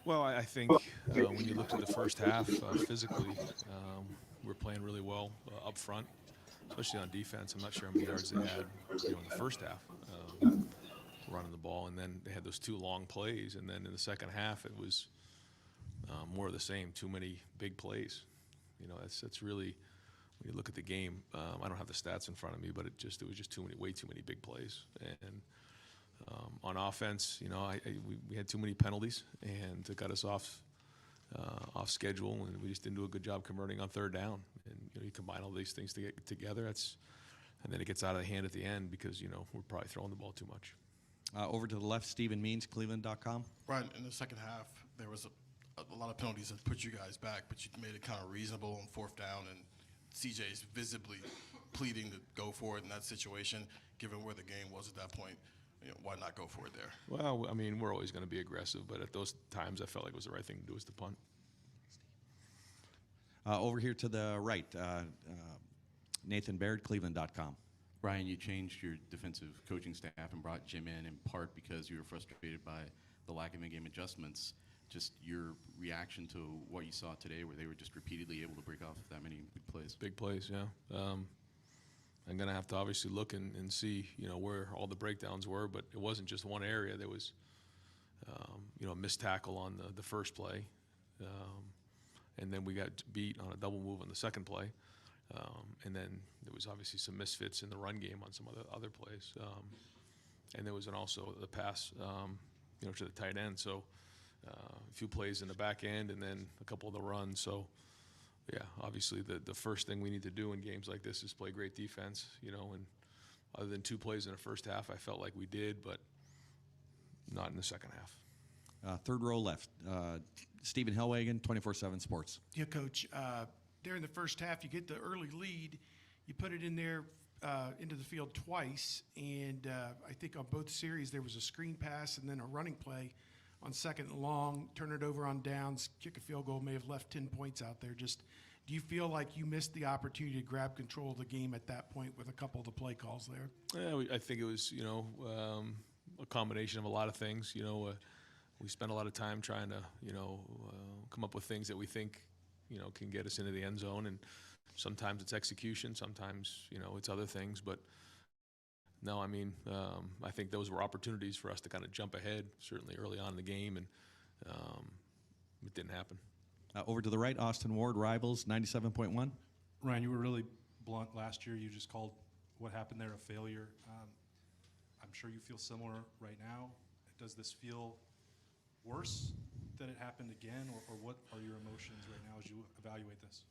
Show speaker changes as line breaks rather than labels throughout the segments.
Well, I think when you looked at the first half, physically, we were playing really well up front, especially on defense. I'm not sure how many yards they had, in the first half, running the ball, and then they had those two long plays, and then in the second half, it was more of the same. Too many big plays. That's really when you look at the game. I don't have the stats in front of me, but it was just way too many big plays, and on offense, we had too many penalties, and it got us off schedule, and we just didn't do a good job converting on third down. And you combine all these things to get together, and then it gets out of the hand at the end because we're probably throwing the ball too much.
Over to the left, Stephen Means, Cleveland.com.
Right, in the second half, there was a lot of penalties that put you guys back, but you made it kind of reasonable on fourth down, and CJ's visibly pleading to go for it in that situation, given where the game was at that point. Why not go for it there?
Well, I mean, we're always going to be aggressive, but at those times, I felt like it was the right thing to do, was to punt.
Over here to the right, Nathan Baird, Cleveland.com.
Ryan, you changed your defensive coaching staff and brought Jim in part because you were frustrated by the lack of in-game adjustments. Just your reaction to what you saw today, where they were just repeatedly able to break off that many big plays.
Big plays, yeah. I'm going to have to obviously look and see, where all the breakdowns were, but it wasn't just one area. There was, a missed tackle on the first play, and then we got beat on a double move on the second play, and then there was obviously some misfits in the run game on some other plays, and there was also the pass, to the tight end. So a few plays in the back end, and then a couple of the runs. So. Yeah, obviously the first thing we need to do in games like this is play great defense, and other than two plays in the first half, I felt like we did, but not in the second half.
Third row left, Stephen Hellwagen, 24/7 Sports.
Yeah, Coach. During the first half, you get the early lead. You put it in there into the field twice, and I think on both series there was a screen pass and then a running play on second and long, turn it over on downs, kick a field goal, may have left 10 points out there. Just, do you feel like you missed the opportunity to grab control of the game at that point with a couple of the play calls there?
Yeah, I think it was, a combination of a lot of things. We spent a lot of time trying to, come up with things that we think, can get us into the end zone. And sometimes it's execution, sometimes, it's other things. But no, I mean, I think those were opportunities for us to kind of jump ahead, certainly early on in the game, and it didn't happen.
Over to the right, Austin Ward, Rivals, 97.1.
Ryan, you were really blunt last year. You just called what happened there a failure. I'm sure you feel similar right now. Does this feel worse that it happened again, or what are your emotions right now as you evaluate this?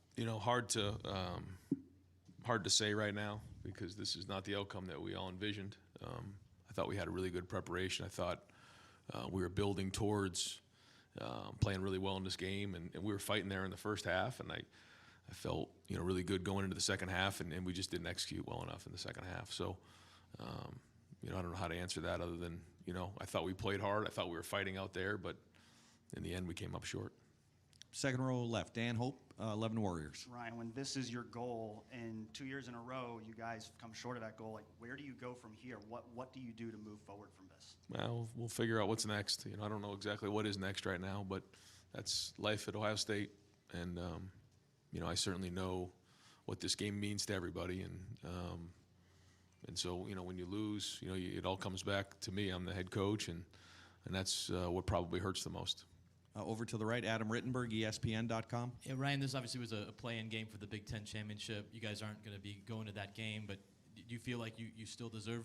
Hard to say right now because this is not the outcome that we all envisioned. I thought we had a really good preparation. I thought we were building towards playing really well in this game, and we were fighting there in the first half, and I felt really good going into the second half, and we just didn't execute well enough in the second half. So I don't know how to answer that other than I thought we played hard. I thought we were fighting out there, but in the end we came up short.
Second row left, Dan Hope, 11 Warriors.
Ryan, when this is your goal and 2 years in a row you guys come short of that goal, like where do you go from here? What do you do to move forward from this?
Well, we'll figure out what's next. I don't know exactly what is next right now, but that's life at Ohio State, and I certainly know what this game means to everybody, and so when you lose, it all comes back to me. I'm the head coach, and that's what probably hurts the most.
Over to the right, Adam Rittenberg, ESPN.com.
Yeah, Ryan, this obviously was a play-in game for the Big Ten championship. You guys aren't going to be going to that game, but do you feel like you still deserve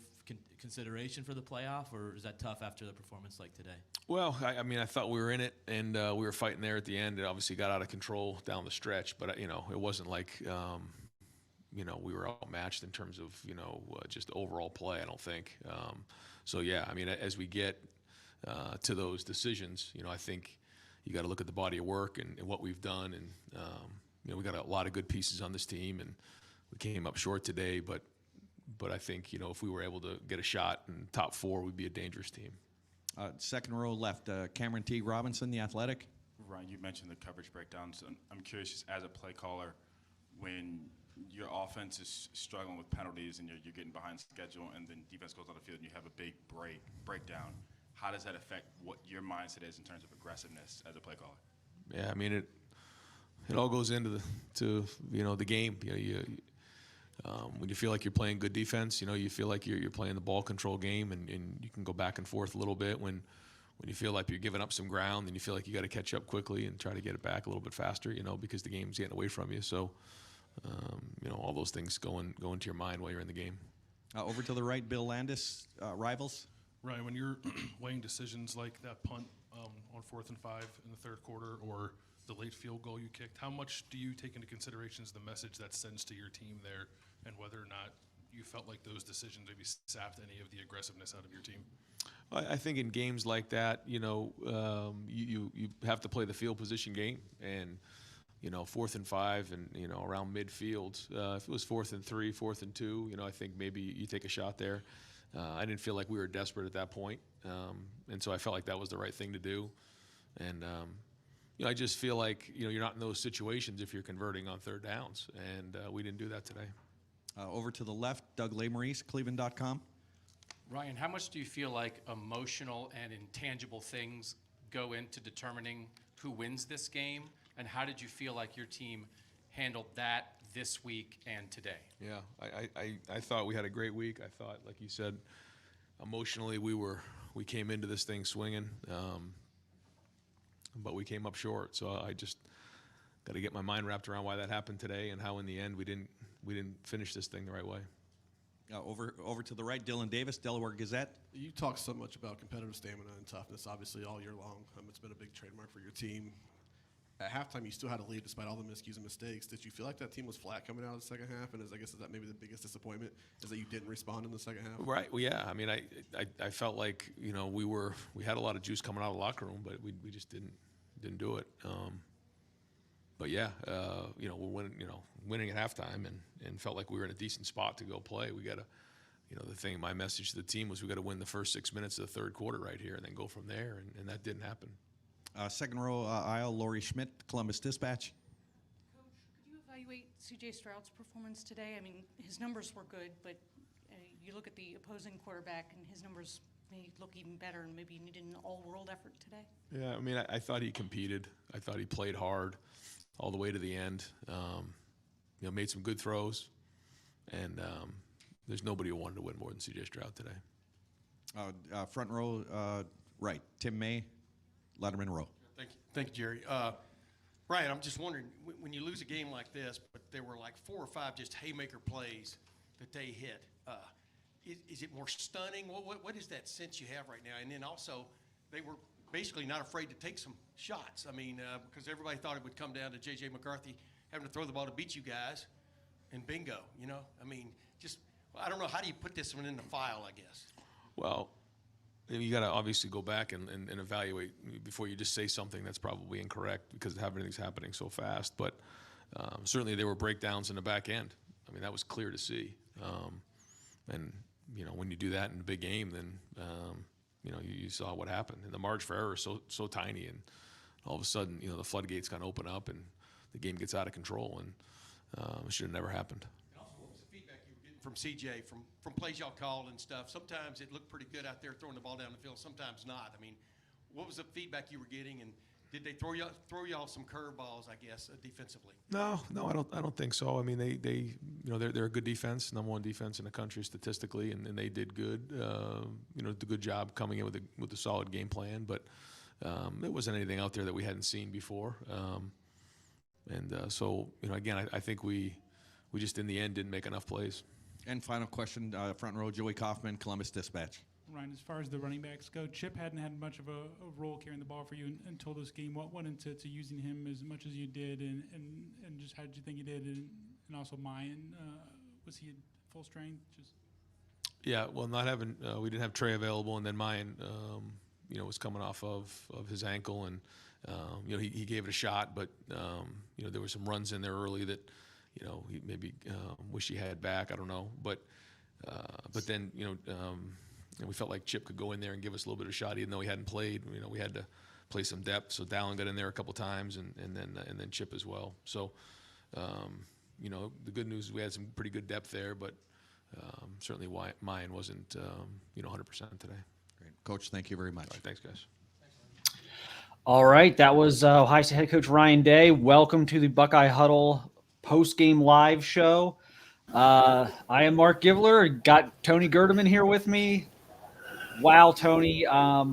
consideration for the playoff, or is that tough after the performance like today?
Well, I mean, I thought we were in it, and we were fighting there at the end. It obviously got out of control down the stretch, but it wasn't like we were outmatched in terms of just overall play. I don't think. So yeah, I mean, as we get to those decisions, I think you got to look at the body of work and what we've done, and we got a lot of good pieces on this team, and we came up short today, but I think if we were able to get a shot in top four, we'd be a dangerous team.
Second row left, Cameron T. Robinson, The Athletic.
Ryan, you mentioned the coverage breakdowns. I'm curious, just as a play caller, when your offense is struggling with penalties and you're getting behind schedule, and then defense goes on the field and you have a big breakdown, how does that affect what your mindset is in terms of aggressiveness as a play caller?
Yeah, I mean it all goes into the game. When you feel like you're playing good defense, you feel like you're playing the ball control game, and you can go back and forth a little bit. When you feel like you're giving up some ground, then you feel like you got to catch up quickly and try to get it back a little bit faster, because the game's getting away from you. So, all those things go into your mind while you're in the game.
Over to the right, Bill Landis, Rivals.
Ryan, when you're weighing decisions like that punt on 4th and 5 in the third quarter, or the late field goal you kicked, how much do you take into consideration the message that sends to your team there, and whether or not you felt like those decisions maybe sapped any of the aggressiveness out of your team?
I think in games like that, you have to play the field position game, and 4th and 5, and around midfield. If it was 4th and 3, 4th and 2, I think maybe you take a shot there. I didn't feel like we were desperate at that point, and so I felt like that was the right thing to do. And I just feel like you're not in those situations if you're converting on third downs, and we didn't do that today.
Over to the left, Doug Lesmaurice, Cleveland.com.
Ryan, how much do you feel like emotional and intangible things go into determining who wins this game, and how did you feel like your team handled that this week and today?
Yeah, I thought we had a great week. I thought, like you said, emotionally we came into this thing swinging, but we came up short. So I just got to get my mind wrapped around why that happened today, and how in the end we didn't finish this thing the right way.
Over to the right, Dylan Davis, Delaware Gazette.
You talk so much about competitive stamina and toughness, obviously, all year long. It's been a big trademark for your team. At halftime, you still had a lead despite all the miscues and mistakes. Did you feel like that team was flat coming out of the second half? And is that maybe the biggest disappointment, is that you didn't respond in the second half?
Right. Well, yeah. I mean, I felt like we had a lot of juice coming out of the locker room, but we just didn't do it. But yeah, we're winning at halftime, and felt like we were in a decent spot to go play. We got to, my message to the team was we got to win the first 6 minutes of the third quarter right here, and then go from there, and that didn't happen.
Second row aisle, Lori Schmidt, Columbus Dispatch.
Coach, could you evaluate C.J. Stroud's performance today? I mean, his numbers were good, but you look at the opposing quarterback, and his numbers may look even better, and maybe you needed an all-world effort today.
Yeah, I mean, I thought he competed. I thought he played hard all the way to the end. Made some good throws, and there's nobody who wanted to win more than C.J. Stroud today.
Front row, right, Tim May, Letterman Row.
Thank you, Jerry. Ryan, I'm just wondering, when you lose a game like this, but there were like 4 or 5 just haymaker plays that they hit, is it more stunning? What is that sense you have right now? And then also, they were basically not afraid to take some shots. I mean, because everybody thought it would come down to J.J. McCarthy having to throw the ball to beat you guys, and bingo, I mean, I don't know, how do you put this one in the file, I guess?
Well, you got to obviously go back and evaluate before you just say something that's probably incorrect, because everything's happening so fast. But certainly there were breakdowns in the back end. I mean, that was clear to see. And when you do that in a big game, then you saw what happened. And the margin for error is so tiny, and all of a sudden, the floodgates kind of open up, and the game gets out of control, and it should have never happened.
And also, what was the feedback you were getting from CJ, from plays y'all called and stuff? Sometimes it looked pretty good out there throwing the ball down the field, sometimes not. I mean, what was the feedback you were getting, and did they throw y'all some curveballs, I guess, defensively?
No, I don't think so. I mean, they're a good defense, number 1 defense in the country statistically, and they did good. Did a good job coming in with a solid game plan, but there wasn't anything out there that we hadn't seen before. So again, I think we just in the end didn't make enough plays.
And final question, front row, Joey Kaufman, Columbus Dispatch.
Ryan, as far as the running backs go, Chip hadn't had much of a role carrying the ball for you until this game. What went into using him as much as you did, and just how did you think you did? And also Mayan, was he at full strength?
Yeah, well, not having we didn't have Trey available, and then Mayan, was coming off of his ankle, and he gave it a shot, but there were some runs in there early that he maybe wish he had back. I don't know, but then we felt like Chip could go in there and give us a little bit of a shot, even though he hadn't played. We had to play some depth, so Dallin got in there a couple times, and then Chip as well. So the good news is we had some pretty good depth there, but certainly Mayan wasn't 100% today.
Great. Coach, thank you very much.
All right, thanks, guys.
All right, that was Ohio State head coach Ryan Day. Welcome to the Buckeye Huddle post-game live show. I am Mark Givler. Got Tony Gerdeman here with me. Wow, Tony. A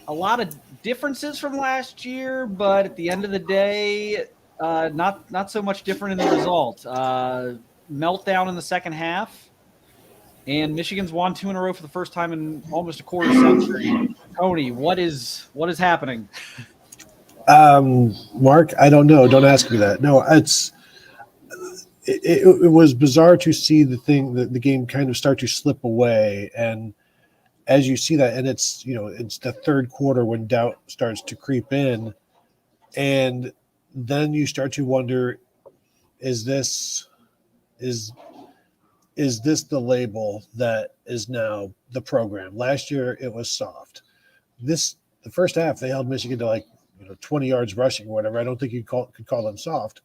lot of differences from last year, but at the end of the day, not so much different in the result. Meltdown in the second half, and Michigan's won 2 in a row for the first time in almost a quarter century. Tony, what is happening?
Mark, I don't know. Don't ask me that. No, it was bizarre to see the game kind of start to slip away, and as you see that, and it's the third quarter when doubt starts to creep in, and then you start to wonder, is this the label that is now the program? Last year it was soft. The first half they held Michigan to 20 yards rushing or whatever. I don't think you could call them soft,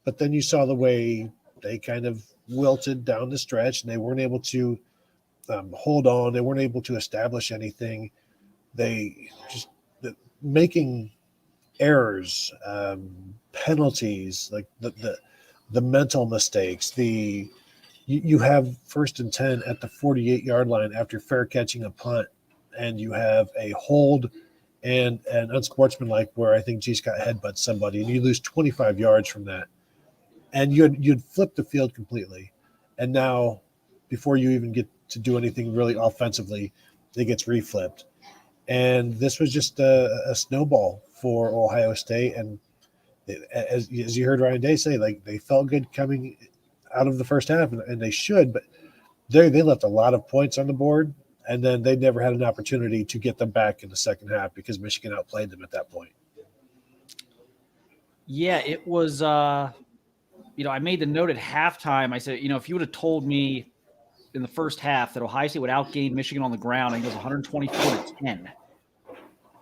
but then you saw the way they kind of wilted down the stretch, and they weren't able to hold on. They weren't able to establish anything. They just making errors, penalties, like the mental mistakes. You have 1st and 10 at the 48-yard line after fair catching a punt, and you have a hold and an unsportsmanlike where I think G. Scott headbutts somebody, and you lose 25 yards from that, and you'd flip the field completely. And now, before you even get to do anything really offensively, it gets reflipped. And this was just a snowball for Ohio State. And as you heard Ryan Day say, they felt good coming out of the first half, and they should, but they left a lot of points on the board, and then they never had an opportunity to get them back in the second half because Michigan outplayed them at that point.
Yeah, it was, I made the note at halftime. I said, if you would have told me in the first half that Ohio State would outgain Michigan on the ground, and it was 124-10,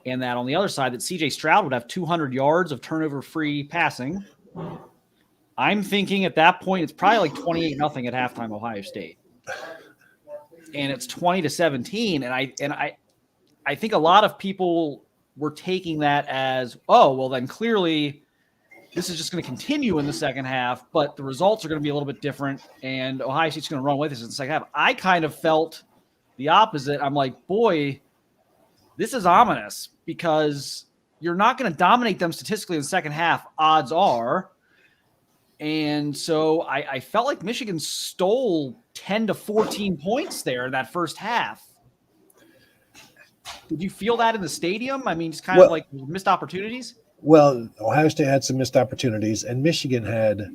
and that on the other side that CJ Stroud would have 200 yards of turnover-free passing, I'm thinking at that point it's probably like 28-0 at halftime Ohio State. And it's 20-17, and I think a lot of people were taking that as, oh, well then clearly this is just going to continue in the second half, but the results are going to be a little bit different, and Ohio State's going to run with this in the second half. I kind of felt the opposite. I'm like, boy, this is ominous because you're not going to dominate them statistically in the second half, odds are. And so I felt like Michigan stole 10 to 14 points there in that first half. Did you feel that in the stadium? I mean, just kind of like missed opportunities?
Well, Ohio State had some missed opportunities, and Michigan had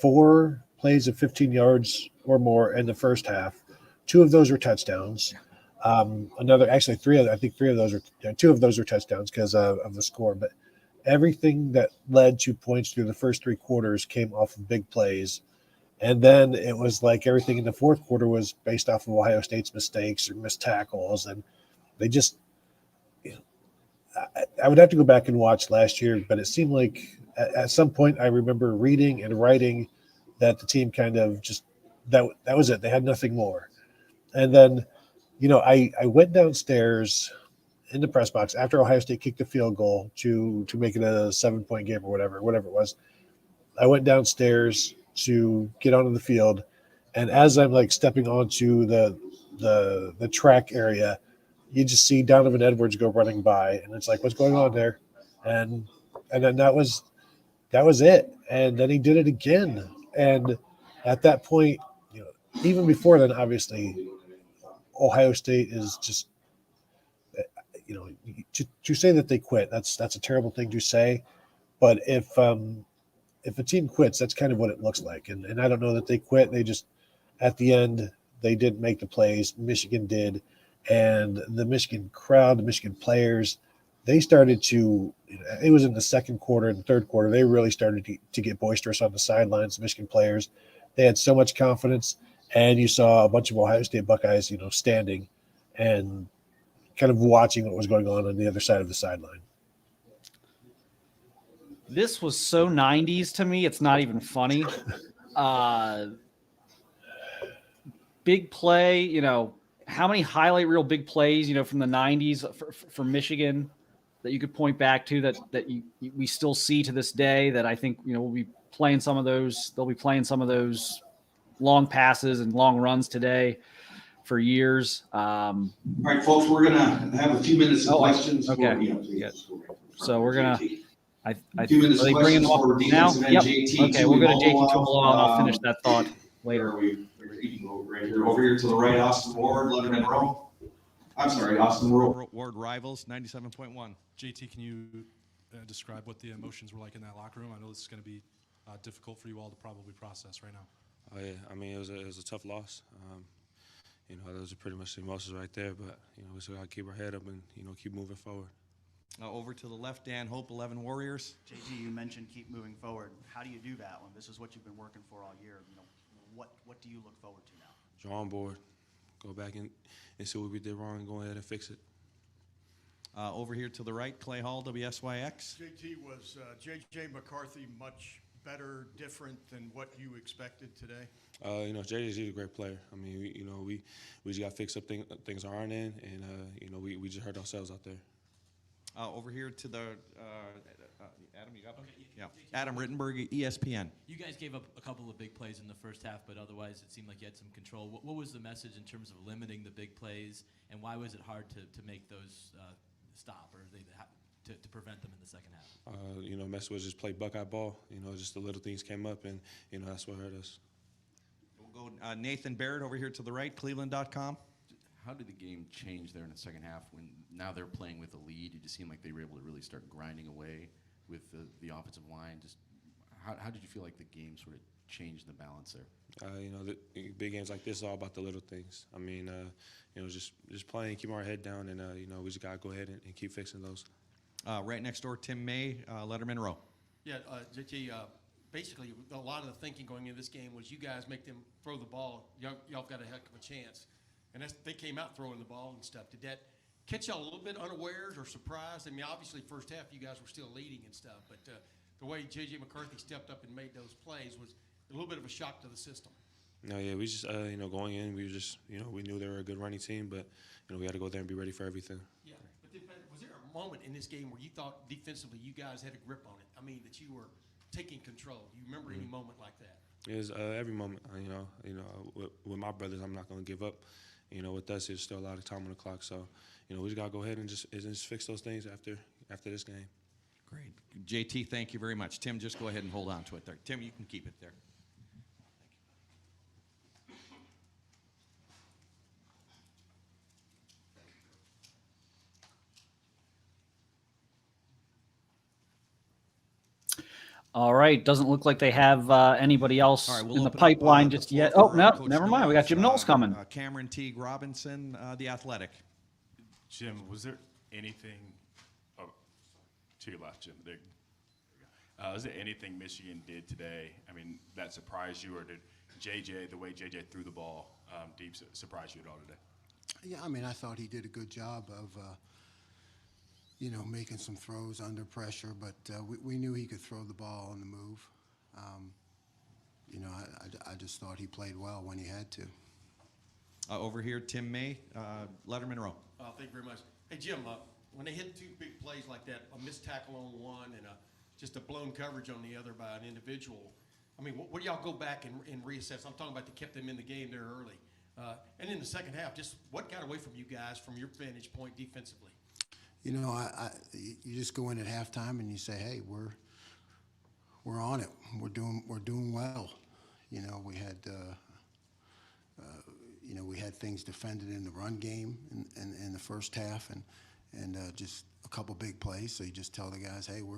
4 plays of 15 yards or more in the first half. 2 of those were touchdowns. Actually 3 of, I think 3 of those are, 2 of those were touchdowns because of the score. But everything that led to points through the first 3 quarters came off of big plays. And then it was like everything in the fourth quarter was based off of Ohio State's mistakes or missed tackles. And they just, I would have to go back and watch last year, but it seemed like at some point I remember reading and writing that the team kind of just, that was it. They had nothing more. And then, I went downstairs in the press box after Ohio State kicked the field goal to make it a 7-point game or whatever it was. I went downstairs to get onto the field, and as I'm like stepping onto the track area, you just see Donovan Edwards go running by, and it's like, what's going on there? And then that was it. And then he did it again. And at that point, even before then, obviously, Ohio State is just, to say that they quit, that's a terrible thing to say. But if a team quits, that's kind of what it looks like. And I don't know that they quit. They just, at the end, they didn't make the plays. Michigan did. And the Michigan crowd, the Michigan players, they started to, it was in the second quarter and third quarter, they really started to get boisterous on the sidelines, the Michigan players. They had so much confidence, and you saw a bunch of Ohio State Buckeyes, standing and kind of watching what was going on the other side of the sideline.
This was so 90s to me, it's not even funny. Big play, how many highlight reel big plays, from the 90s for Michigan that you could point back to that we still see to this day that I think, we'll be playing some of those. They'll be playing some of those long passes and long runs today for years.
All right, folks, we're going to have a few minutes of questions.
Okay.
Yeah,
So we're going to, I
few minutes
are they
of
bringing them up
questions for
now?
defensive end
Yep.
JT
Okay, we'll go to JT
Tuimoloau.
Tuimoloau, and I'll finish that thought later.
Right here, over here to the right, Austin Ward, Letterman row. I'm sorry, Austin Ward.
Ward Rivals, 97.1.
JT, can you describe what the emotions were like in that locker room? I know this is going to be difficult for you all to probably process right now.
Oh yeah, I mean it was a tough loss. Those are pretty much the emotions right there. But we still got to keep our head up and keep moving forward.
Over to the left, Dan Hope, 11 Warriors.
JT, you mentioned keep moving forward. How do you do that when this is what you've been working for all year? What do you look forward to now?
Draw on board, go back and see what we did wrong and go ahead and fix it.
Over here to the right, Clay Hall, WSYX.
JT, was J.J. McCarthy much better, different than what you expected today?
JJ's a great player. I mean, we just got to fix up things on our end, and we just hurt ourselves out there.
Over here to the Adam, you got it? Okay, yeah. Adam Rittenberg, ESPN.
You guys gave up a couple of big plays in the first half, but otherwise it seemed like you had some control. What was the message in terms of limiting the big plays, and why was it hard to make those stop or to prevent them in the second half?
Message was just play Buckeye ball. Just the little things came up, and that's what hurt us.
We'll go Nathan Barrett over here to the right, Cleveland.com.
How did the game change there in the second half when now they're playing with a lead? It just seemed like they were able to really start grinding away with the offensive line. Just how did you feel like the game sort of changed the balance there?
The big games like this is all about the little things. I mean, just playing, keep our head down, and we just gotta go ahead and keep fixing those.
Right next door, Tim May, Letterman row.
Yeah, JT, basically a lot of the thinking going into this game was you guys make them throw the ball. Y'all got a heck of a chance. And they came out throwing the ball and stuff. Did that catch y'all a little bit unawares or surprised? I mean, obviously, first half you guys were still leading and stuff, but the way J.J. McCarthy stepped up and made those plays was a little bit of a shock to the system.
No, yeah, we just going in, we were just we knew they were a good running team, but we had to go there and be ready for everything.
Yeah, but was there a moment in this game where you thought defensively you guys had a grip on it? I mean, that you were taking control. Do you remember any moment like that?
It was every moment. With my brothers, I'm not going to give up. With us, there's still a lot of time on the clock. So, we just got to go ahead and just fix those things after this game.
Great. JT, thank you very much. Tim, just go ahead and hold on to it there. Tim, you can keep it there.
All right. Doesn't look like they have anybody else
All right, we'll
in the
open up,
pipeline
the
just
floor
yet.
for,
Oh, no,
Coach
never mind. We got Jim Knowles coming.
Cameron Teague Robinson, The Athletic.
Jim, was there anything to your left, Jim? Was there anything Michigan did today, that surprised you, or did the way JJ threw the ball deep surprise you at all today?
Yeah, I thought he did a good job of, making some throws under pressure, but we knew he could throw the ball on the move. I just thought he played well when he had to.
Over here, Tim May, Letterman row.
Thank you very much. Hey, Jim, when they hit two big plays like that, a missed tackle on one and just a blown coverage on the other by an individual, what do y'all go back and reassess? I'm talking about they kept them in the game there early. And in the second half, just what got away from you guys from your vantage point defensively?
You just go in at halftime and you say, hey, we're on it. We're doing well. We had we had things defended in the run game in the first half, and just a couple big plays. So you just tell the guys, hey, we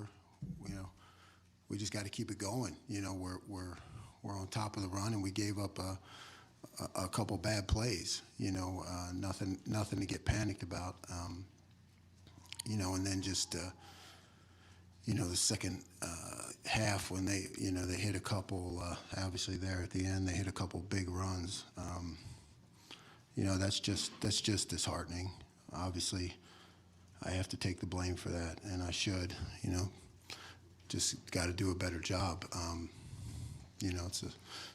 just got to keep it going. We're on top of the run, and we gave up a couple bad plays. Nothing to get panicked about. And then just the second half when they hit a couple. Obviously there at the end they hit a couple big runs. That's just disheartening. Obviously, I have to take the blame for that, and I should. Just got to do a better job. It's a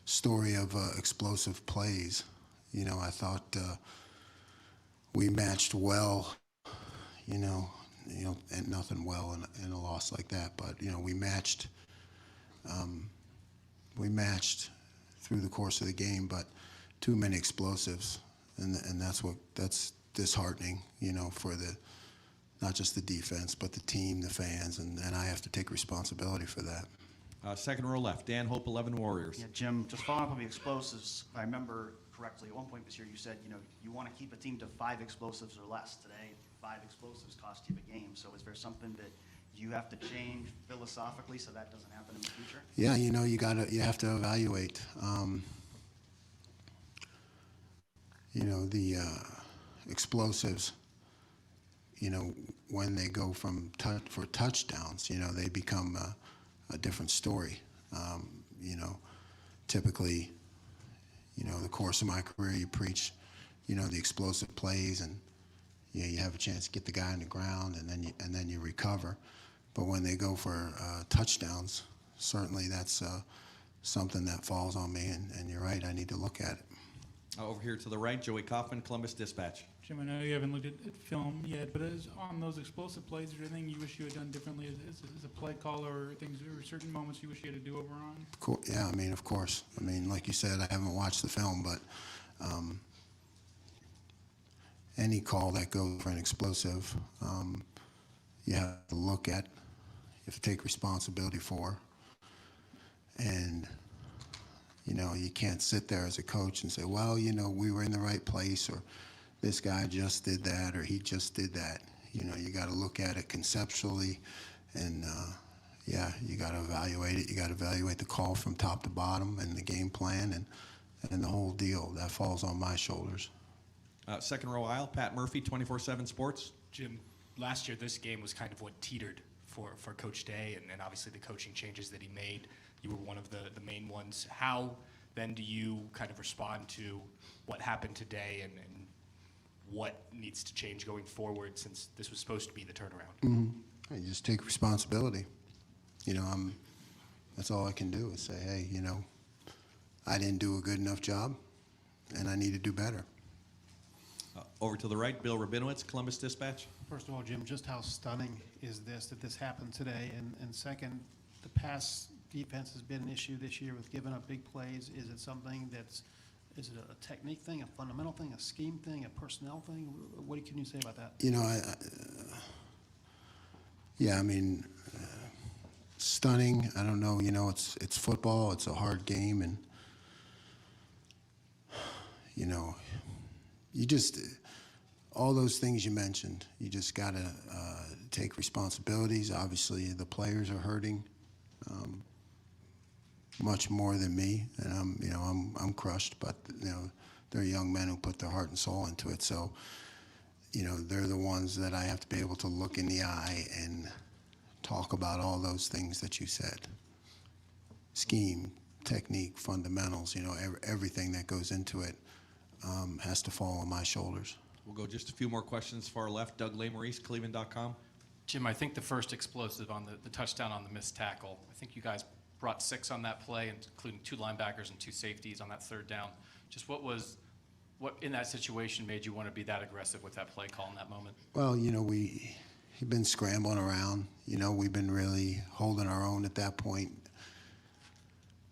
story of explosive plays. I thought we matched well, and nothing well in a loss like that. But we matched through the course of the game, but too many explosives, and that's disheartening, for not just the defense, but the team, the fans, and I have to take responsibility for that.
Second row left, Dan Hope, 11 Warriors.
Yeah, Jim, just following up on the explosives, if I remember correctly, at one point this year you said, you want to keep a team to 5 explosives or less. Today, 5 explosives cost you the game. So is there something that you have to change philosophically so that doesn't happen in the future?
Yeah, you have to evaluate. The explosives. When they go for touchdowns, they become a different story. Typically, the course of my career, you preach, the explosive plays, and you have a chance to get the guy on the ground, and then you recover. But when they go for touchdowns, certainly that's something that falls on me, and you're right, I need to look at it.
Over here to the right, Joey Kaufman, Columbus Dispatch.
Jim, I know you haven't looked at film yet, but on those explosive plays, is there anything you wish you had done differently as a play caller, or things, or certain moments you wish you had a do-over on?
Yeah, of course. Like you said, I haven't watched the film, but any call that goes for an explosive, you have to look at, you have to take responsibility for, and you can't sit there as a coach and say, well, we were in the right place, or this guy just did that, or he just did that. You got to look at it conceptually, and you got to evaluate it. You got to evaluate the call from top to bottom and the game plan and the whole deal. That falls on my shoulders.
Second row aisle, Pat Murphy, 24/7 Sports.
Jim, last year this game was kind of what teetered for Coach Day, and obviously the coaching changes that he made. You were one of the main ones. How then do you kind of respond to what happened today, and what needs to change going forward, since this was supposed to be the turnaround?
Mm-hmm. You just take responsibility. That's all I can do is say, hey, I didn't do a good enough job, and I need to do better.
Over to the right, Bill Rabinowitz, Columbus Dispatch.
First of all, Jim, just how stunning is this that this happened today? And second, the pass defense has been an issue this year with giving up big plays. Is it something is it a technique thing, a fundamental thing, a scheme thing, a personnel thing? What can you say about that?
Stunning. I don't know. It's football. It's a hard game, and you just all those things you mentioned. You just got to take responsibilities. Obviously, the players are hurting much more than me, and I'm crushed. But they're young men who put their heart and soul into it. So they're the ones that I have to be able to look in the eye and talk about all those things that you said. Scheme, technique, fundamentals. Everything that goes into it has to fall on my shoulders.
We'll go just a few more questions far left. Doug Lesmerises, Cleveland.com.
Jim, I think the first explosive on the touchdown on the missed tackle, I think you guys brought 6 on that play, including 2 linebackers and 2 safeties on that third down. Just what in that situation made you want to be that aggressive with that play call in that moment?
Well, we've been scrambling around. We've been really holding our own at that point.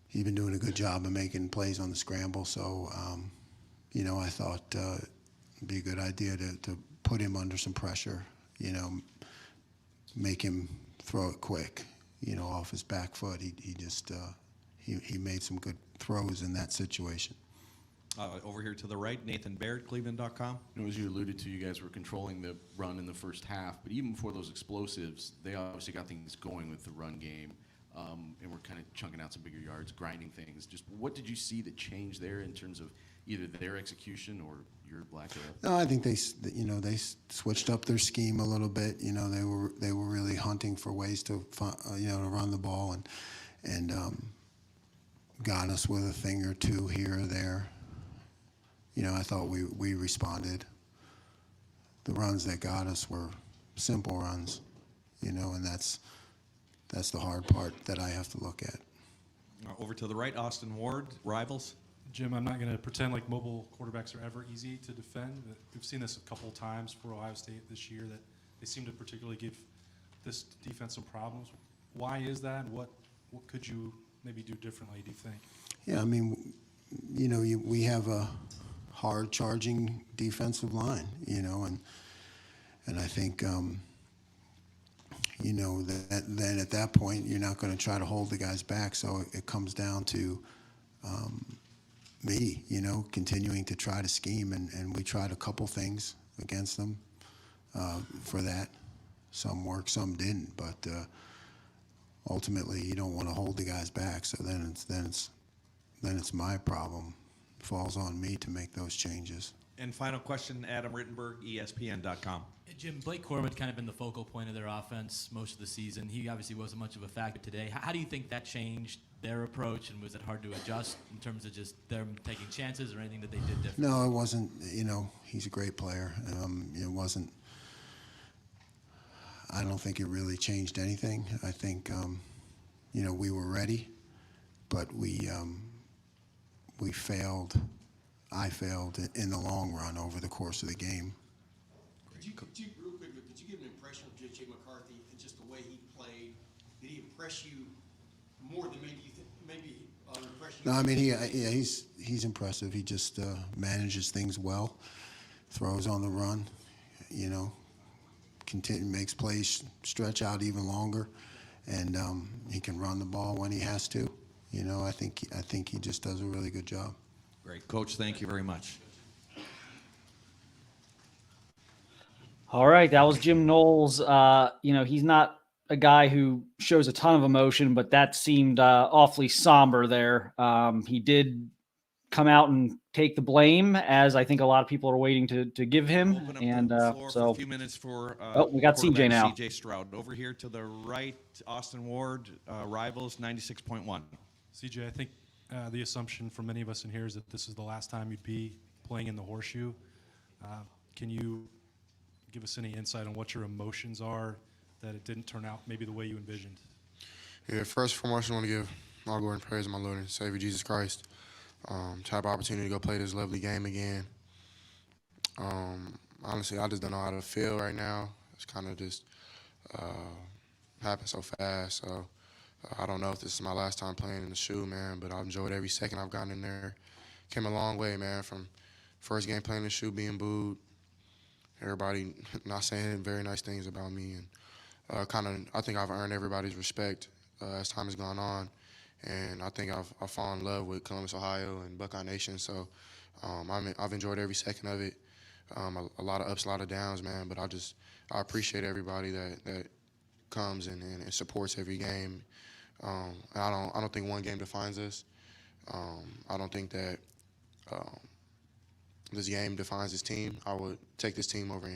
He's been doing a good job of making plays on the scramble. So, I thought it'd be a good idea to put him under some pressure, make him throw it quick, off his back foot. He made some good throws in that situation.
Over here to the right, Nathan Baird, Cleveland.com.
As you alluded to, you guys were controlling the run in the first half, but even before those explosives, they obviously got things going with the run game, and we're kind of chunking out some bigger yards, grinding things. Just what did you see that changed there in terms of either their execution or your lack of?
No, I think they switched up their scheme a little bit. They were really hunting for ways to to run the ball and got us with a thing or two here or there. I thought we responded. The runs that got us were simple runs, and that's the hard part that I have to look at.
Over to the right, Austin Ward, Rivals.
Jim, I'm not going to pretend like mobile quarterbacks are ever easy to defend. But we've seen this a couple of times for Ohio State this year, that they seem to particularly give this defense some problems. Why is that? What could you maybe do differently, do you think?
Yeah, I mean, we have a hard charging defensive line, and I think, that then at that point, you're not going to try to hold the guys back. So it comes down to me, continuing to try to scheme. And we tried a couple things against them for that. Some worked, some didn't. But ultimately, you don't want to hold the guys back. So then it's my problem. It falls on me to make those changes.
And final question, Adam Rittenberg, ESPN.com.
Jim, Blake Corum had kind of been the focal point of their offense most of the season. He obviously wasn't much of a factor today. How do you think that changed their approach, and was it hard to adjust in terms of just them taking chances or anything that they did different?
No, it wasn't. He's a great player. It wasn't. I don't think it really changed anything. I think, we were ready, but we failed. I failed in the long run over the course of the game.
Could you real quickly, could you give an impression of J.J. McCarthy and just the way he played? Did he impress you more than maybe you impress you?
No, I mean he's impressive. He just manages things well, throws on the run, makes plays stretch out even longer, and he can run the ball when he has to. I think he just does a really good job.
Great. Coach, thank you very much.
All right, that was Jim Knowles. He's not a guy who shows a ton of emotion, but that seemed awfully somber there. He did come out and take the blame, as I think a lot of people are waiting to give him.
Open up
And
the floor for
so,
a few minutes for
we got CJ now.
CJ Stroud. Over here to the right, Austin Ward, Rivals 96.1.
CJ, I think the assumption for many of us in here is that this is the last time you'd be playing in the horseshoe. Can you give us any insight on what your emotions are that it didn't turn out maybe the way you envisioned?
Yeah, first and foremost, I want to give all glory and praise to my Lord and Savior Jesus Christ. To have the opportunity to go play this lovely game again. Honestly, I just don't know how to feel right now. It's kind of just happened so fast. So I don't know if this is my last time playing in the shoe, man, but I've enjoyed every second I've gotten in there. Came a long way, man, from first game playing in the shoe, being booed, everybody not saying very nice things about me, and I think I've earned everybody's respect as time has gone on, and I think I've fallen in love with Columbus, Ohio, and Buckeye Nation. So I've enjoyed every second of it. A lot of ups, a lot of downs, man. But I appreciate everybody that comes and supports every game. I don't think one game defines us. I don't think that this game defines this team. I would take this team over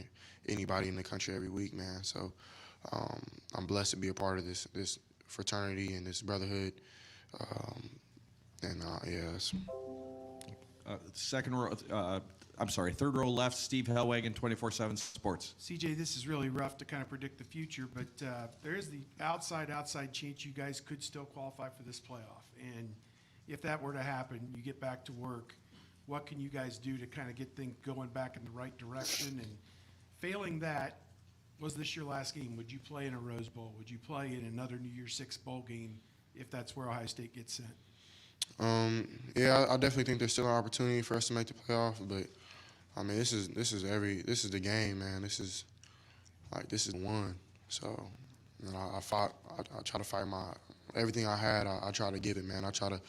anybody in the country every week, man. So I'm blessed to be a part of this fraternity and this brotherhood. Yes.
Third row left, Steve Hellwagon, 24/7 Sports.
CJ, this is really rough to kind of predict the future, but there is the outside chance you guys could still qualify for this playoff. And if that were to happen, you get back to work, what can you guys do to kind of get things going back in the right direction? And failing that, was this your last game? Would you play in a Rose Bowl? Would you play in another New Year's Six bowl game if that's where Ohio State gets sent?
Yeah, I definitely think there's still an opportunity for us to make the playoff, but I mean, this is the game, man. This is one. So, I try to fight everything I had. I try to give it, man. I try to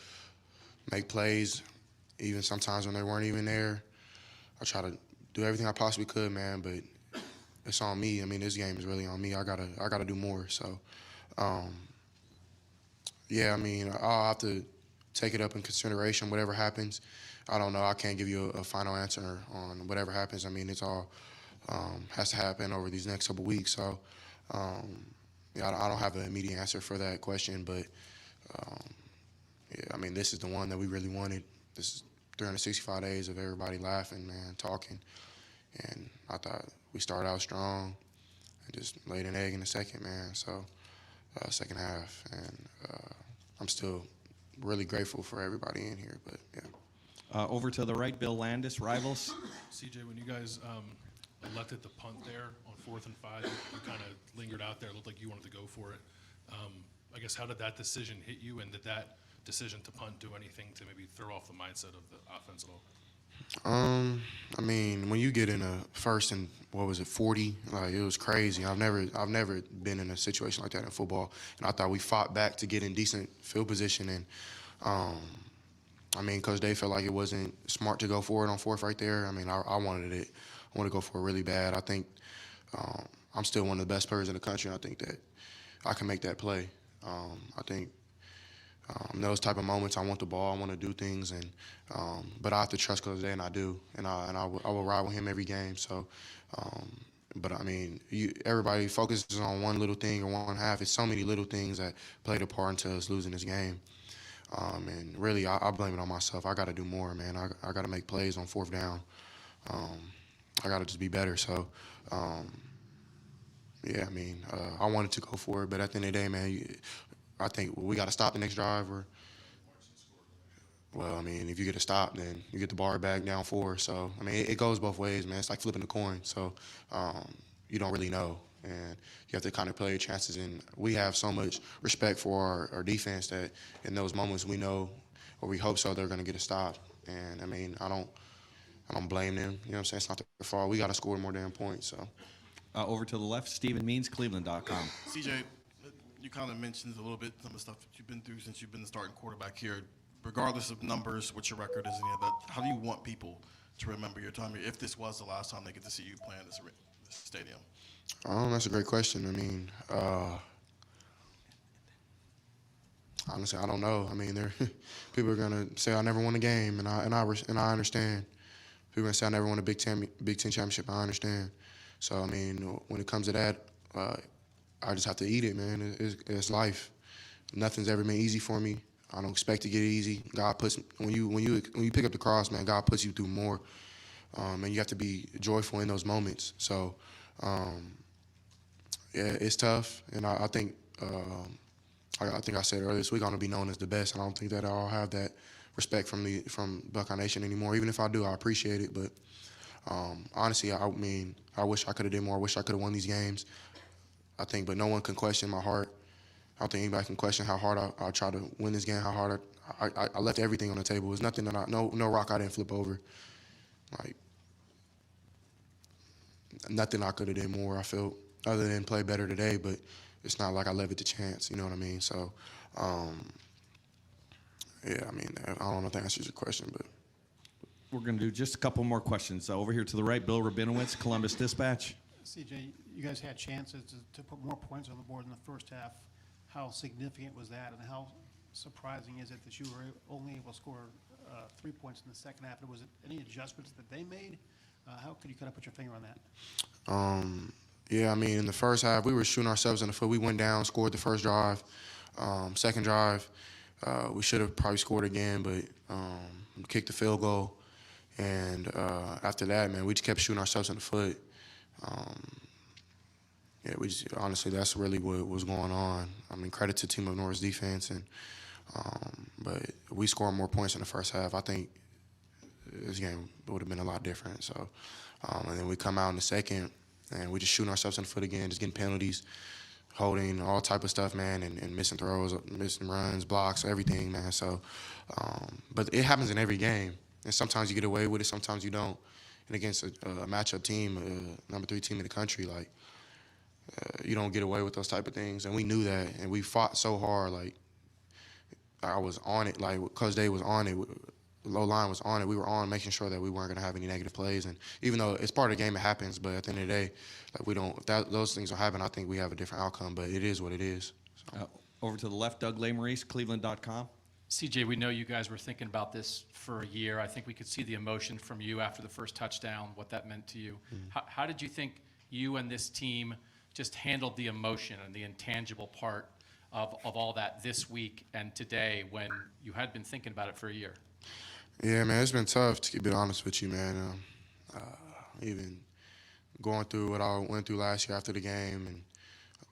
make plays, even sometimes when they weren't even there. I try to do everything I possibly could, man. But it's on me. I mean, this game is really on me. I gotta do more. So, yeah. I mean, I'll have to take it up in consideration. Whatever happens, I don't know. I can't give you a final answer on whatever happens. I mean, it's all has to happen over these next couple weeks. So, yeah, I don't have an immediate answer for that question. But, yeah, I mean, this is the one that we really wanted. This is 365 days of everybody laughing, man, talking. And I thought we started out strong and just laid an egg in the second, man. So, second half. And I'm still really grateful for everybody in here. But, yeah.
Over to the right, Bill Landis, Rivals.
CJ, when you guys elected the punt there on 4th and 5, you kind of lingered out there. It looked like you wanted to go for it. I guess how did that decision hit you, and did that decision to punt do anything to maybe throw off the mindset of the offense at all?
I mean, when you get in a 1st and 40, like it was crazy. I've never been in a situation like that in football, and I thought we fought back to get in decent field position. And I mean, Coach Day felt like it wasn't smart to go for it on 4th right there. I mean, I wanted it. I wanted to go for it really bad. I think I'm still one of the best players in the country, and I think that I can make that play. I think those type of moments, I want the ball, I want to do things, and but I have to trust Coach Day, and I do, and I will ride with him every game. So, but I mean, everybody focuses on one little thing or one half. It's so many little things that played a part into us losing this game. And really, I blame it on myself. I got to do more, man. I got to make plays on 4th down. I got to just be better. So, yeah, I mean, I wanted to go for it, but at the end of the day, man, I think we got to stop the next drive. Well, I mean, if you get a stop, then you get the ball back down 4. So, I mean, it goes both ways, man. It's like flipping a coin. So, you don't really know. And you have to kind of play your chances. And we have so much respect for our defense that in those moments we know, or we hope so, they're going to get a stop. And, I mean, I don't blame them. You know what I'm saying? It's not their fault. We got to score more damn points. So,
Over to the left, Stephen Means, Cleveland.com.
CJ, you kind of mentioned a little bit some of the stuff that you've been through since you've been the starting quarterback here. Regardless of numbers, what your record is, any of that, how do you want people to remember your time here if this was the last time they get to see you play in this stadium?
That's a great question. I mean, honestly, I don't know. I mean, people are gonna say I never won a game, and I understand. People are gonna say I never won a Big Ten championship. I understand. So I mean, when it comes to that, I just have to eat it, man. It's life. Nothing's ever been easy for me. I don't expect to get it easy. God puts when you pick up the cross, man. God puts you through more, and you have to be joyful in those moments. So, yeah, it's tough, and I think I said earlier this week I'm gonna be known as the best. And I don't think that I'll have that respect from Buckeye Nation anymore. Even if I do, I appreciate it. But honestly, I mean, I wish I could have did more. I wish I could have won these games. I think, but no one can question my heart. I don't think anybody can question how hard I tried to win this game, how hard I left everything on the table. There's nothing that no rock I didn't flip over. Like, nothing I could have did more, I felt, other than play better today, but it's not like I left it to chance, you know what I mean? So, yeah, I mean, I don't know if that answers your question, but.
We're going to do just a couple more questions. Over here to the right, Bill Rabinowitz, Columbus Dispatch.
CJ, you guys had chances to put more points on the board in the first half. How significant was that, and how surprising is it that you were only able to score 3 points in the second half? Was it any adjustments that they made? How could you kind of put your finger on that?
Yeah, I mean, in the first half, we were shooting ourselves in the foot. We went down, scored the first drive. Second drive, we should have probably scored again, but we kicked the field goal. And after that, man, we just kept shooting ourselves in the foot. Yeah, honestly, that's really what was going on. I mean, credit to Team of North's defense, but we scored more points in the first half. I think this game would have been a lot different. So, and then we come out in the second, and we just shooting ourselves in the foot again, just getting penalties, holding, all type of stuff, man, and missing throws, missing runs, blocks, everything, man. So, but it happens in every game, and sometimes you get away with it, sometimes you don't. And against a matchup team, number 3 team in the country, like, you don't get away with those type of things, and we knew that, and we fought so hard. Like, I was on it, like Coach Day was on it, the low line was on it. We were on making sure that we weren't going to have any negative plays, and even though it's part of the game, it happens. But at the end of the day, like, we don't. If those things don't happen, I think we have a different outcome. But it is what it is. So.
Over to the left, Doug Lesmerises, Cleveland.com.
CJ, we know you guys were thinking about this for a year. I think we could see the emotion from you after the first touchdown, what that meant to you. How did you think you and this team just handled the emotion and the intangible part of all that this week and today when you had been thinking about it for a year?
Yeah, man, it's been tough, to be honest with you, man. Even going through what I went through last year after the game,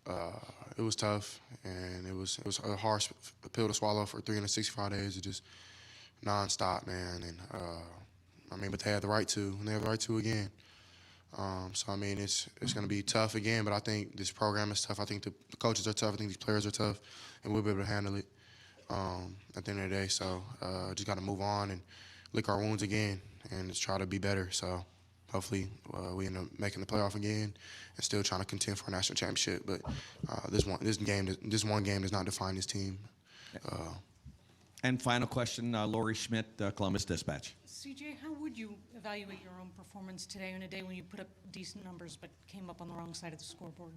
and it was tough, and it was a harsh pill to swallow for 365 days. It just nonstop, man. And I mean, but they had the right to, and they have the right to again. So I mean, it's going to be tough again. But I think this program is tough. I think the coaches are tough. I think these players are tough, and we'll be able to handle it at the end of the day. So just got to move on and lick our wounds again, and just try to be better. So hopefully we end up making the playoff again and still trying to contend for a national championship. But this one game does not define this team.
And final question, Lori Schmidt, Columbus Dispatch.
CJ, how would you evaluate your own performance today on a day when you put up decent numbers but came up on the wrong side of the scoreboard?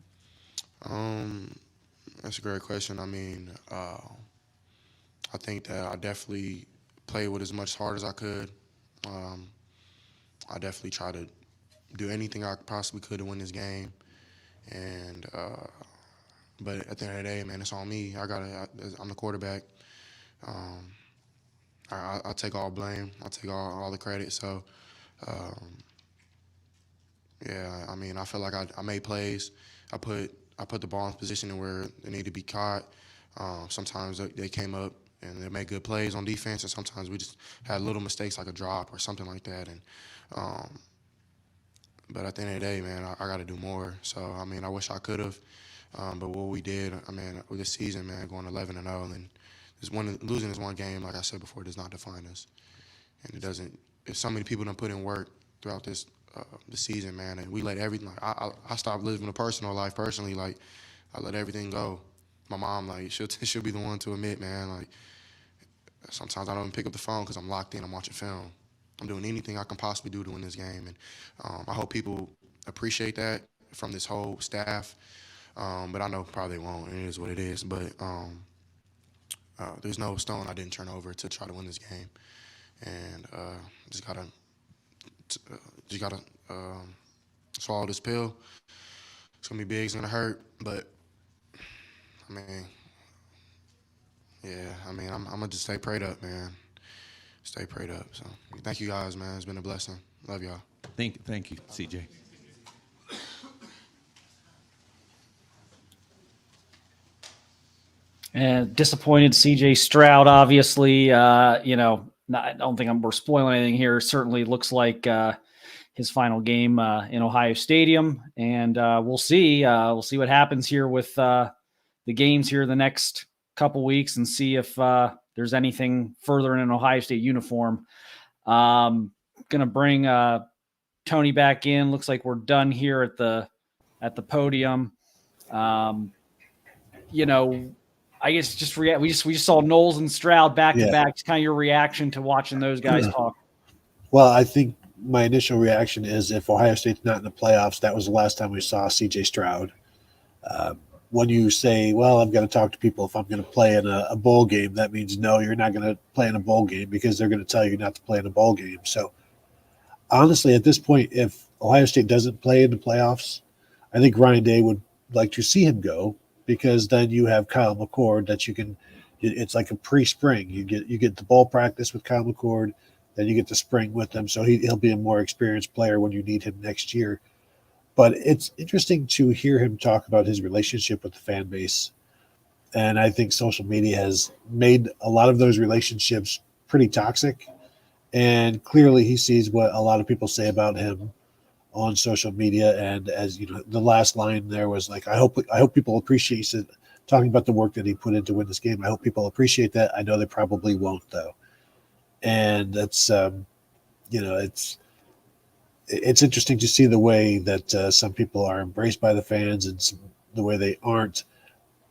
That's a great question. I mean, I think that I definitely played with as much heart as I could. I definitely tried to do anything I possibly could to win this game. And but at the end of the day, man, it's on me. I'm the quarterback. I take all blame. I take all the credit. So, yeah, I mean, I feel like I made plays. I put the ball in position where it needed to be caught. Sometimes they came up and they made good plays on defense, and sometimes we just had little mistakes like a drop or something like that. And but at the end of the day, man, I got to do more. So, I mean, I wish I could have. But what we did, I mean, with this season, man, going 11-0, and losing this one game, like I said before, does not define us. And it doesn't. If so many people don't put in work throughout this season, man, and we let everything. Like I stopped living a personal life personally. Like I let everything go. My mom, like, she'll be the one to admit, man. Like sometimes I don't even pick up the phone because I'm locked in. I'm watching film. I'm doing anything I can possibly do to win this game, and I hope people appreciate that from this whole staff. But I know probably they won't. It is what it is. But there's no stone I didn't turn over to try to win this game, and just gotta swallow this pill. It's gonna be big. It's gonna hurt, but I mean, yeah. I mean, I'm gonna just stay prayed up, man. Stay prayed up. So thank you guys, man. It's been a blessing. Love y'all.
Thank you, CJ.
And disappointed CJ Stroud, obviously. I don't think we're spoiling anything here. Certainly looks like his final game in Ohio Stadium, and we'll see. We'll see what happens here with the games here the next couple weeks, and see if there's anything further in an Ohio State uniform. Gonna bring Tony back in. Looks like we're done here at the podium. I guess just we just saw Knowles and Stroud back to back. Just kind of your reaction to watching those guys talk.
Well, I think my initial reaction is if Ohio State's not in the playoffs, that was the last time we saw C.J. Stroud. When you say, well, I've got to talk to people if I'm going to play in a bowl game, that means no, you're not going to play in a bowl game because they're going to tell you not to play in a bowl game. So honestly, at this point, if Ohio State doesn't play in the playoffs, I think Ryan Day would like to see him go, because then you have Kyle McCord that you can. It's like a pre-spring. You get the ball practice with Kyle McCord, then you get the spring with him. So he'll be a more experienced player when you need him next year. But it's interesting to hear him talk about his relationship with the fan base, and I think social media has made a lot of those relationships pretty toxic. And clearly, he sees what a lot of people say about him on social media, and as you know, the last line there was like, I hope people appreciate it, talking about the work that he put in to win this game. I hope people appreciate that. I know they probably won't, though. And that's it's interesting to see the way that some people are embraced by the fans and the way they aren't.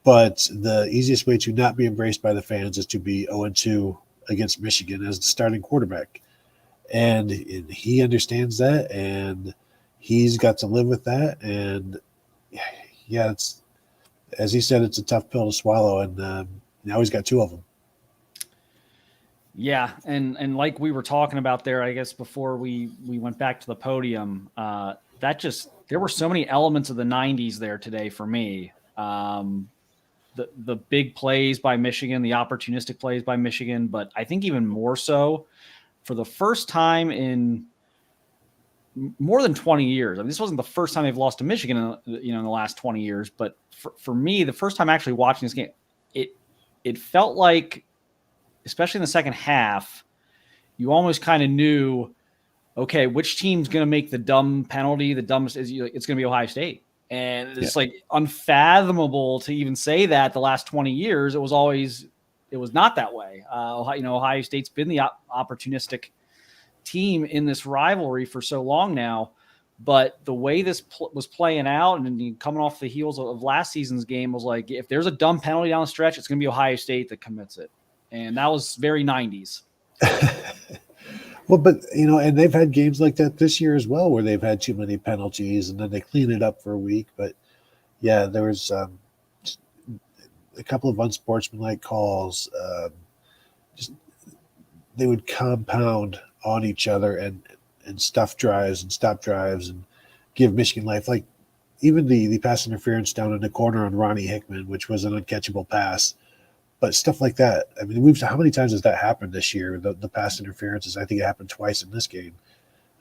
But the easiest way to not be embraced by the fans is to be 0-2 against Michigan as the starting quarterback, and he understands that, and he's got to live with that. And yeah, it's, as he said, it's a tough pill to swallow, and now he's got two of them.
Yeah, and like we were talking about there, I guess before we went back to the podium, there were so many elements of the 90s there today for me. The big plays by Michigan, the opportunistic plays by Michigan, but I think even more so for the first time in more than 20 years. I mean, this wasn't the first time they've lost to Michigan, in the last 20 years, but for me, the first time actually watching this game, it felt like, especially in the second half, you almost kind of knew, okay, which team's going to make the dumb penalty? The dumbest is it's going to be Ohio State. And it's like unfathomable to even say that the last 20 years, it was not that way. Ohio State's been the opportunistic team in this rivalry for so long now, but the way this was playing out and coming off the heels of last season's game was like, if there's a dumb penalty down the stretch, it's going to be Ohio State that commits it. And that was very 90s.
Well, but, and they've had games like that this year as well, where they've had too many penalties and then they clean it up for a week. But yeah, there was just a couple of unsportsmanlike calls. Just they would compound on each other and stuff drives and stop drives and give Michigan life. Like even the pass interference down in the corner on Ronnie Hickman, which was an uncatchable pass. But stuff like that. I mean, how many times has that happened this year? The pass interferences. I think it happened twice in this game.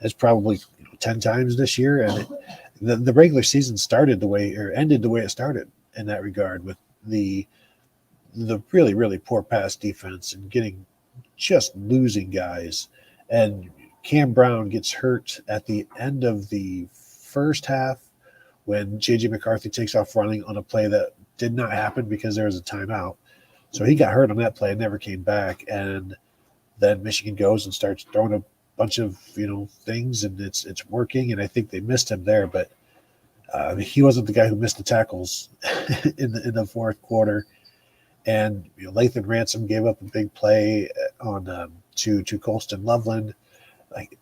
It's probably 10 times this year. And the regular season ended the way it started in that regard, with the really, really poor pass defense and just losing guys. And Cam Brown gets hurt at the end of the first half when J.J. McCarthy takes off running on a play that did not happen because there was a timeout. So he got hurt on that play and never came back. And then Michigan goes and starts throwing a bunch of, things, and it's working. And I think they missed him there, but he wasn't the guy who missed the tackles in the fourth quarter. And Lathan Ransom gave up a big play on to Colston Loveland. Like,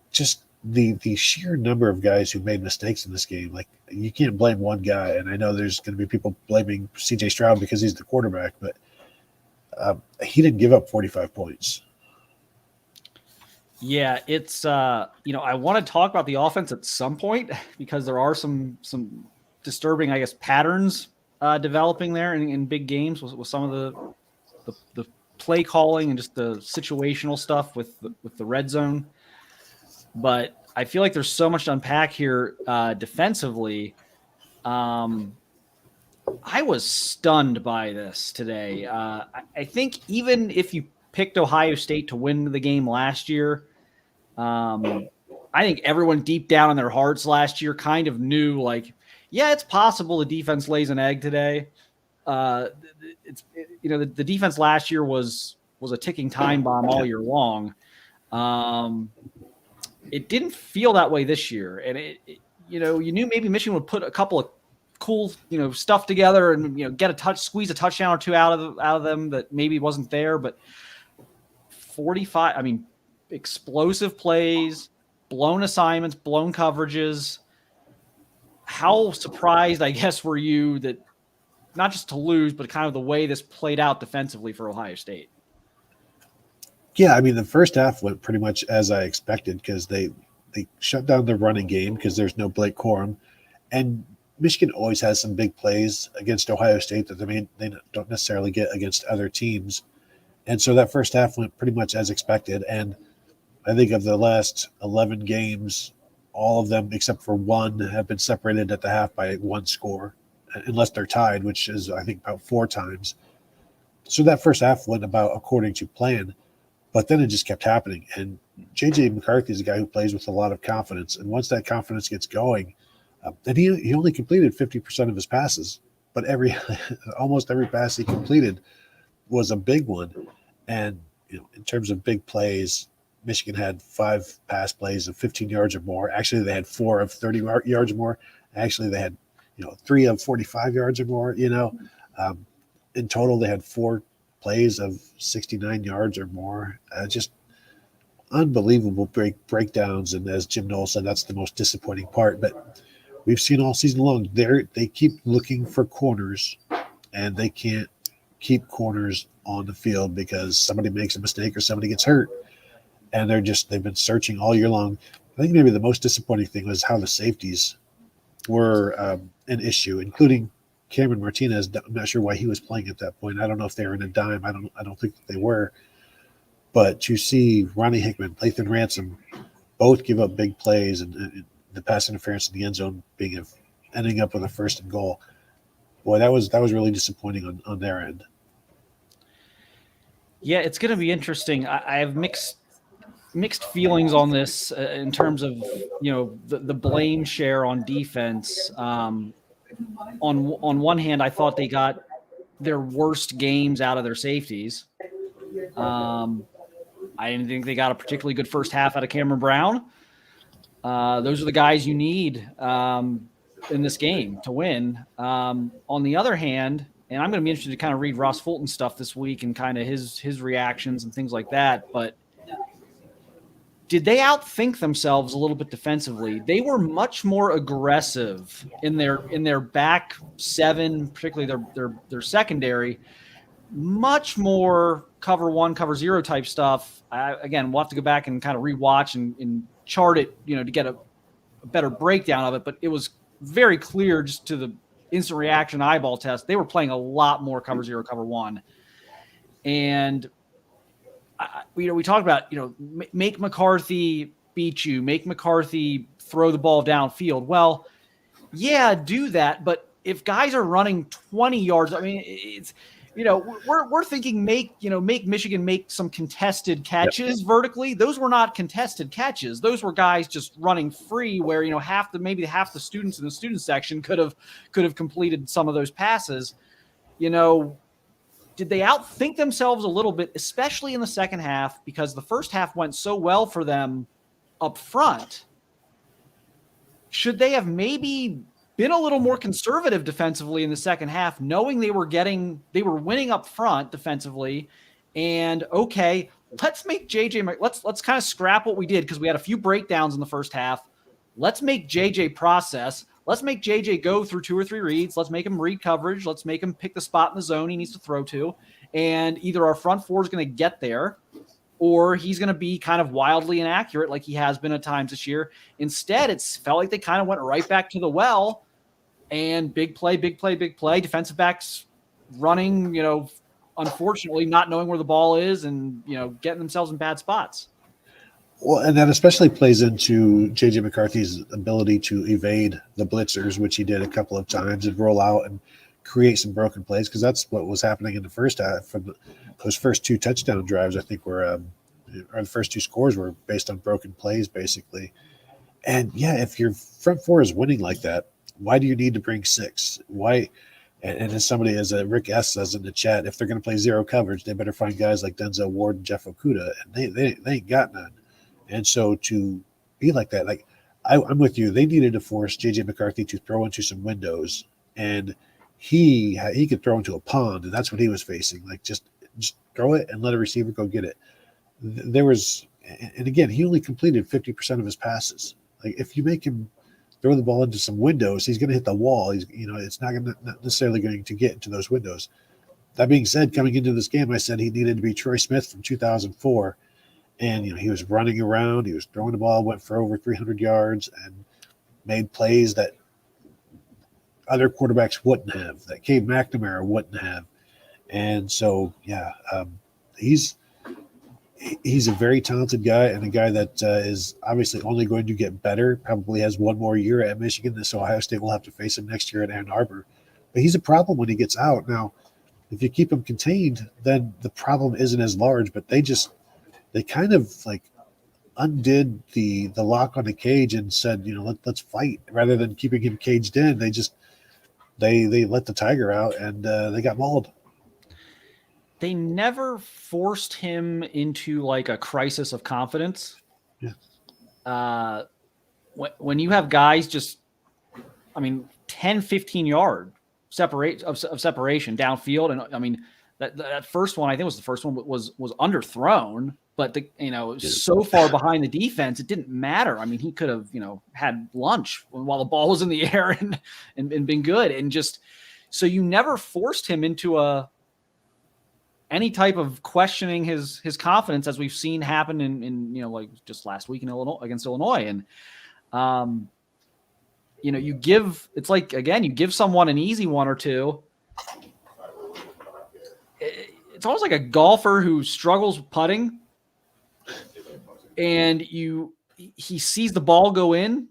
just the sheer number of guys who made mistakes in this game. Like, you can't blame one guy. And I know there's going to be people blaming CJ Stroud because he's the quarterback, but he didn't give up 45 points.
Yeah, it's I want to talk about the offense at some point because there are some disturbing, I guess, patterns developing there in big games with some of the play calling and just the situational stuff with the red zone. But I feel like there's so much to unpack here defensively. I was stunned by this today. I think even if you picked Ohio State to win the game last year, I think everyone deep down in their hearts last year kind of knew, like, yeah, it's possible the defense lays an egg today. The defense last year was a ticking time bomb all year long. It didn't feel that way this year. And you knew maybe Michigan would put a couple of cool, stuff together and, squeeze a touchdown or two out of them that maybe wasn't there, but 45, explosive plays, blown assignments, blown coverages. How surprised, I guess, were you that not just to lose, but kind of the way this played out defensively for Ohio State?
Yeah, the first half went pretty much as I expected because they shut down the running game because there's no Blake Corum. And Michigan always has some big plays against Ohio State that they don't necessarily get against other teams. And so that first half went pretty much as expected. And I think of the last 11 games, all of them except for one have been separated at the half by one score, unless they're tied, which is, I think, about 4 times. So that first half went about according to plan. But then it just kept happening. And J.J. McCarthy is a guy who plays with a lot of confidence. And once that confidence gets going, and he only completed 50% of his passes, but almost every pass he completed was a big one. And in terms of big plays, Michigan had 5 pass plays of 15 yards or more. Actually, they had 4 of 30 yards or more. Actually, they had 3 of 45 yards or more. In total, they had 4 plays of 69 yards or more. Just unbelievable breakdowns. And as Jim Knowles said, that's the most disappointing part. But we've seen all season long, they keep looking for corners, and they can't keep corners on the field because somebody makes a mistake or somebody gets hurt. And they've been searching all year long. I think maybe the most disappointing thing was how the safeties were an issue, including Cameron Martinez. I'm not sure why he was playing at that point. I don't know if they were in a dime. I don't think that they were. But to see Ronnie Hickman, Lathan Ransom, both give up big plays and the pass interference in the end zone ending up with a 1st and goal. Boy, that was really disappointing on their end.
Yeah, it's going to be interesting. I have mixed mixed feelings on this in terms of, the blame share on defense. On one hand, I thought they got their worst games out of their safeties. I didn't think they got a particularly good first half out of Cameron Brown. Those are the guys you need in this game to win. On the other hand, and I'm going to be interested to kind of read Ross Fulton's stuff this week and kind of his reactions and things like that. But did they outthink themselves a little bit defensively? They were much more aggressive in their back seven, particularly their secondary, much more cover one, cover zero type stuff. Again, we'll have to go back and kind of rewatch and chart it, to get a better breakdown of it. But it was very clear just to the instant reaction eyeball test. They were playing a lot more cover zero, cover one. And, we talked about, make McCarthy beat you, make McCarthy throw the ball downfield. Well, yeah, do that. But if guys are running 20 yards, I mean, it's, we're thinking make Michigan make some contested catches vertically. Those were not contested catches. Those were guys just running free where, maybe half the students in the student section could have completed some of those passes. Did they outthink themselves a little bit, especially in the second half, because the first half went so well for them up front? Should they have maybe been a little more conservative defensively in the second half, knowing they were winning up front defensively? And okay, let's make let's kind of scrap what we did, because we had a few breakdowns in the first half. Let's make JJ process. Let's make JJ go through 2 or 3 reads. Let's make him read coverage. Let's make him pick the spot in the zone he needs to throw to. And either our front four is going to get there, or he's going to be kind of wildly inaccurate like he has been at times this year. Instead, it's felt like they kind of went right back to the well, and big play. Defensive backs running, unfortunately not knowing where the ball is and, getting themselves in bad spots.
Well, and that especially plays into J.J. McCarthy's ability to evade the blitzers, which he did a couple of times, and roll out and create some broken plays, because that's what was happening in the first half. From those first 2 touchdown drives, I think or the first 2 scores were based on broken plays, basically. And yeah, if your front four is winning like that, why do you need to bring 6? Why? And as somebody, as Rick S says in the chat, if they're going to play zero coverage, they better find guys like Denzel Ward and Jeff Okudah, and they ain't got none. And so to be like that, like I'm with you. They needed to force J.J. McCarthy to throw into some windows, and he could throw into a pond, and that's what he was facing. Like just throw it and let a receiver go get it. There was, and again, he only completed 50% of his passes. Like if you make him throw the ball into some windows, he's going to hit the wall. It's not necessarily going to get into those windows. That being said, coming into this game, I said he needed to be Troy Smith from 2004. And, he was running around, he was throwing the ball, went for over 300 yards and made plays that other quarterbacks wouldn't have, that Cade McNamara wouldn't have. And so, he's a very talented guy, and a guy that is obviously only going to get better, probably has 1 more year at Michigan. So Ohio State will have to face him next year at Ann Arbor. But he's a problem when he gets out. Now, if you keep him contained, then the problem isn't as large, but they kind of like undid the lock on the cage and said, let's fight, rather than keeping him caged in. They let the tiger out, and they got mauled.
They never forced him into like a crisis of confidence.
Yeah.
When you have guys 10, 15 yard separation downfield, and that first one, I think it was the first one, was underthrown. But so far behind the defense, it didn't matter. He could have, had lunch while the ball was in the air and been good. And just so you never forced him into any type of questioning his confidence, as we've seen happen in like just last week in Illinois against Illinois. And you give someone an easy 1 or 2. It's almost like a golfer who struggles with putting, and he sees the ball go in,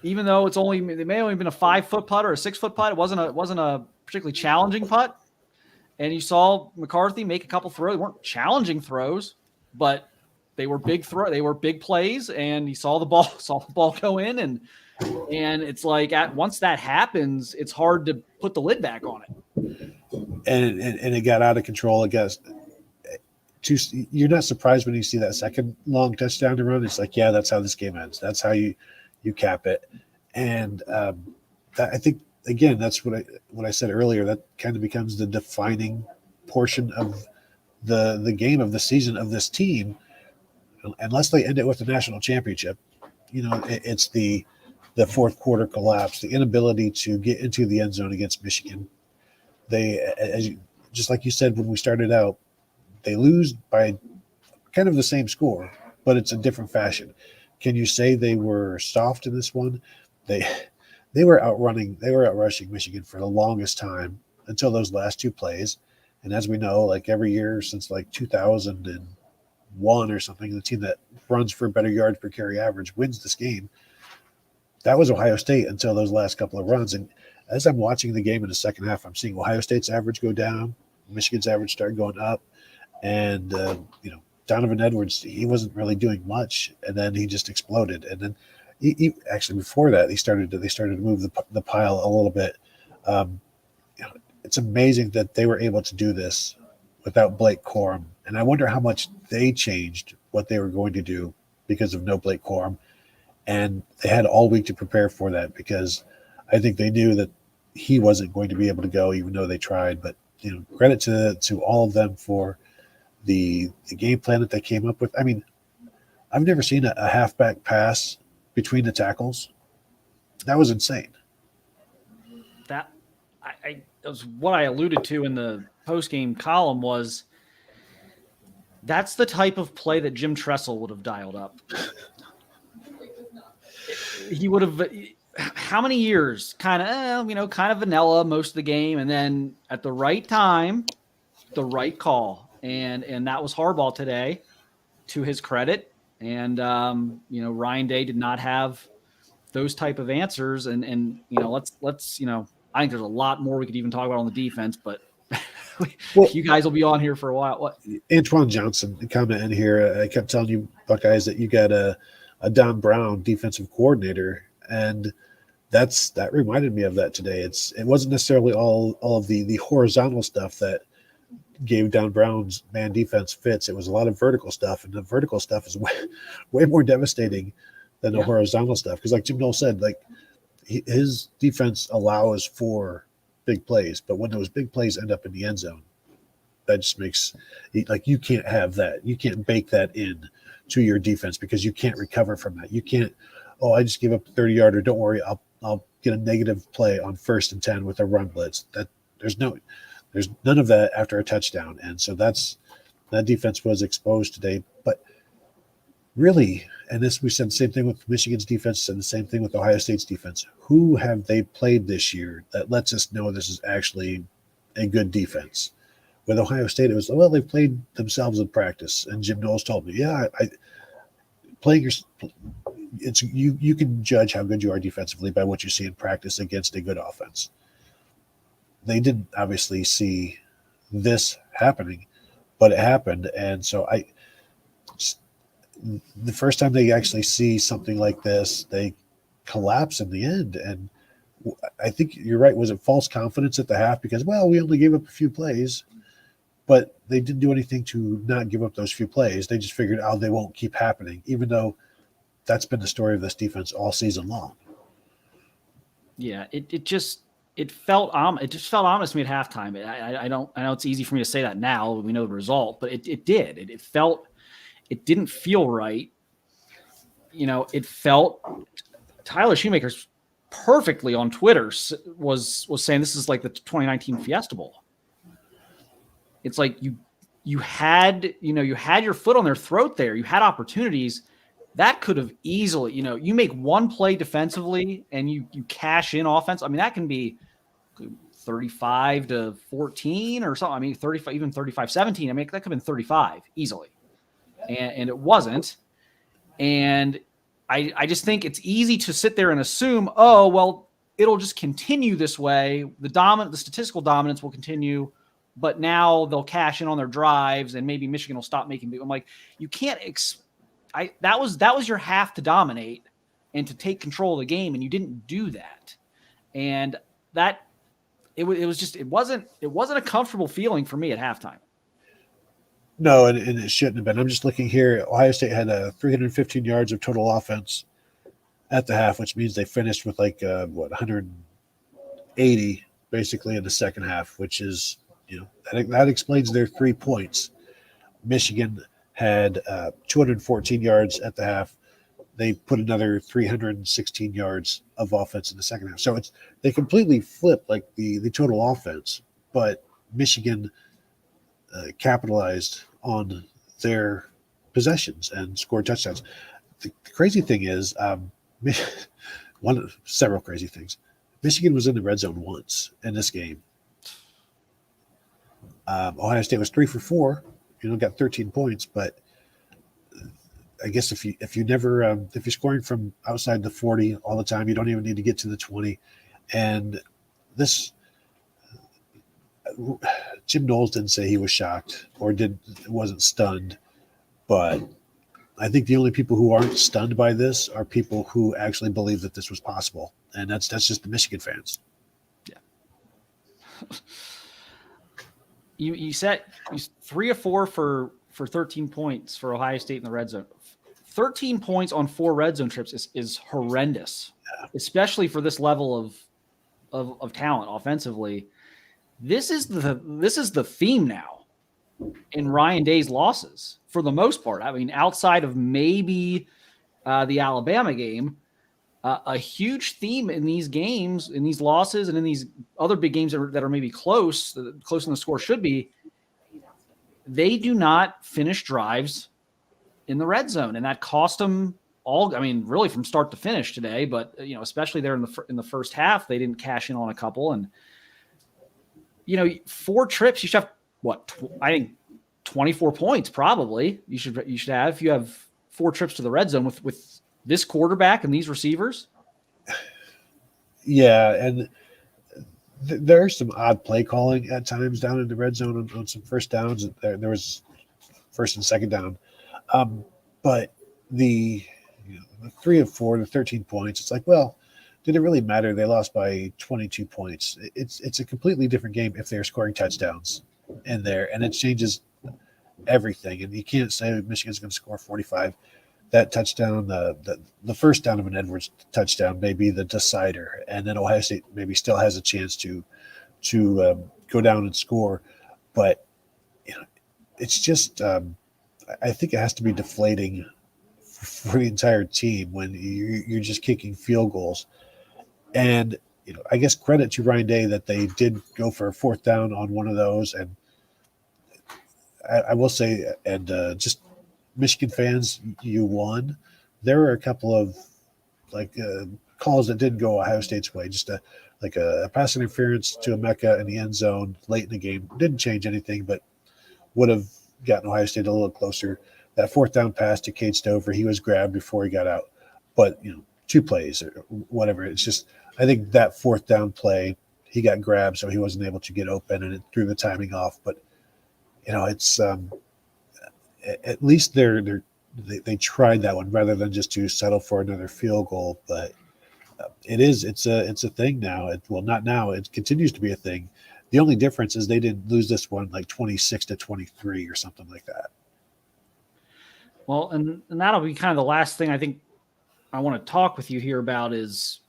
even though it may only been a 5-foot putt or a 6-foot putt. It wasn't a particularly challenging putt. And you saw McCarthy make a couple throws. They weren't challenging throws, but they were big plays, and he saw the ball go in, and it's like once that happens, it's hard to put the lid back on it.
And it got out of control. You're not surprised when you see that second long touchdown to run. It's like, yeah, that's how this game ends. That's how you cap it. And I think, again, that's what I said earlier. That kind of becomes the defining portion of the game, of the season, of this team. Unless they end it with the national championship, it's the fourth quarter collapse, the inability to get into the end zone against Michigan. Just like you said when we started out, they lose by kind of the same score, but it's a different fashion. Can you say they were soft in this one? They were outrushing Michigan for the longest time until those last two plays. And as we know, like every year since like 2001 or something, the team that runs for better yards per carry average wins this game. That was Ohio State until those last couple of runs. And as I'm watching the game in the second half, I'm seeing Ohio State's average go down, Michigan's average start going up. And, Donovan Edwards, he wasn't really doing much, and then he just exploded. And then he actually before that, they started to move the pile a little bit. It's amazing that they were able to do this without Blake Corum. And I wonder how much they changed what they were going to do because of no Blake Corum. And they had all week to prepare for that, because I think they knew that he wasn't going to be able to go, even though they tried. But credit to all of them for the game plan that they came up with. I mean, I've never seen a halfback pass between the tackles. That was insane.
That was what I alluded to in the post-game column. Was that's the type of play that Jim Tressel would have dialed up. He would have, how many years? Kind of vanilla most of the game, and then at the right time, the right call. And that was Harbaugh today, to his credit. And Ryan Day did not have those type of answers. And let's I think there's a lot more we could even talk about on the defense, but you guys will be on here for a while. What?
Antoine Johnson, comment in here. I kept telling you, Buckeyes, that you got a Don Brown defensive coordinator, and that reminded me of that today. It wasn't necessarily all of the horizontal stuff that gave Don Brown's man defense fits. It was a lot of vertical stuff, and the vertical stuff is way more devastating than the horizontal stuff. Because like Jim Knowles said, like his defense allows for big plays, but when those big plays end up in the end zone, that just makes you can't have that. You can't bake that in to your defense, because you can't recover from that. You can't, I just gave up a 30-yarder. Don't worry, I'll get a negative play on 1st and 10 with a run blitz. There's none of that after a touchdown. And so that defense was exposed today. But really, and we said the same thing with Michigan's defense and the same thing with Ohio State's defense. Who have they played this year that lets us know this is actually a good defense? With Ohio State, it was, they've played themselves in practice. And Jim Knowles told me, you can judge how good you are defensively by what you see in practice against a good offense. They didn't obviously see this happening, but it happened. And so the first time they actually see something like this, they collapse in the end. And I think you're right. Was it false confidence at the half? Because, we only gave up a few plays, but they didn't do anything to not give up those few plays. They just figured, they won't keep happening, even though that's been the story of this defense all season long.
Yeah, it just felt ominous to me at halftime. I know it's easy for me to say that now. We know the result, but it did. It didn't feel right. It felt Tyler Shoemaker's perfectly on Twitter was saying this is like the 2019 Fiesta Bowl. It's like you had your foot on their throat there. You had opportunities that could have easily, you make one play defensively and you cash in offense. I mean, that can be 35-14 or something. I mean, 35, even 35-17. I mean, that could have been 35 easily. And it wasn't. And I just think it's easy to sit there and assume, it'll just continue this way. The statistical dominance will continue, but now they'll cash in on their drives and maybe Michigan will stop making big. I'm like, you can't that was your half to dominate and to take control of the game, and you didn't do that. And that it wasn't a comfortable feeling for me at halftime.
No, and it shouldn't have been. I'm just looking here. Ohio State had 315 yards of total offense at the half, which means they finished with 180 basically in the second half, which is, that explains their 3 points. Michigan had 214 yards at the half. They put another 316 yards of offense in the second half. So they completely flipped the total offense, but Michigan capitalized on their possessions and scored touchdowns. The crazy thing is, several crazy things. Michigan was in the red zone once in this game. Ohio State was 3 for 4. Got 13 points, but I guess if you're scoring from outside the 40 all the time, you don't even need to get to the 20. And this, Jim Knowles didn't say he was shocked or wasn't stunned, but I think the only people who aren't stunned by this are people who actually believe that this was possible, and that's just the Michigan fans.
Yeah. You set 3 of 4 for 13 points for Ohio State in the red zone. 13 points on 4 red zone trips is horrendous, especially for this level of talent offensively. This is the theme now in Ryan Day's losses for the most part. I mean, outside of maybe the Alabama game, a huge theme in these games, in these losses, and in these other big games that are maybe close than the score should be, they do not finish drives in the red zone, and that cost them all. I mean, really from start to finish today, but especially there in the first half, they didn't cash in on a couple. And 4 trips, you should have I think 24 points probably. You should have if you have 4 trips to the red zone with this quarterback and these receivers.
Yeah, and there's some odd play calling at times down in the red zone on some first downs. There was first and second down. But the 3 of 4, the 13 points, it's like, well, did it really matter? They lost by 22 points. It's a completely different game if they're scoring touchdowns in there, and it changes everything. And you can't say Michigan's going to score 45. That touchdown, the first down of an Edwards touchdown may be the decider, and then Ohio State maybe still has a chance to go down and score. But it's just I think it has to be deflating for the entire team when you're just kicking field goals. And I guess credit to Ryan Day that they did go for a 4th down on one of those. And I will say, and just Michigan fans, you won. There were a couple of calls that didn't go Ohio State's way. Just a pass interference to Emeka in the end zone late in the game didn't change anything, but would have gotten Ohio State a little closer. That 4th down pass to Cade Stover, he was grabbed before he got out. But 2 plays or whatever. It's just, I think that 4th down play, he got grabbed, so he wasn't able to get open, and it threw the timing off. But it's at least they tried that one rather than just to settle for another field goal. But it's a thing now. Not now. It continues to be a thing. The only difference is they didn't lose this one 26-23 or something like that.
Well, and that'll be kind of the last thing I think I want to talk with you here about is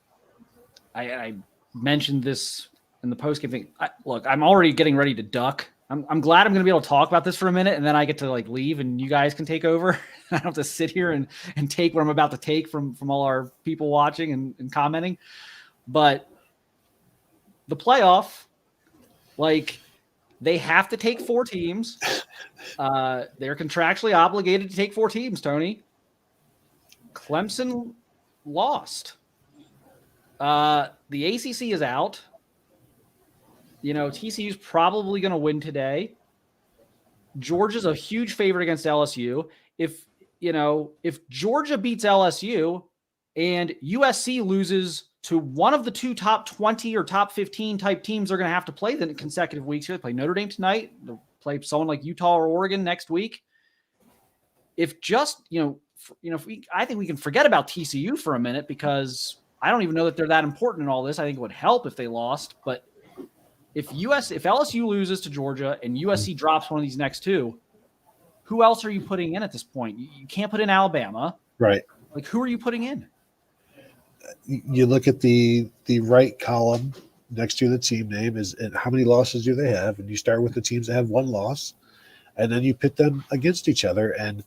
I mentioned this in the postgame thing. Look, I'm already getting ready to duck. I'm glad I'm going to be able to talk about this for a minute, and then I get to leave and you guys can take over. I don't have to sit here and take what I'm about to take from all our people watching and commenting. But the playoff, they have to take 4 teams. They're contractually obligated to take 4 teams, Tony. Clemson lost. The ACC is out. TCU's probably going to win today. Georgia's a huge favorite against LSU. If Georgia beats LSU and USC loses to one of the 2 top 20 or top 15 type teams they're going to have to play the consecutive weeks here. They play Notre Dame tonight. They'll play someone like Utah or Oregon next week. If just, I think we can forget about TCU for a minute because I don't even know that they're that important in all this. I think it would help if they lost, but if LSU loses to Georgia and USC drops one of these next two, who else are you putting in at this point? You can't put in Alabama.
Right.
Like, who are you putting in?
You look at the right column next to the team name is and how many losses do they have, and you start with the teams that have one loss, and then you pit them against each other. And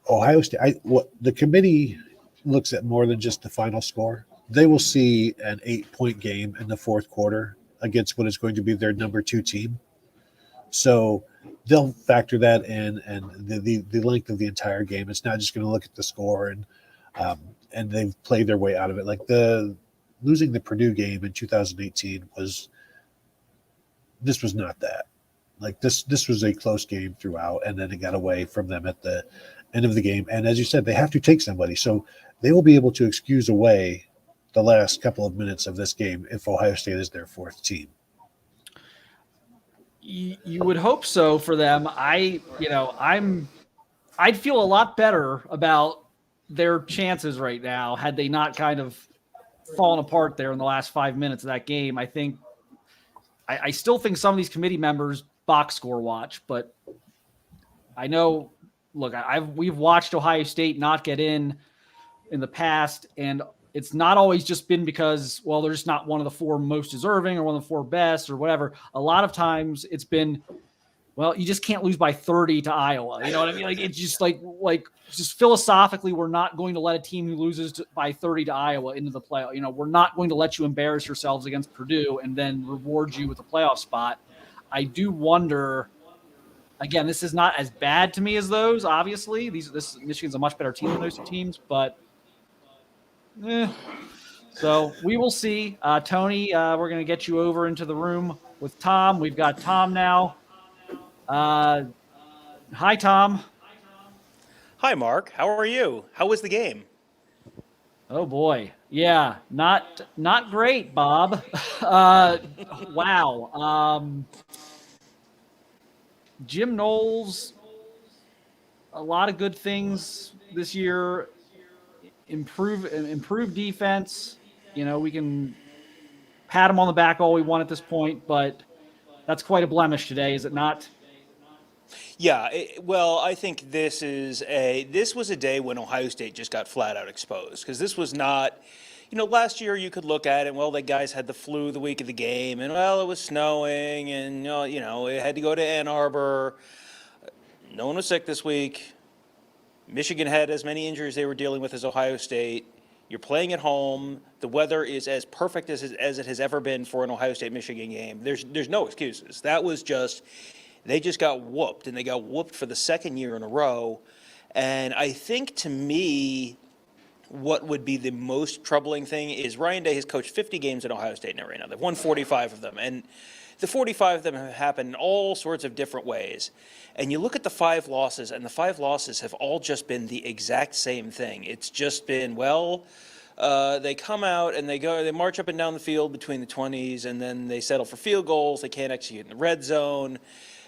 Ohio State, the committee looks at more than just the final score. They will see an 8-point game in the fourth quarter against what is going to be their number 2 team. So they'll factor that in, and the length of the entire game. It's not just going to look at the score, and they've played their way out of it. Like losing the Purdue game in 2018 was not that. Like this was a close game throughout, and then it got away from them at the end of the game. And as you said, they have to take somebody, so they will be able to excuse away the last couple of minutes of this game if Ohio State is their 4th team.
You would hope so for them. I'd feel a lot better about their chances right now had they not kind of fallen apart there in the last 5 minutes of that game. I still think some of these committee members box score watch, but I know, look, we've watched Ohio State not get in the past, and it's not always just been because, well, they're just not one of the 4 most deserving or one of the 4 best or whatever. A lot of times it's been, well, you just can't lose by 30 to Iowa. You know what I mean? Like, it's just like just philosophically, we're not going to let a team who loses by 30 to Iowa into the playoff. You know, we're not going to let you embarrass yourselves against Purdue and then reward you with a playoff spot. I do wonder, again, this is not as bad to me as those, obviously. Michigan's a much better team than those 2 teams, but so we will see. Tony, we're going to get you over into the room with Tom. We've got Tom now. Hi, Tom.
Hi, Mark. How are you? How was the game?
Oh boy, yeah, not great, Bob. Wow. Jim Knowles, a lot of good things this year. Improve defense. You know, we can pat him on the back all we want at this point, but that's quite a blemish today, is it not?
Yeah, well, I think this was a day when Ohio State just got flat out exposed, because this was not, last year you could look at it, well, the guys had the flu the week of the game, and well, it was snowing, and it had to go to Ann Arbor. No one was sick this week. Michigan had as many injuries they were dealing with as Ohio State. You're playing at home. The weather is as perfect as it has ever been for an Ohio State-Michigan game. There's no excuses. That was just, they just got whooped, and they got whooped for the 2nd year in a row. And I think, to me, what would be the most troubling thing is Ryan Day has coached 50 games at Ohio State now right now. They've won 45 of them. And the 45 of them have happened in all sorts of different ways. And you look at the 5 losses, and the 5 losses have all just been the exact same thing. It's just been, they come out and they march up and down the field between the 20s, and then they settle for field goals. They can't execute in the red zone.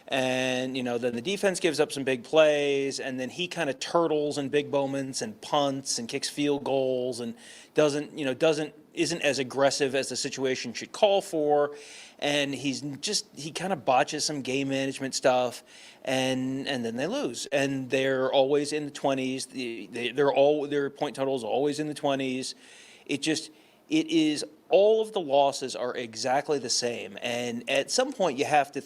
And, then the defense gives up some big plays, and then he kind of turtles in big moments and punts and kicks field goals and isn't as aggressive as the situation should call for. And he kind of botches some game management stuff, and then they lose. And they're always in the 20s. Their point total is always in the 20s. All of the losses are exactly the same. And at some point you have to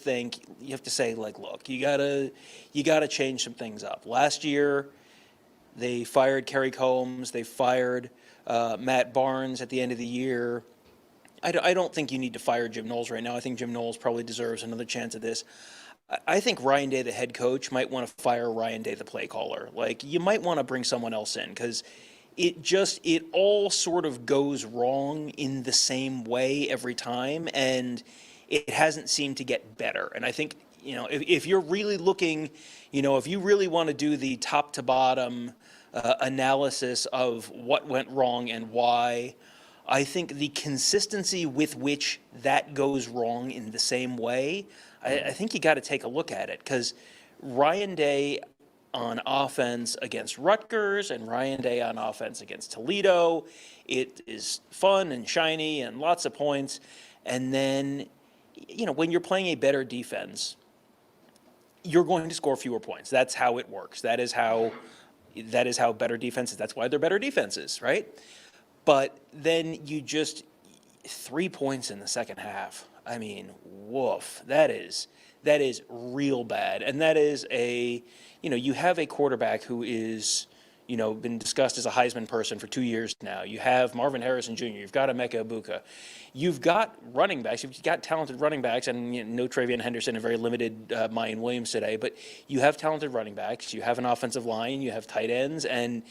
say, look, you gotta change some things up. Last year, they fired Kerry Combs. They fired Matt Barnes at the end of the year. I don't think you need to fire Jim Knowles right now. I think Jim Knowles probably deserves another chance at this. I think Ryan Day, the head coach, might want to fire Ryan Day, the play caller. You might want to bring someone else in, because it all sort of goes wrong in the same way every time, and it hasn't seemed to get better. And I think, if you're really looking, if you really want to do the top to bottom analysis of what went wrong and why, I think the consistency with which that goes wrong in the same way, I think you got to take a look at it, because Ryan Day, on offense against Rutgers and Ryan Day on offense against Toledo. It is fun and shiny and lots of points. And then, when you're playing a better defense, you're going to score fewer points. That's how it works. That is how better defenses, that's why they're better defenses, right? But then 3 points in the second half. I mean, woof. That is real bad. And that is you have a quarterback who is, been discussed as a Heisman person for 2 years now. You have Marvin Harrison Jr., you've got Emeka Ibuka. You've got running backs, you've got talented running backs, and no Travion Henderson and very limited Mayan Williams today, but you have talented running backs, you have an offensive line, you have tight ends, and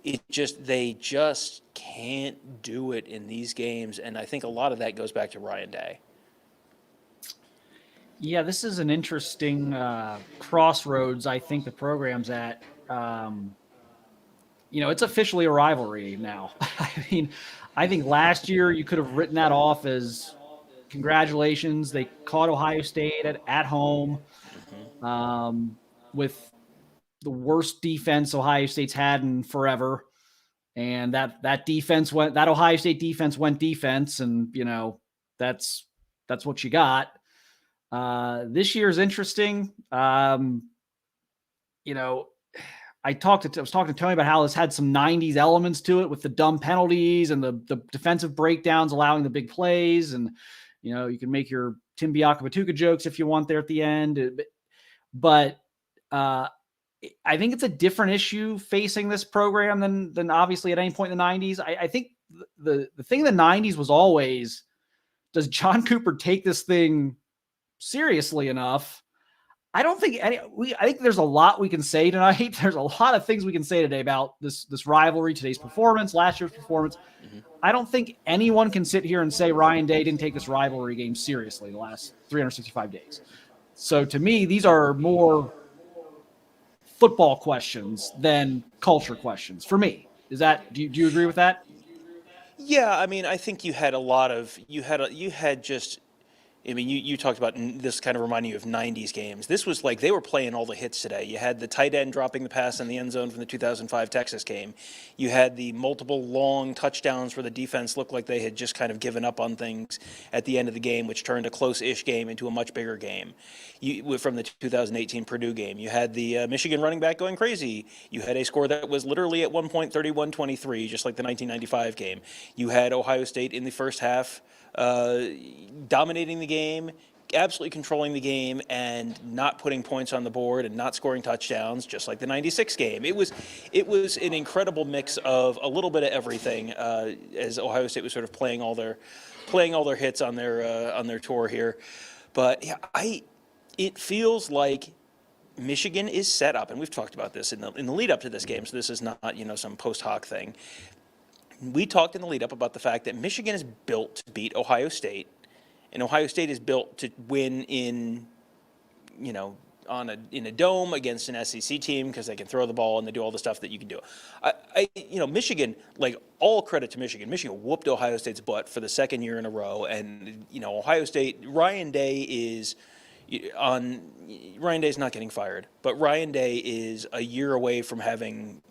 they just can't do it in these games. And I think a lot of that goes back to Ryan Day.
Yeah, this is an interesting crossroads, I think the program's at. It's officially a rivalry now. I think last year you could have written that off as congratulations. They caught Ohio State at home with the worst defense Ohio State's had in forever. And that Ohio State defense went defense, and that's what you got. This year's interesting. I was talking to Tony about how this had some 90s elements to it with the dumb penalties and the defensive breakdowns allowing the big plays. And, you can make your Tim Biakabatuka jokes if you want there at the end. But I think it's a different issue facing this program than obviously at any point in the 90s. I think the thing in the 90s was always, does John Cooper take this thing seriously enough? I don't think I think there's a lot we can say tonight. There's a lot of things we can say today about this rivalry, today's performance, last year's performance. I don't think anyone can sit here and say Ryan Day didn't take this rivalry game seriously the last 365 days. So to me, these are more football questions than culture questions for me. Do you agree with that?
Yeah, I think you had you talked about this kind of reminding you of 90s games. This was like they were playing all the hits today. You had the tight end dropping the pass in the end zone from the 2005 Texas game. You had the multiple long touchdowns where the defense looked like they had just kind of given up on things at the end of the game, which turned a close-ish game into a much bigger game. From the 2018 Purdue game, you had the Michigan running back going crazy. You had a score that was literally at one point 31-23, just like the 1995 game. You had Ohio State in the first half dominating the game, absolutely controlling the game, and not putting points on the board and not scoring touchdowns, just like the 96 game. It was an incredible mix of a little bit of everything, as Ohio State was sort of playing all their hits on their tour here. But yeah, it feels like Michigan is set up, and we've talked about this in the lead up to this game, so this is not some post hoc thing. We talked in the lead up about the fact that Michigan is built to beat Ohio State, and Ohio State is built to win in a dome against an SEC team because they can throw the ball and they do all the stuff that you can do. Michigan, like, all credit to Michigan. Michigan whooped Ohio State's butt for the second year in a row, and Ohio State. Ryan Day is not getting fired, but Ryan Day is a year away from having.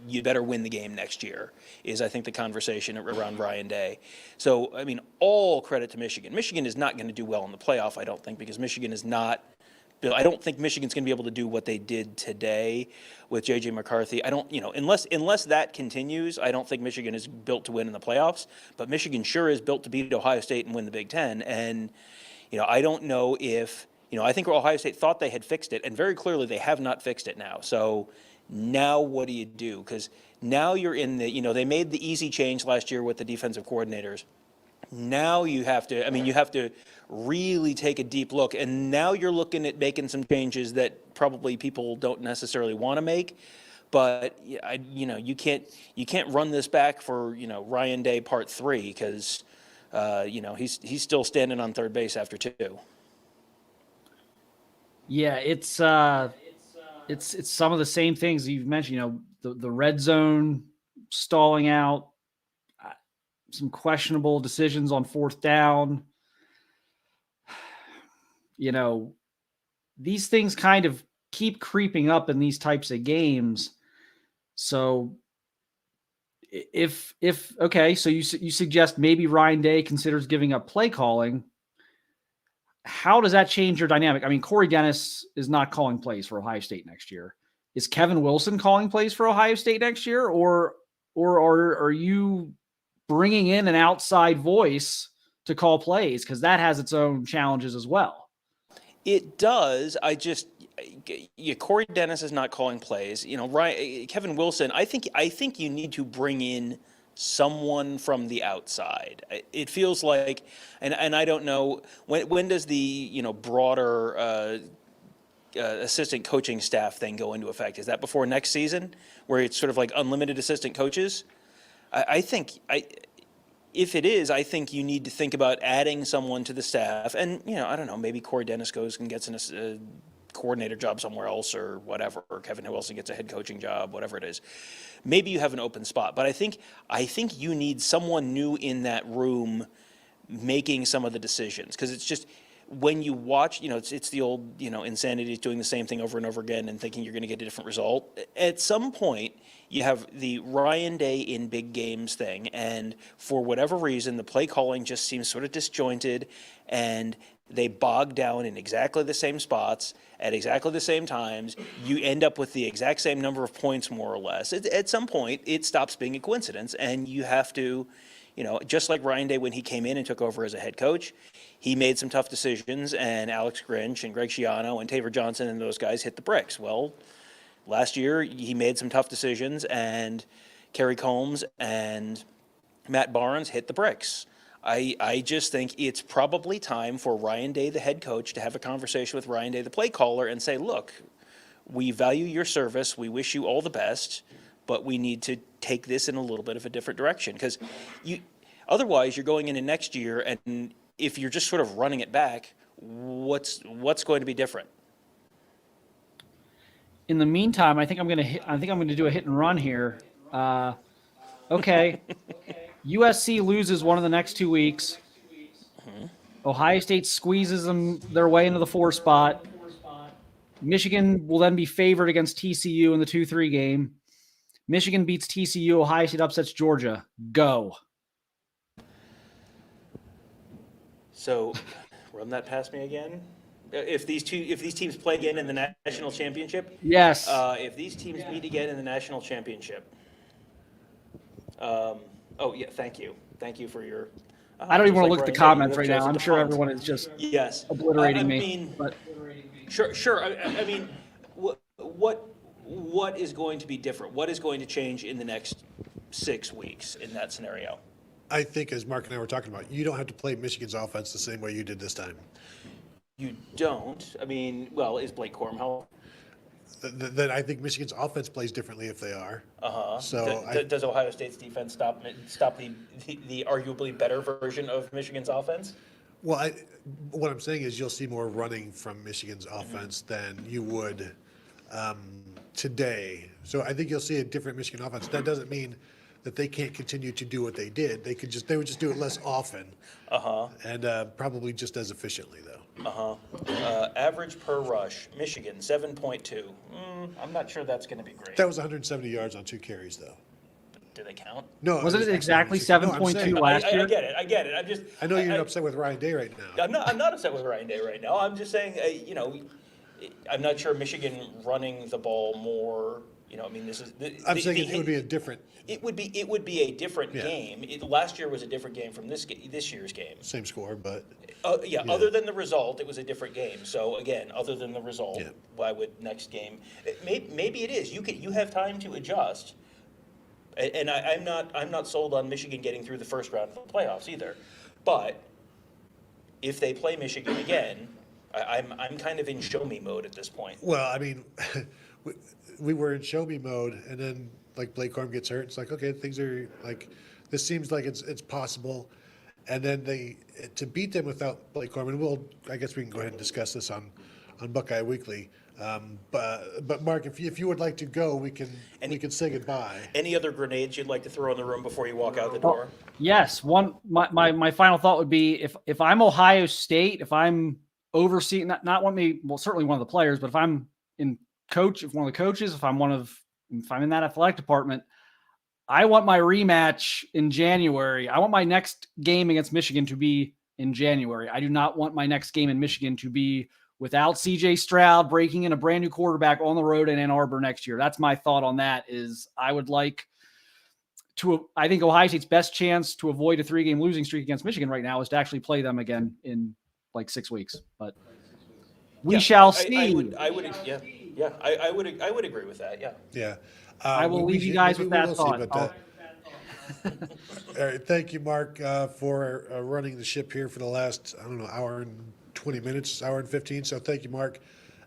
You better win the game next year, is I think the conversation around Ryan Day. So, all credit to Michigan. Michigan is not going to do well in the playoff, I don't think, because Michigan is not. I don't think Michigan's going to be able to do what they did today with J.J. McCarthy. I don't, unless that continues, I don't think Michigan is built to win in the playoffs. But Michigan sure is built to beat Ohio State and win the Big Ten. And, I don't know if, I think Ohio State thought they had fixed it, and very clearly they have not fixed it now. So. Now what do you do? Because now you're in they made the easy change last year with the defensive coordinators. Now you have to really take a deep look. And now you're looking at making some changes that probably people don't necessarily want to make. But, you can't run this back for, Ryan Day Part 3 because, he's still standing on third base after 2.
Yeah, it's some of the same things you've mentioned, the red zone stalling out, some questionable decisions on fourth down. These things kind of keep creeping up in these types of games. So if okay, so you suggest maybe Ryan Day considers giving up play calling. How does that change your dynamic? I mean, Corey Dennis is not calling plays for Ohio State next year. Is Kevin Wilson calling plays for Ohio State next year, or are you bringing in an outside voice to call plays? Because that has its own challenges as well.
It does. Corey Dennis is not calling plays. Kevin Wilson. I think you need to bring in someone from the outside. It feels like, and I don't know when does the broader assistant coaching staff thing go into effect? Is that before next season, where it's sort of like unlimited assistant coaches? If it is, I think you need to think about adding someone to the staff. And, I don't know, maybe Corey Dennis goes and gets a coordinator job somewhere else or whatever, or Kevin Wilson gets a head coaching job, whatever it is. Maybe you have an open spot. But I think you need someone new in that room making some of the decisions. Because it's just, when you watch, it's the old, insanity of doing the same thing over and over again and thinking you're going to get a different result. At some point, you have the Ryan Day in big games thing, and for whatever reason, the play calling just seems sort of disjointed, and they bog down in exactly the same spots at exactly the same times. You end up with the exact same number of points, more or less. At some point, it stops being a coincidence, and you have to, just like Ryan Day when he came in and took over as a head coach, he made some tough decisions, and Alex Grinch and Greg Schiano and Taver Johnson and those guys hit the bricks. Well, last year he made some tough decisions, and Kerry Combs and Matt Barnes hit the bricks. I just think it's probably time for Ryan Day, the head coach, to have a conversation with Ryan Day, the play caller, and say, look, we value your service. We wish you all the best, but we need to take this in a little bit of a different direction. Because otherwise you're going into next year, and if you're just sort of running it back, what's going to be different?
In the meantime, I think I'm going to do a hit and run here. Okay. USC loses one of the next 2 weeks. Ohio State squeezes them their way into the 4 spot. Michigan will then be favored against TCU in the 2-3 game. Michigan beats TCU. Ohio State upsets Georgia. Go.
So, run that past me again. If these teams play again in the national championship,
yes.
If these teams meet again in the national championship, thank you for your.
I don't even want to look at the comments right now. I'm sure everyone is just obliterating me. But
sure. I mean, what is going to be different? What is going to change in the next 6 weeks in that scenario?
I think, as Mark and I were talking about, you don't have to play Michigan's offense the same way you did this time.
You don't. I mean, well, is Blake Corum healthy?
Then I think Michigan's offense plays differently if they are. So
does Ohio State's defense stop the arguably better version of Michigan's offense?
Well, what I'm saying is you'll see more running from Michigan's offense than you would today. So I think you'll see a different Michigan offense. That doesn't mean that they can't continue to do what they did. They would just do it less often. And probably just as efficiently, though.
Average per rush, Michigan 7.2. I'm not sure that's going to be great.
That was 170 yards on 2 carries, though.
Do they count?
No.
Wasn't it exactly 7.2 last year?
I get it.
I know you're upset with Ryan Day right now.
I'm not upset with Ryan Day right now. I'm just saying, I'm not sure Michigan running the ball more. I mean, this is.
I'm saying it would be a different.
It would be a different game. Last year was a different game from this year's game.
Same score, but.
Other than the result, it was a different game. So again, other than the result, why would next game? Maybe it is. You have time to adjust. And I'm not sold on Michigan getting through the first round of the playoffs either. But if they play Michigan again, I'm kind of in show me mode at this point.
Well, I mean, we were in show me mode, and then like Blake Corum gets hurt. It's like, okay, things are like, this seems like it's possible. And then to beat them without Blake Corum, and I guess we can go ahead and discuss this on Buckeye Weekly. But Mark, if you would like to go, we can say goodbye.
Any other grenades you'd like to throw in the room before you walk out the door?
Yes. My final thought would be if I'm Ohio State, if I'm overseeing certainly one of the players, but if I'm if one of the coaches, if I'm in that athletic department, I want my rematch in January. I want my next game against Michigan to be in January. I do not want my next game in Michigan to be without CJ Stroud breaking in a brand new quarterback on the road in Ann Arbor next year. That's my thought on that. Is I think Ohio State's best chance to avoid a 3-game losing streak against Michigan right now is to actually play them again in like 6 weeks. But we shall see.
I would agree with that. Yeah.
Yeah.
I will leave you guys with that
will see
thought.
about that. All right. Thank you, Mark, for running the ship here for the last, hour and 20 minutes, hour and 15. So thank you, Mark.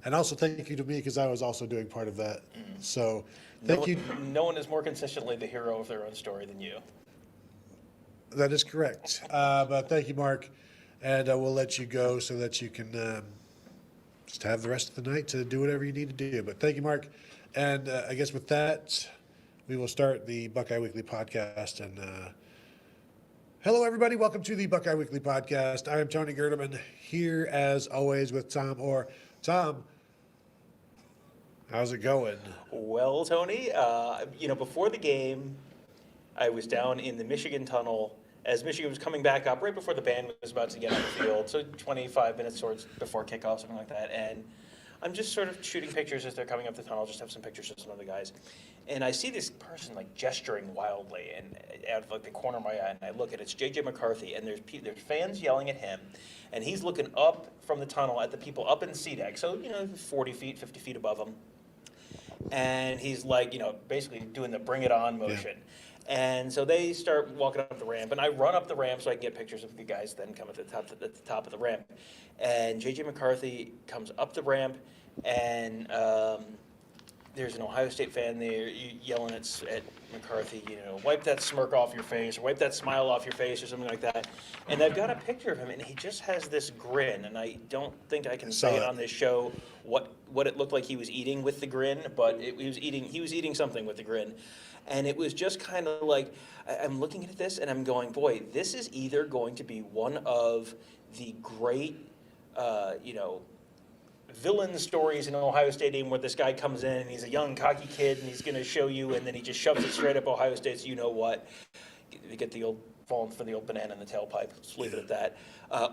And also thank you to me because I was also doing part of that. So thank you.
No one is more consistently the hero of their own story than you.
That is correct. But thank you, Mark. And we'll let you go so that you can just have the rest of the night to do whatever you need to do. But thank you, Mark. And I guess with that, we will start the Buckeye Weekly Podcast. And hello, everybody. Welcome to the Buckeye Weekly Podcast. I am Tony Gerdeman, here as always with Tom Orr. Tom, how's it going?
Well, Tony, before the game, I was down in the Michigan tunnel as Michigan was coming back up right before the band was about to get on the field, so 25 minutes before kickoff, something like that. And I'm just sort of shooting pictures as they're coming up the tunnel, just have some pictures of some other guys. And I see this person like gesturing wildly and out of like the corner of my eye, and I look at it's J.J. McCarthy, and there's fans yelling at him, and he's looking up from the tunnel at the people up in C-Deck, so 40 feet, 50 feet above him. And he's like, basically doing the bring it on motion. Yeah. And so they start walking up the ramp, and I run up the ramp so I can get pictures of the guys then come at the top of the ramp. And J.J. McCarthy comes up the ramp, and there's an Ohio State fan there yelling at McCarthy, wipe that smirk off your face, or wipe that smile off your face, or something like that. And I've got a picture of him, and he just has this grin, and I don't think I can say it on this show what it looked like he was eating with the grin, but he was eating something with the grin. And it was just kind of like, I'm looking at this and I'm going, boy, this is either going to be one of the great, villain stories in Ohio State game where this guy comes in and he's a young, cocky kid and he's going to show you, and then he just shoves it straight up Ohio State's you-know-what. You get the old falling for the old banana in the tailpipe. Let's leave it at that.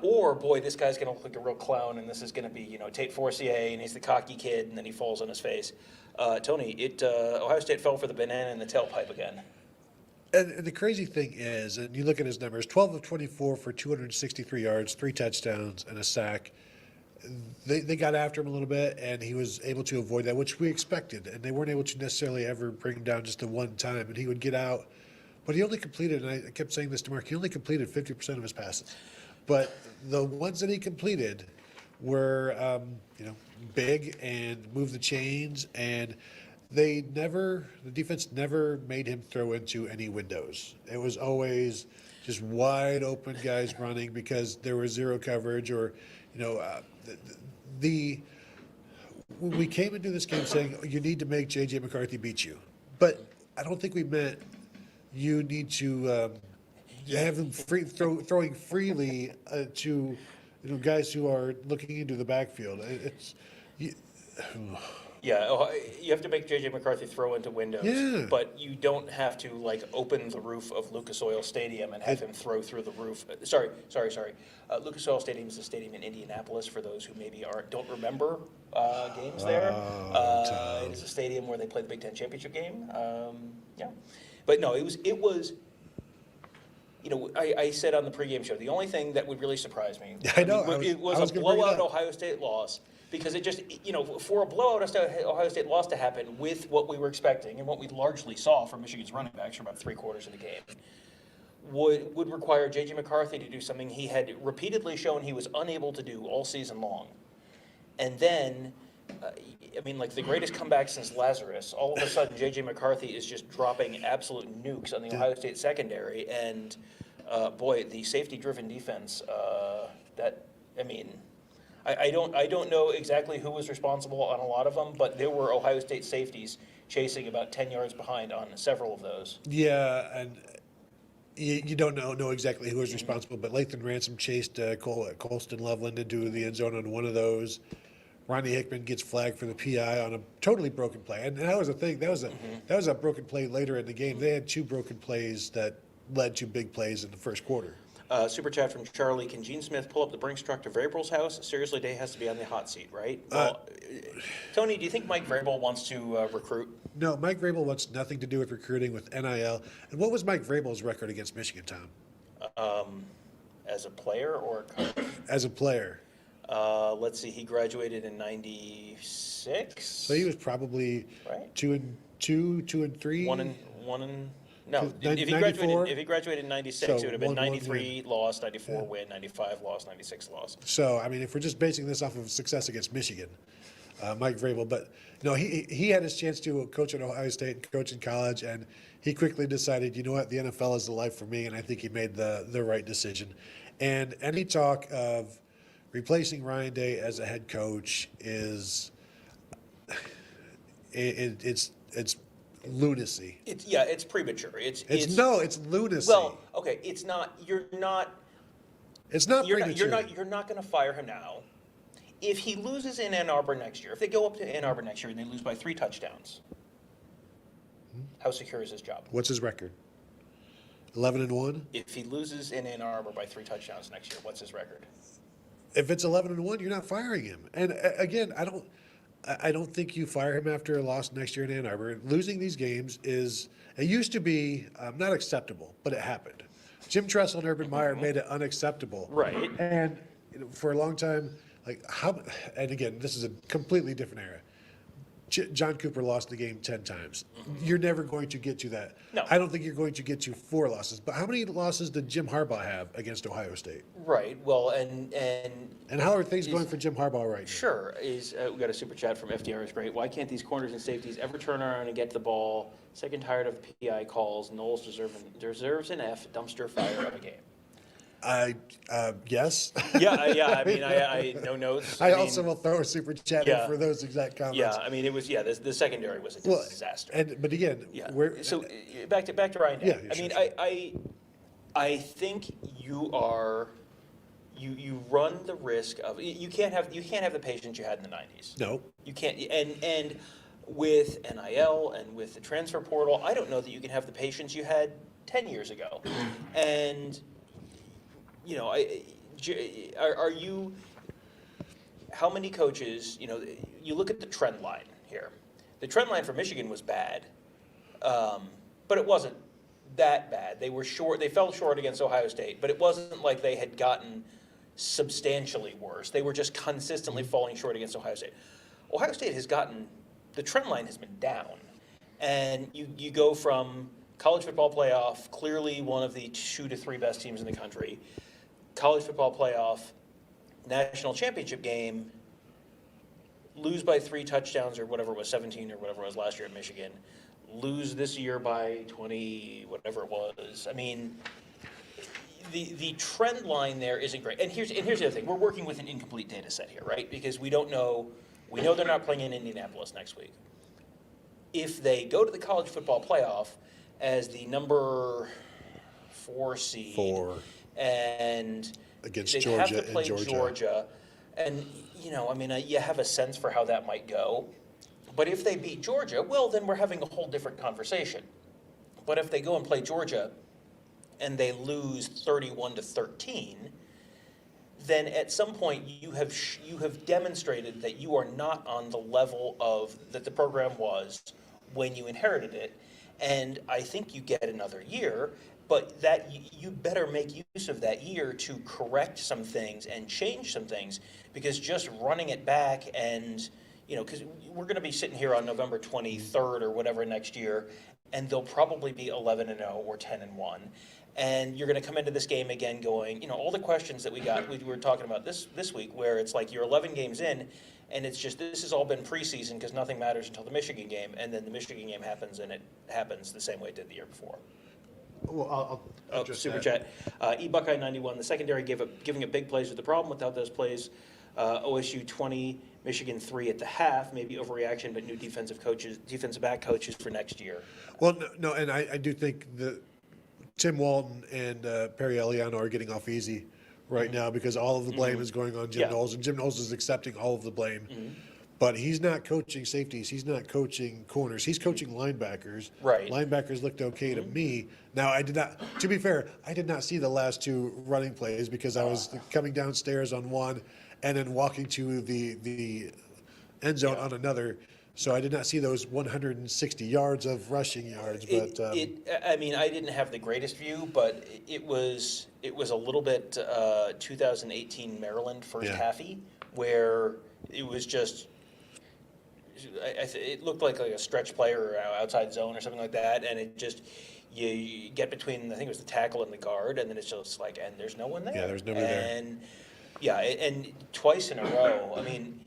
Or, boy, this guy's going to look like a real clown, and this is going to be, Tate Forcier, and he's the cocky kid, and then he falls on his face. Tony, Ohio State fell for the banana in the tailpipe again.
And the crazy thing is, and you look at his numbers, 12 of 24 for 263 yards, 3 touchdowns, and a sack. They got after him a little bit, and he was able to avoid that, which we expected. And they weren't able to necessarily ever bring him down just the one time, and he would get out. But he only completed, and I kept saying this to Mark, he only completed 50% of his passes. But the ones that he completed were, big and moved the chains, and the defense never made him throw into any windows. It was always just wide open guys running because there was zero coverage, or, we came into this game saying you need to make J.J. McCarthy beat you. But I don't think we meant you need to have them throwing freely to guys who are looking into the backfield.
Yeah, you have to make J.J. McCarthy throw into windows,
Yeah.
but you don't have to open the roof of Lucas Oil Stadium and have him throw through the roof. Sorry. Lucas Oil Stadium is a stadium in Indianapolis for those who maybe don't remember games there. It is a stadium where they play the Big Ten championship game. Yeah, but no, it was. I said on the pregame show, the only thing that would really surprise me, it was a blowout Ohio State loss, because it just, for a blowout Ohio State loss to happen with what we were expecting and what we largely saw from Michigan's running backs for about 3/4 of the game, would require J.J. McCarthy to do something he had repeatedly shown he was unable to do all season long. And then, the greatest comeback since Lazarus, all of a sudden J.J. McCarthy is just dropping absolute nukes on the Ohio State secondary. And, the safety-driven defense, I don't know exactly who was responsible on a lot of them, but there were Ohio State safeties chasing about 10 yards behind on several of those.
Yeah, and you don't know exactly who was responsible, but Lathan Ransom chased Colston Loveland into the end zone on one of those. Ronnie Hickman gets flagged for the PI on a totally broken play, and that was the thing. That was a broken play later in the game. They had 2 broken plays that led to big plays in the first quarter.
Super chat from Charlie. Can Gene Smith pull up the Brinks truck to Vrabel's house? Seriously, Day has to be on the hot seat, right? Well, Tony, do you think Mike Vrabel wants to recruit?
No, Mike Vrabel wants nothing to do with recruiting, with NIL. And what was Mike Vrabel's record against Michigan, Tom?
As a player or a coach?
As a player.
Let's see. He graduated in '96.
So he was probably
Right.
2-2, 2-3.
No, if he
94?
graduated in '96,
So
it would have been
1-1,
93 loss, 94 win, 95 loss, 96 loss.
So, I mean, if we're just basing this off of success against Michigan, Mike Vrabel, but no, he had his chance to coach at Ohio State and coach in college, and he quickly decided, you know what, the NFL is the life for me, and I think he made the right decision. And any talk of replacing Ryan Day as a head coach is it's lunacy.
It's premature. It's
lunacy.
Well, okay, it's not. You're not.
It's not
You're
premature.
you're not going to fire him now. If he loses in Ann Arbor next year, if they go up to Ann Arbor next year and they lose by 3 touchdowns, how secure is his job?
What's his record? 11-1.
If he loses in Ann Arbor by 3 touchdowns next year, what's his record?
If it's 11-1, you're not firing him. And again, I don't think you fire him after a loss next year in Ann Arbor. Losing these games it used to be not acceptable, but it happened. Jim Tressel and Urban Meyer made it unacceptable.
Right.
And for a long time, and again, this is a completely different era. John Cooper lost the game 10 times. You're never going to get to that.
No.
I don't think you're going to get to 4 losses. But how many losses did Jim Harbaugh have against Ohio State?
Right. Well, and
how are things going for Jim Harbaugh right now?
Sure. We got a super chat from FDR is great. Why can't these corners and safeties ever turn around and get the ball? Second tired of PI calls. Knowles deserves an F. Dumpster fire of a game.
Yes.
Yeah. I mean, I no notes.
I also will throw a super chat in for those exact comments.
Yeah. I mean, it was the secondary was a disaster.
But again,
so back to Ryan Day.
Yeah,
I mean, I think you run the risk of you can't have the patience you had in the '90s.
No.
You can't. And with NIL and with the transfer portal, I don't know that you can have the patience you had 10 years ago. And you know, are you? How many coaches? You know, you look at the trend line here. The trend line for Michigan was bad, but it wasn't that bad. They were short. They fell short against Ohio State, but it wasn't like they had gotten substantially worse. They were just consistently falling short against Ohio State. Ohio State has gotten. The trend line has been down, and you go from college football playoff, clearly one of the 2 to 3 best teams in the country. College football playoff, national championship game, lose by 3 touchdowns or whatever it was, 17 or whatever it was last year at Michigan, lose this year by 20, whatever it was. I mean, the trend line there isn't great. And here's the other thing. We're working with an incomplete data set here, right? Because we don't know. We know they're not playing in Indianapolis next week. If they go to the college football playoff as the number 4 seed, and
against
they
Georgia
have to
and
play Georgia, and you know, I mean, you have a sense for how that might go. But if they beat Georgia, well, then we're having a whole different conversation. But if they go and play Georgia, and they lose 31-13, then at some point you have demonstrated that you are not on the level of that the program was when you inherited it, and I think you get another year. But that you better make use of that year to correct some things and change some things, because just running it back and, you know, because we're going to be sitting here on November 23rd or whatever next year, and they'll probably be 11-0 or 10-1. And you're going to come into this game again going, you know, all the questions that we were talking about this week, where it's like you're 11 games in, and it's just this has all been preseason because nothing matters until the Michigan game, and then the Michigan game happens, and it happens the same way it did the year before.
Well, I'll address
super
that.
chat. Buckeye 91. The secondary giving up big plays with the problem. Without those plays, OSU 20, Michigan 3 at the half. Maybe overreaction, but new defensive back coaches for next year.
Well, no, and I do think that Tim Walton and Perry Eliano are getting off easy right now because all of the blame is going on Jim
Yeah.
Knowles, and Jim Knowles is accepting all of the blame.
Mm-hmm.
But he's not coaching safeties. He's not coaching corners. He's coaching linebackers.
Right.
Linebackers looked okay to me. Now, I did not, to be fair, I did not see the last two running plays because I was coming downstairs on one and then walking to the end zone on another. So I did not see those 160 yards of rushing yards. But
I mean, I didn't have the greatest view, but it was a little bit 2018 Maryland first halfy, where it was just it looked like a stretch play or outside zone or something like that, and it just you get between, I think it was the tackle and the guard, and then it's just like, and there's no one there.
Yeah, there's nobody there.
And yeah, and twice in a row. I mean,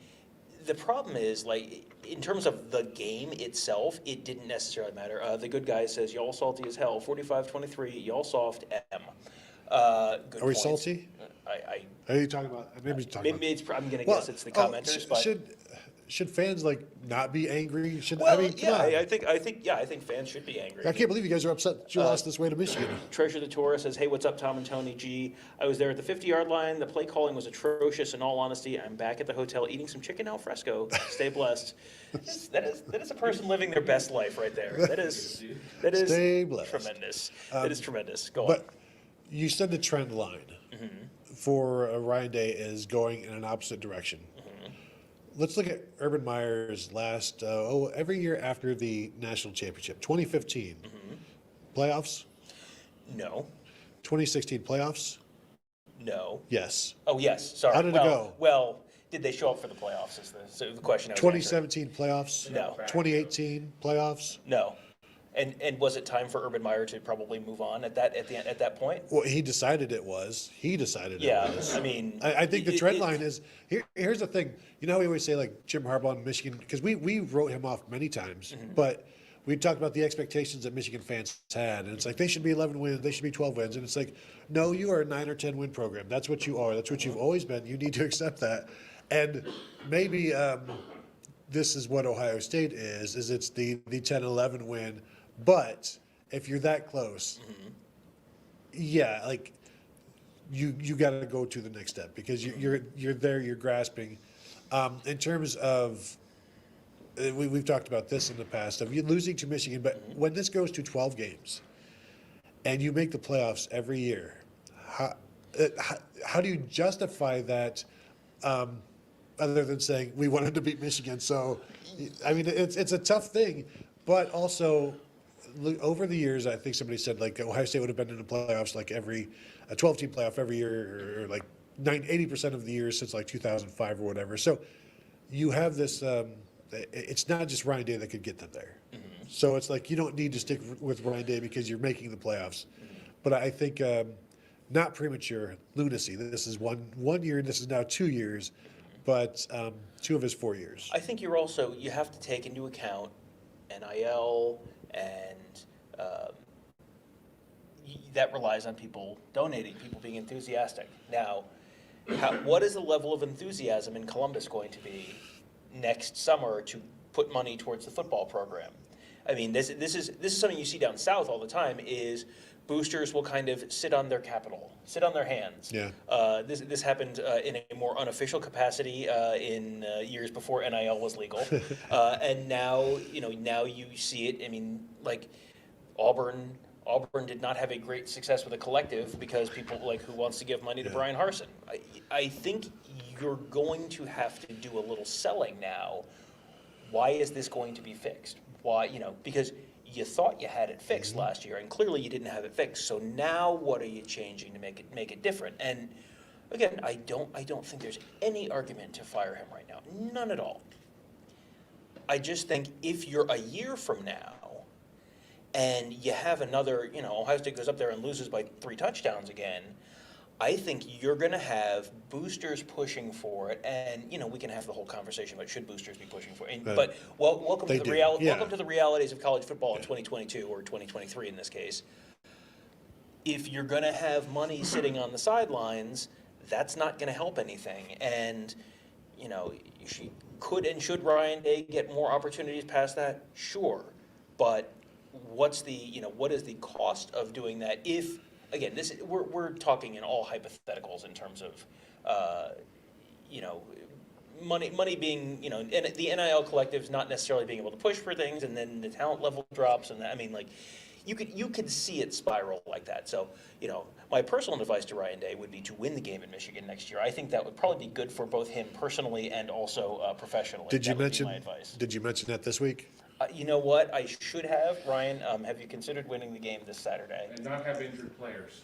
the problem is, like, in terms of the game itself, it didn't necessarily matter. The good guy says, y'all salty as hell, 45-23, y'all soft M. Good
are we
points.
salty? Are you talking about? Maybe you're talking
Maybe
about.
I'm going to guess it's the commenters, but
Should fans like not be angry? Should
well,
I mean, come on.
I think fans should be angry.
I can't believe you guys are upset that you lost this way to Michigan.
Treasure the Torah says, "Hey, what's up, Tom and Tony G? I was there at the 50-yard line. The play calling was atrocious. In all honesty, I'm back at the hotel eating some chicken al fresco. Stay blessed." That is a person living their best life right there. That is
Stay blessed.
tremendous. That is tremendous. Go on.
But you said the trend line for Ryan Day is going in an opposite direction. Let's look at Urban Meyer's last, every year after the national championship. 2015, playoffs?
No.
2016 playoffs?
No.
Yes.
Oh, yes. Sorry.
How did it go?
Well, did they show up for the playoffs? Is the question I was
2017 playoffs?
No.
2018 playoffs?
No. And was it time for Urban Meyer to probably move on at that point?
Well, he decided it was. He decided
Yeah,
it was.
I mean,
I think the trend line is here's the thing. You know how we always say like Jim Harbaugh in Michigan, because we wrote him off many times, but we talked about the expectations that Michigan fans had, and it's like they should be 11 wins, they should be 12 wins, and it's like, no, you are a 9 or 10 win program. That's what you are. That's what you've always been. You need to accept that, and maybe this is what Ohio State is it's the 10-11 win. But if you're that close, yeah, like you got to go to the next step because you're there, you're grasping. In terms of, we've talked about this in the past of you losing to Michigan, but when this goes to 12 games and you make the playoffs every year, how do you justify that? Other than saying we wanted to beat Michigan, so I mean it's a tough thing, but also. Over the years, I think somebody said like Ohio State would have been in the playoffs like a 12-team playoff every year, or like 80% of the years since like 2005 or whatever. So you have this. It's not just Ryan Day that could get them there. So it's like you don't need to stick with Ryan Day because you're making the playoffs. But I think not premature lunacy. This is one year. This is now 2 years, but 2 of his 4 years.
I think you have to take into account NIL. And that relies on people donating, people being enthusiastic. Now, what is the level of enthusiasm in Columbus going to be next summer to put money towards the football program? I mean, this is something you see down south all the time. Is boosters will kind of sit on their capital, sit on their hands.
Yeah.
This happened in a more unofficial capacity in years before NIL was legal, and now you see it. I mean, like Auburn did not have a great success with a collective because people like who wants to give money to Brian Harsin. I think you're going to have to do a little selling now. Why is this going to be fixed? Why, because you thought you had it fixed last year, and clearly you didn't have it fixed. So now, what are you changing to make it different? And again, I don't think there's any argument to fire him right now, none at all. I just think if you're a year from now, and you have another, Ohio State goes up there and loses by 3 touchdowns again, I think you're going to have boosters pushing for it, and we can have the whole conversation about should boosters be pushing for it. But welcome to the welcome to the realities of college football in 2022 or 2023 in this case. If you're going to have money sitting on the sidelines, that's not going to help anything. And could and should Ryan Day get more opportunities past that? Sure, but what is the cost of doing that if again, we're talking in all hypotheticals in terms of, you know, money being, you know, and the NIL collectives not necessarily being able to push for things, and then the talent level drops, and I mean, like, you could see it spiral like that. So, you know, my personal advice to Ryan Day would be to win the game in Michigan next year. I think that would probably be good for both him personally and also professionally.
Did you
That would be
mention?
my advice.
Did you mention that this week?
You know what? I should have. Ryan, have you considered winning the game this Saturday?
And not have injured players.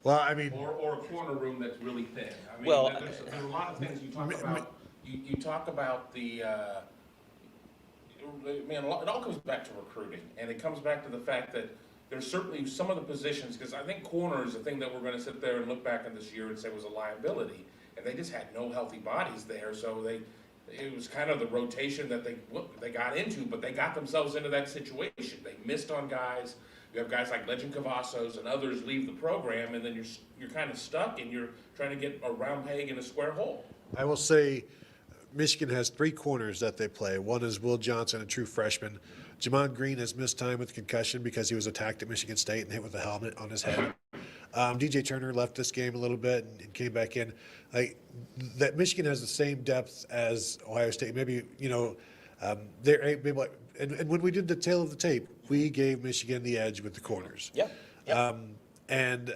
Well, I mean,
Or a corner room that's really thin. I mean,
Well,
there's a lot of things you talk about. You talk about the, man, it all comes back to recruiting, and it comes back to the fact that there's certainly some of the positions, because I think corner is the thing that we're going to sit there and look back on this year and say was a liability, and they just had no healthy bodies there, so it was kind of the rotation that they got into, but they got themselves into that situation. They missed on guys. You have guys like Legend Cavazos and others leave the program, and then you're kind of stuck, and you're trying to get a round peg in a square hole.
I will say Michigan has 3 corners that they play. One is Will Johnson, a true freshman. Jamon Green has missed time with concussion because he was attacked at Michigan State and hit with a helmet on his head. DJ Turner left this game a little bit and came back in. Like, that Michigan has the same depth as Ohio State. Maybe, you know, they're maybe like, and when we did the tail of the tape, we gave Michigan the edge with the corners.
Yeah. Yep.
And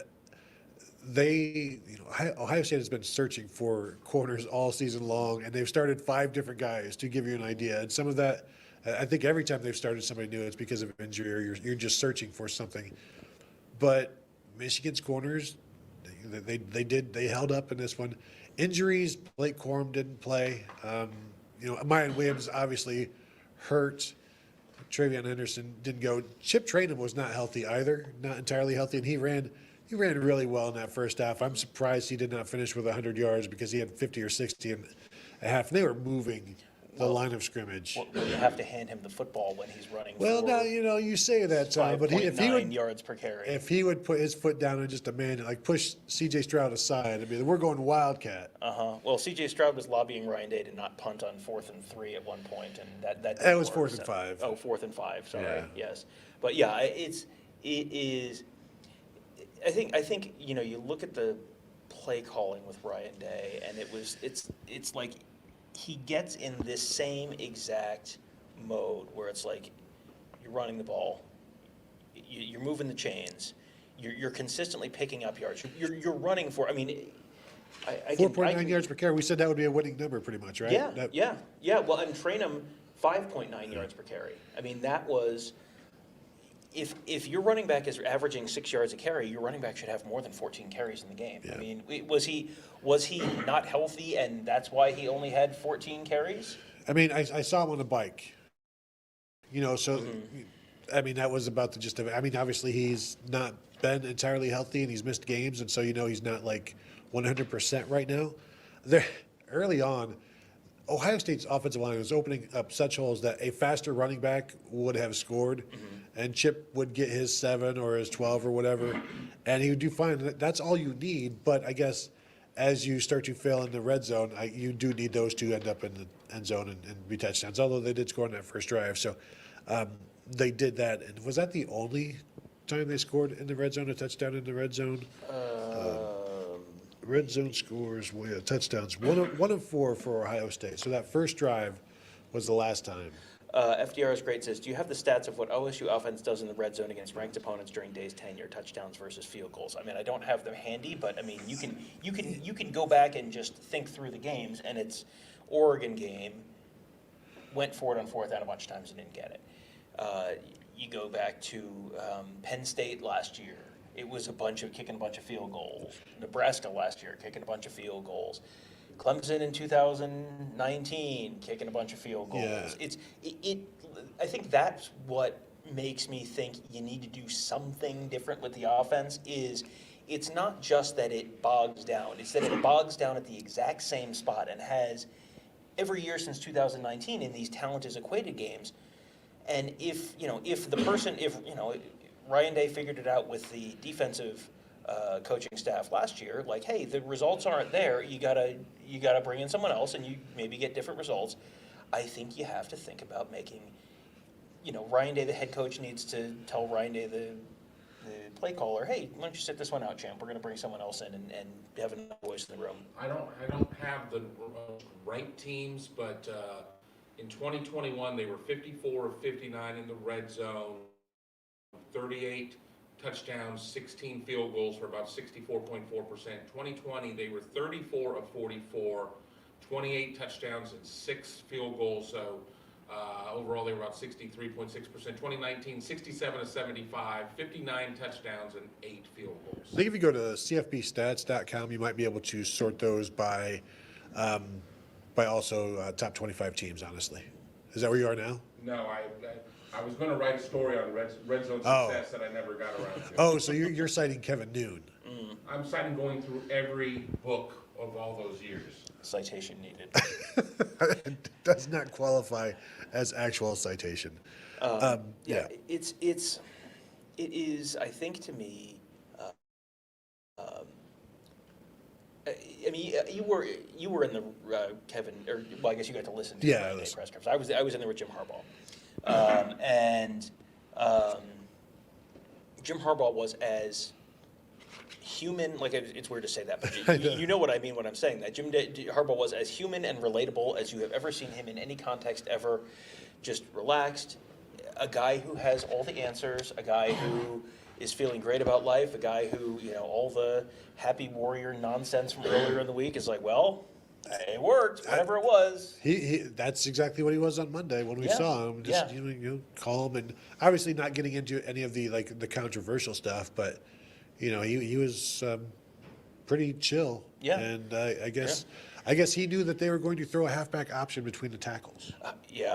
they, you know, Ohio State has been searching for corners all season long, and they've started 5 different guys to give you an idea. And some of that, I think every time they've started somebody new, it's because of injury or you're just searching for something. But Michigan's corners, they held up in this one. Injuries, Blake Corum didn't play. You know, Mayan Williams obviously hurt. Travion Henderson didn't go. Chip Traynham was not healthy either, not entirely healthy, and he ran really well in that first half. I'm surprised he did not finish with 100 yards because he had 50 or 60 and a half. And they were moving the line of scrimmage.
Well, you have to hand him the football when he's running.
Well, now, you know, you say that, Tom, but if he would
yards per carry,
if he would put his foot down and just demand it, like push C.J. Stroud aside, I mean, we're going Wildcat.
Well, C.J. Stroud was lobbying Ryan Day to not punt on 4th and 3 at one point, and that
was 4th and 5.
Oh, 4th and 5. Sorry,
Yeah.
yes, but yeah, it is. I think you know, you look at the play calling with Ryan Day, and it's like he gets in this same exact mode where it's like you're running the ball, you're moving the chains, you're consistently picking up yards, you're running for. I mean,
4.9 yards per carry. We said that would be a winning number, pretty much, right?
Yeah. Well, and Traynham 5.9 yards per carry. I mean, that was. If your running back is averaging 6 yards a carry, your running back should have more than 14 carries in the game. Yeah. I mean, was he not healthy, and that's why he only had 14 carries?
I mean, I saw him on a bike. You know, so I mean, that was about the gist of it. I mean, obviously he's not been entirely healthy, and he's missed games, and so you know he's not like 100% right now. There early on, Ohio State's offensive line was opening up such holes that a faster running back would have scored, and Chip would get his 7 or his 12 or whatever, and he would do fine. That's all you need, but I guess as you start to fail in the red zone, you do need those to end up in the end zone and be touchdowns, although they did score on that first drive. So they did that. And was that the only time they scored in the red zone, a touchdown in the red zone? Red zone scores, touchdowns, one of 4 for Ohio State. So that first drive was the last time.
FDR is great. Says, do you have the stats of what OSU offense does in the red zone against ranked opponents during Day's tenure, touchdowns versus field goals? I mean, I don't have them handy, but I mean, you can go back and just think through the games. And it's Oregon game, went for it on 4th down a bunch of times and didn't get it. You go back to Penn State last year. It was kicking a bunch of field goals. Nebraska last year, kicking a bunch of field goals. Clemson in 2019, kicking a bunch of field goals. Yeah. I think that's what makes me think you need to do something different with the offense. Is it's not just that it bogs down; it's that it bogs down at the exact same spot and has every year since 2019 in these talent is equated games. And if Ryan Day figured it out with the defensive coaching staff last year, like, hey, the results aren't there. You gotta bring in someone else, and you maybe get different results. I think you have to think about making, Ryan Day, the head coach, needs to tell Ryan Day, the the play caller, hey, why don't you sit this one out, champ? We're going to bring someone else in and have another voice in the room.
I don't have the right teams, but in 2021 they were 54 of 59 in the red zone, 38 touchdowns, 16 field goals for about 64.4%. 2020 they were 34 of 44, 28 touchdowns and 6 field goals. So overall they were about 63.6%. 2019 67 of 75, 59 touchdowns and 8 field goals.
I think if you go to cfbstats.com, you might be able to sort those by also top 25 teams. Honestly, is that where you are now?
No, I was going to write a story on red zone success that I never got around to.
Oh, so you're citing Kevin Noon.
I'm citing going through every book of all those years.
Citation needed.
It does not qualify as actual citation. Yeah.
It is, I think, to me, I mean, you were in the Kevin, or well, I guess you got to listen to the press conference. I was in there with Jim Harbaugh, and Jim Harbaugh was as human, like it's weird to say that, but you know what I mean when I'm saying that. Jim Harbaugh was as human and relatable as you have ever seen him in any context ever. Just relaxed, a guy who has all the answers, a guy who is feeling great about life, a guy who, all the happy warrior nonsense from earlier in the week is like, well, it worked, whatever it was.
That's exactly what he was on Monday when we saw him. Just calm and obviously not getting into any of the the controversial stuff, but he was pretty chill.
Yeah.
And I guess he knew that they were going to throw a halfback option between the tackles.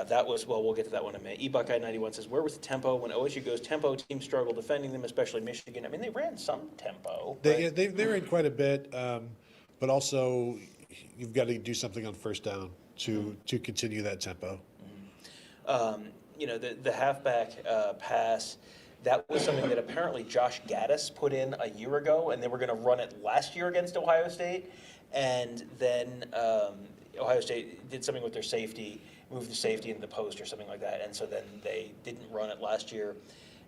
That was, well, we'll get to that one in a minute. eBuckeye91 says, where was the tempo? When OSU goes tempo, teams struggle defending them, especially Michigan. I mean, they ran some tempo.
They ran quite a bit, but also you've got to do something on first down to continue that tempo.
The halfback pass, that was something that apparently Josh Gaddis put in a year ago, and they were going to run it last year against Ohio State. And then Ohio State did something with their safety, moved the safety into the post or something like that. And so then they didn't run it last year.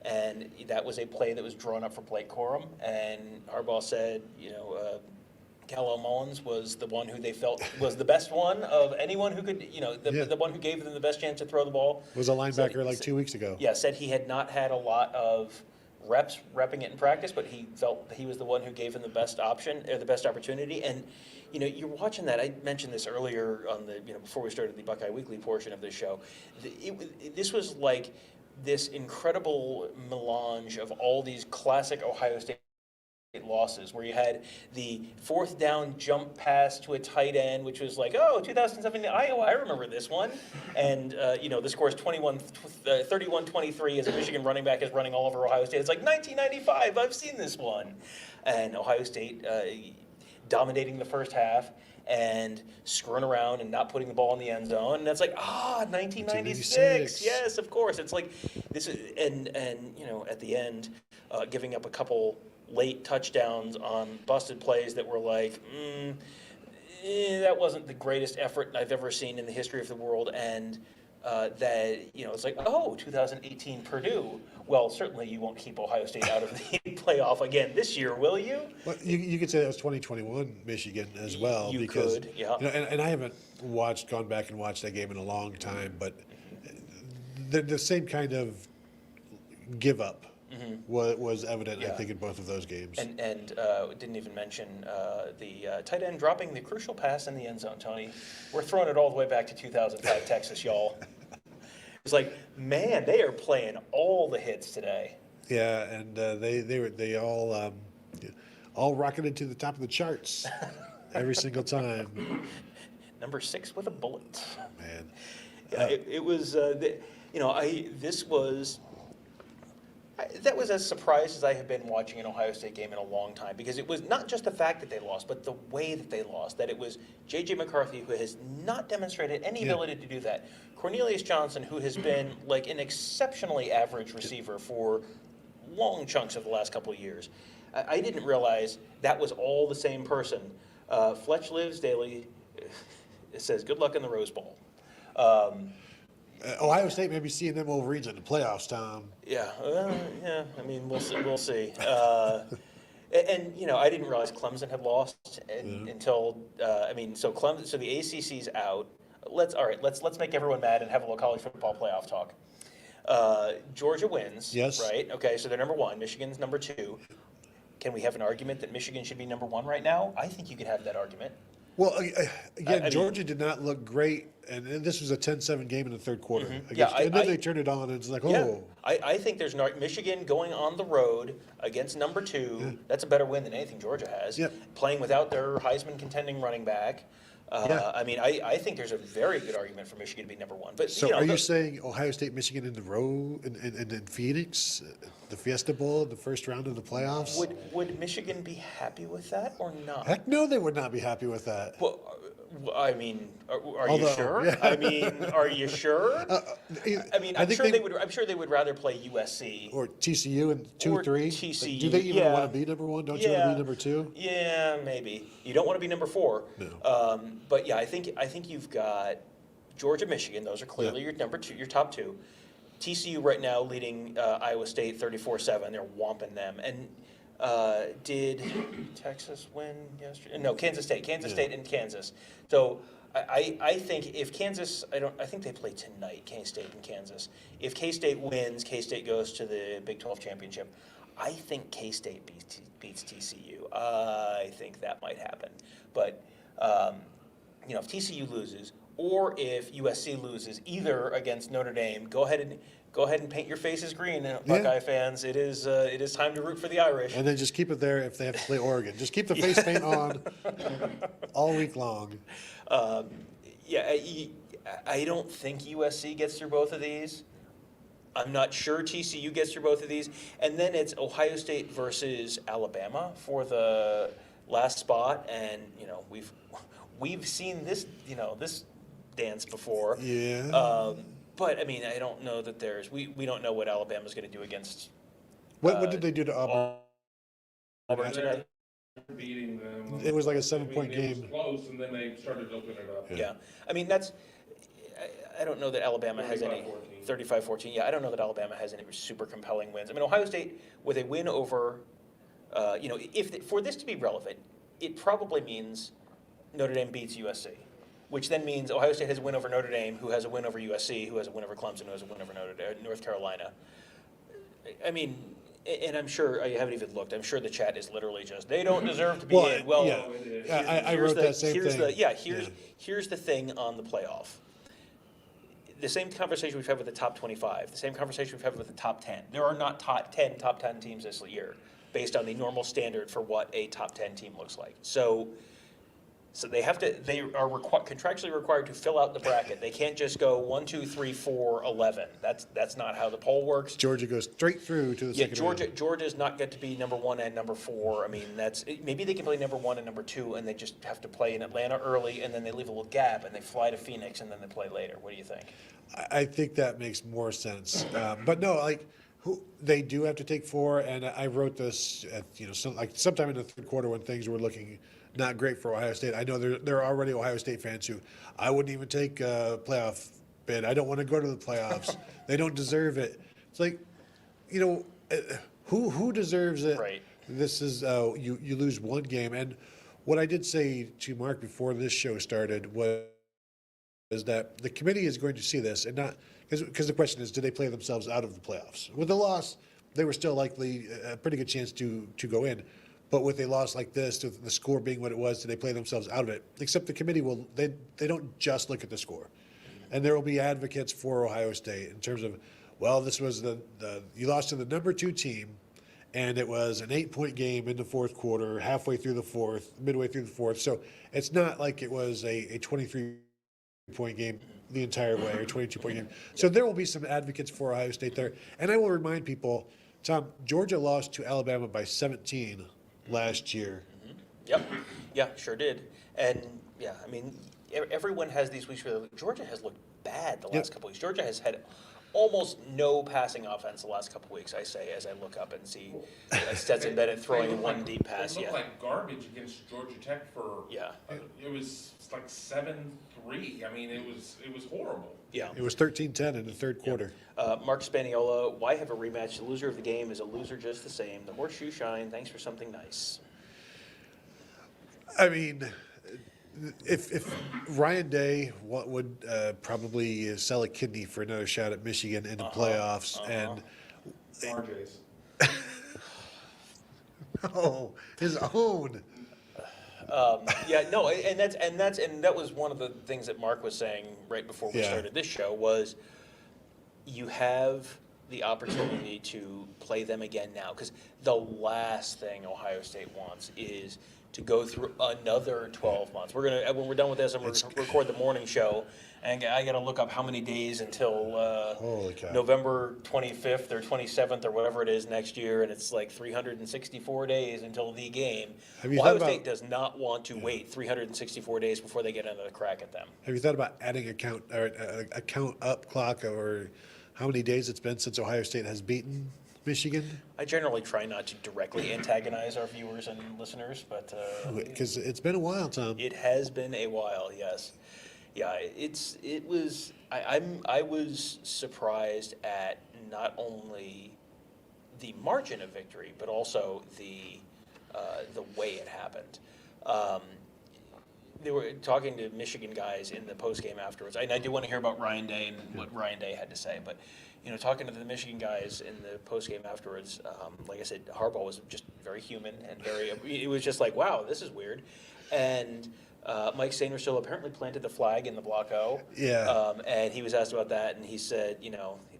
And that was a play that was drawn up for Blake Corum. And Harbaugh said, Cal Mullins was the one who they felt was the best one of anyone who could, the one who gave them the best chance to throw the ball.
Was a linebacker 2 weeks ago.
Yeah, said he had not had a lot of repping it in practice, but he felt he was the one who gave him the best option or the best opportunity. And you're watching that. I mentioned this earlier on the before we started the Buckeye Weekly portion of this show. This was like this incredible melange of all these classic Ohio State losses, where you had the fourth down jump pass to a tight end, which was like, 2007 Iowa, I remember this one. And, the score is 31-23 as a Michigan running back is running all over Ohio State. It's like 1995, I've seen this one. And Ohio State dominating the first half and screwing around and not putting the ball in the end zone. And that's like, 1996. Yes, of course. It's like this is, and at the end, giving up a couple late touchdowns on busted plays that were like, that wasn't the greatest effort I've ever seen in the history of the world. And it's like, 2018 Purdue. Well, certainly you won't keep Ohio State out of the playoff again this year, will you?
Well, you could say that was 2021 Michigan as well.
You
because,
could, yeah.
And I haven't gone back and watched that game in a long time, but the same kind of give up was evident, I think, in both of those games.
And didn't even mention the tight end dropping the crucial pass in the end zone, Tony. We're throwing it all the way back to 2005 Texas, y'all. It's like, man, they are playing all the hits today.
Yeah, and they all rocketed to the top of the charts every single time.
Number 6 with a bullet.
Man.
Yeah, it was, that was as surprised as I have been watching an Ohio State game in a long time, because it was not just the fact that they lost, but the way that they lost, that it was J.J. McCarthy, who has not demonstrated any ability to do that. Cornelius Johnson, who has been like an exceptionally average receiver for long chunks of the last couple of years. I didn't realize that was all the same person. Fletch Lives Daily says, good luck in the Rose Bowl.
Ohio State may be seeing them Wolverines in the playoffs, Tom.
Yeah, yeah. I mean, we'll see. We'll see. And you know, I didn't realize Clemson had lost until I mean, so Clemson. So the ACC's out. Let's make everyone mad and have a little college football playoff talk. Georgia wins.
Yes.
Right. Okay. So they're number one. Michigan's number two. Can we have an argument that Michigan should be number one right now? I think you could have that argument.
Well, again,
I mean,
Georgia did not look great, and this was a 10-7 game in the third quarter.
Yeah,
And then they turned it on, and it's like,
Yeah,
oh.
I think there's Michigan going on the road against number two. That's a better win than anything Georgia has.
Yep.
Playing without their Heisman contending running back. I mean, I think there's a very good argument for Michigan to be number one. But
So
you know,
are you saying Ohio State, Michigan in the row in Phoenix, the Fiesta Bowl, the first round of the playoffs?
would Michigan be happy with that or not?
Heck no, they would not be happy with that.
Well, I mean, are you
Although,
sure?
yeah.
I mean, are you sure? I mean, I'm
think
sure
they-
I'm sure they would rather play USC
Or TCU in 2
or
3?
TCU.
Do they even
yeah.
want to be number one? Don't you want to be number two?
Yeah, maybe. You don't want to be number four.
No.
But yeah, I think you've got Georgia, Michigan. Those are clearly your number two, your top two. TCU right now leading Iowa State 34-7. They're whomping them. And did Texas win yesterday? No, Kansas State. Kansas State and Kansas. So I think if Kansas, I think they play tonight, K-State and Kansas. If K-State wins, K-State goes to the Big 12 championship. I think K-State beats TCU. I think that might happen. But, you know, if TCU loses or if USC loses, either against Notre Dame, go ahead and paint your faces green, Buckeye fans. It is time to root for the Irish.
And then just keep it there if they have to play Oregon. Just keep the face paint on all week long.
I don't think USC gets through both of these. I'm not sure TCU gets through both of these. And then it's Ohio State versus Alabama for the last spot. And, you know, we've seen this, you know, this dance before.
Yeah.
But, I mean, I don't know that we don't know what Alabama's going to do against
What did they do to Auburn?
Auburn today.
Beating them.
It was like a 7-point
It
game.
was close, and then they started opening it up.
Yeah. I mean, I don't know that Alabama has any 35-14. Yeah, I don't know that Alabama has any super compelling wins. I mean, Ohio State with a win over, you know, for this to be relevant, it probably means Notre Dame beats USC, which then means Ohio State has a win over Notre Dame, who has a win over USC, who has a win over Clemson, who has a win over North Carolina. I mean, and I'm sure I haven't even looked. I'm sure the chat is literally just they don't deserve to be in. Well,
yeah. I wrote that same thing.
Here's the thing on the playoff. The same conversation we've had with the top 25, the same conversation we've had with the top 10. There are not top 10 teams this year based on the normal standard for what a top 10 team looks like. So they are contractually required to fill out the bracket. They can't just go 1, 2, 3, 4, 11. That's not how the poll works.
Georgia goes straight through to the second round.
Georgia's not get to be number 1 and number 4. I mean, maybe they can play number 1 and number 2, and they just have to play in Atlanta early, and then they leave a little gap, and they fly to Phoenix, and then they play later. What do you think?
I think that makes more sense. But no, like they do have to take 4, and I wrote this at sometime in the third quarter when things were looking not great for Ohio State. I know there are already Ohio State fans who I wouldn't even take a playoff bid. I don't want to go to the playoffs. They don't deserve it. It's like, you know, who deserves it?
Right.
This is you lose one game. And what I did say to Mark before this show started was that the committee is going to see this and not because the question is, do they play themselves out of the playoffs? With the loss, they were still likely a pretty good chance to go in. But with a loss like this, with the score being what it was, do they play themselves out of it? Except the committee they don't just look at the score. And there will be advocates for Ohio State in terms of, well, this was you lost to the number 2 team, and it was an 8-point game in the fourth quarter, halfway through the fourth, midway through the fourth. So it's not like it was a 23-point game the entire way, or 22-point game. So there will be some advocates for Ohio State there. And I will remind people, Tom, Georgia lost to Alabama by 17 last year.
Yep. Yeah, sure did. And yeah, I mean, everyone has these weeks where Georgia has looked bad the last couple weeks. Georgia has had almost no passing offense the last couple weeks, I say, as I look up and see Stetson Bennett throwing in one deep pass.
It
Yeah.
looked like garbage against Georgia Tech for, it was like 7-3. I mean, it was horrible.
Yeah.
It was 13-10 in the third quarter.
Mark Spaniola, why have a rematch? The loser of the game is a loser just the same. The horseshoe shine. Thanks for something nice.
I mean, if Ryan Day would probably sell a kidney for another shot at Michigan in the playoffs, and
RJ's.
no, his own.
And that was one of the things that Mark was saying right before we started this show was you have the opportunity to play them again now, because the last thing Ohio State wants is to go through another 12 months. We're gonna, when we're done with this, I'm gonna record the morning show, and I gotta look up how many days until November 25th or 27th or whatever it is next year, and it's like 364 days until the game. Ohio State does not want to wait 364 days before they get another crack at them.
Have you thought about adding a count up clock, or how many days it's been since Ohio State has beaten Michigan?
I generally try not to directly antagonize our viewers and listeners, but
because it's been a while, Tom.
It has been a while, yes. Yeah, I was surprised at not only the margin of victory, but also the way it happened. They were talking to Michigan guys in the postgame afterwards, and I do want to hear about Ryan Day and what Ryan Day had to say, but talking to the Michigan guys in the postgame afterwards, like I said, Harbaugh was just very human and it was just like, wow, this is weird. And Mike Sainristil apparently planted the flag in the Block O.
Yeah.
And he was asked about that, and he said,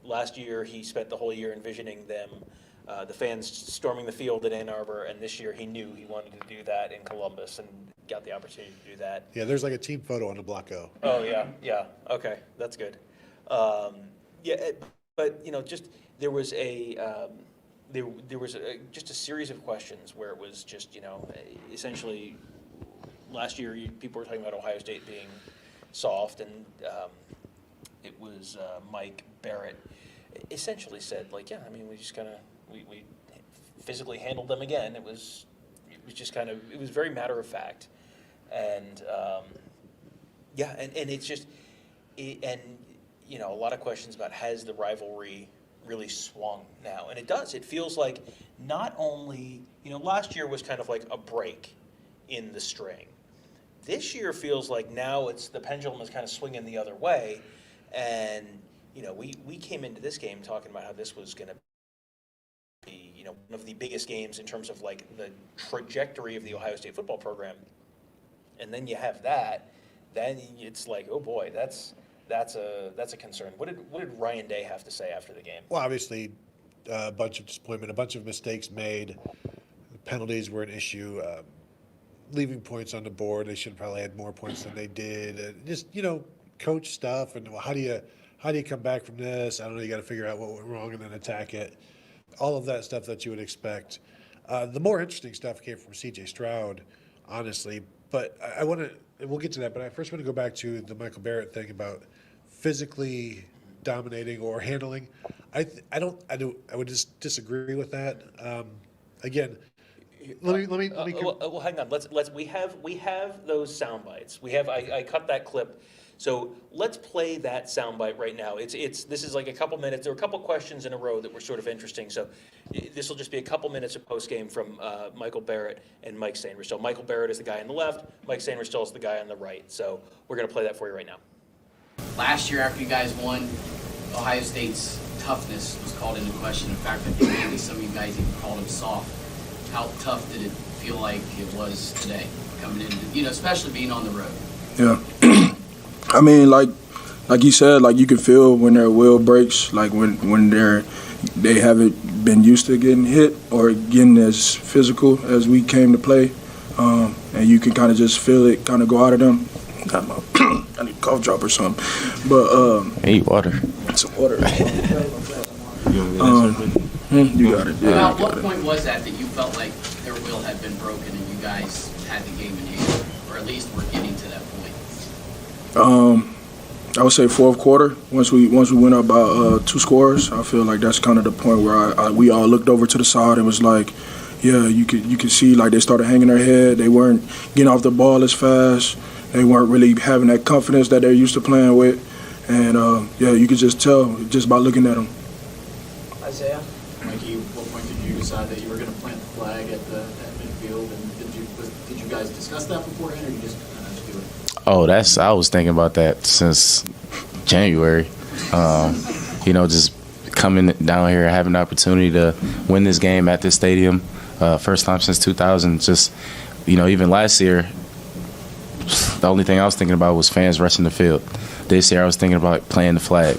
last year he spent the whole year envisioning them, the fans storming the field in Ann Arbor, and this year he knew he wanted to do that in Columbus and got the opportunity to do that.
Yeah, there's like a team photo on the Block O.
Oh, yeah. Okay, that's good. But just there was just a series of questions where it was just essentially last year people were talking about Ohio State being soft, and it was Mike Barrett essentially said we just kind of we physically handled them again. It was just kind of, it was very matter of fact, and and it's just a lot of questions about has the rivalry really swung now, and it does. It feels like not only last year was kind of like a break in the string. This year feels like now it's the pendulum is kind of swinging the other way, and we came into this game talking about how this was going to be one of the biggest games in terms of like the trajectory of the Ohio State football program, and then you have that, then it's like, oh boy, that's a concern. What did Ryan Day have to say after the game?
Well, obviously, a bunch of disappointment, a bunch of mistakes made. The penalties were an issue. Leaving points on the board, they should have probably had more points than they did. And just coach stuff, and how do you come back from this? I don't know. You got to figure out what went wrong and then attack it. All of that stuff that you would expect. The more interesting stuff came from C.J. Stroud, honestly. But I want to. We'll get to that. But I first want to go back to the Michael Barrett thing about physically dominating or handling. I would just disagree with that. Again, let me.
Well, hang on. We have those sound bites. I cut that clip. So let's play that soundbite right now. This is like a couple minutes. There were a couple questions in a row that were sort of interesting. So this will just be a couple minutes of post game from Michael Barrett and Mike Sainristil. Michael Barrett is the guy on the left. Mike Sainristil is the guy on the right. So we're going to play that for you right now.
Last year, after you guys won, Ohio State's toughness was called into question. In fact, I think maybe some of you guys even called them soft. How tough did it feel like it was today, coming in, especially being on the road?
Yeah. I mean, like you said, like you can feel when their will breaks, like when they haven't been used to getting hit or getting as physical as we came to play, and you can kind of just feel it kind of go out of them. I need a cough drop or something, but
I need water.
Some water. You got it. Yeah,
At what point was that you felt like their will had been broken and you guys had the game in hand, or at least were getting to that point?
I would say fourth quarter. Once we went up by 2 scores, I feel like that's kind of the point where we all looked over to the side and was like, yeah, you could see like they started hanging their head. They weren't getting off the ball as fast. They weren't really having that confidence that they're used to playing with. And yeah, you could just tell just by looking at them.
Isaiah? Mikey, what point did you decide that you were going to plant the flag at midfield? And did you guys discuss that beforehand, or you just kind of do it?
I was thinking about that since January. Just coming down here, having the opportunity to win this game at this stadium, first time since 2000. Just, even last year, the only thing I was thinking about was fans rushing the field. This year, I was thinking about playing the flag,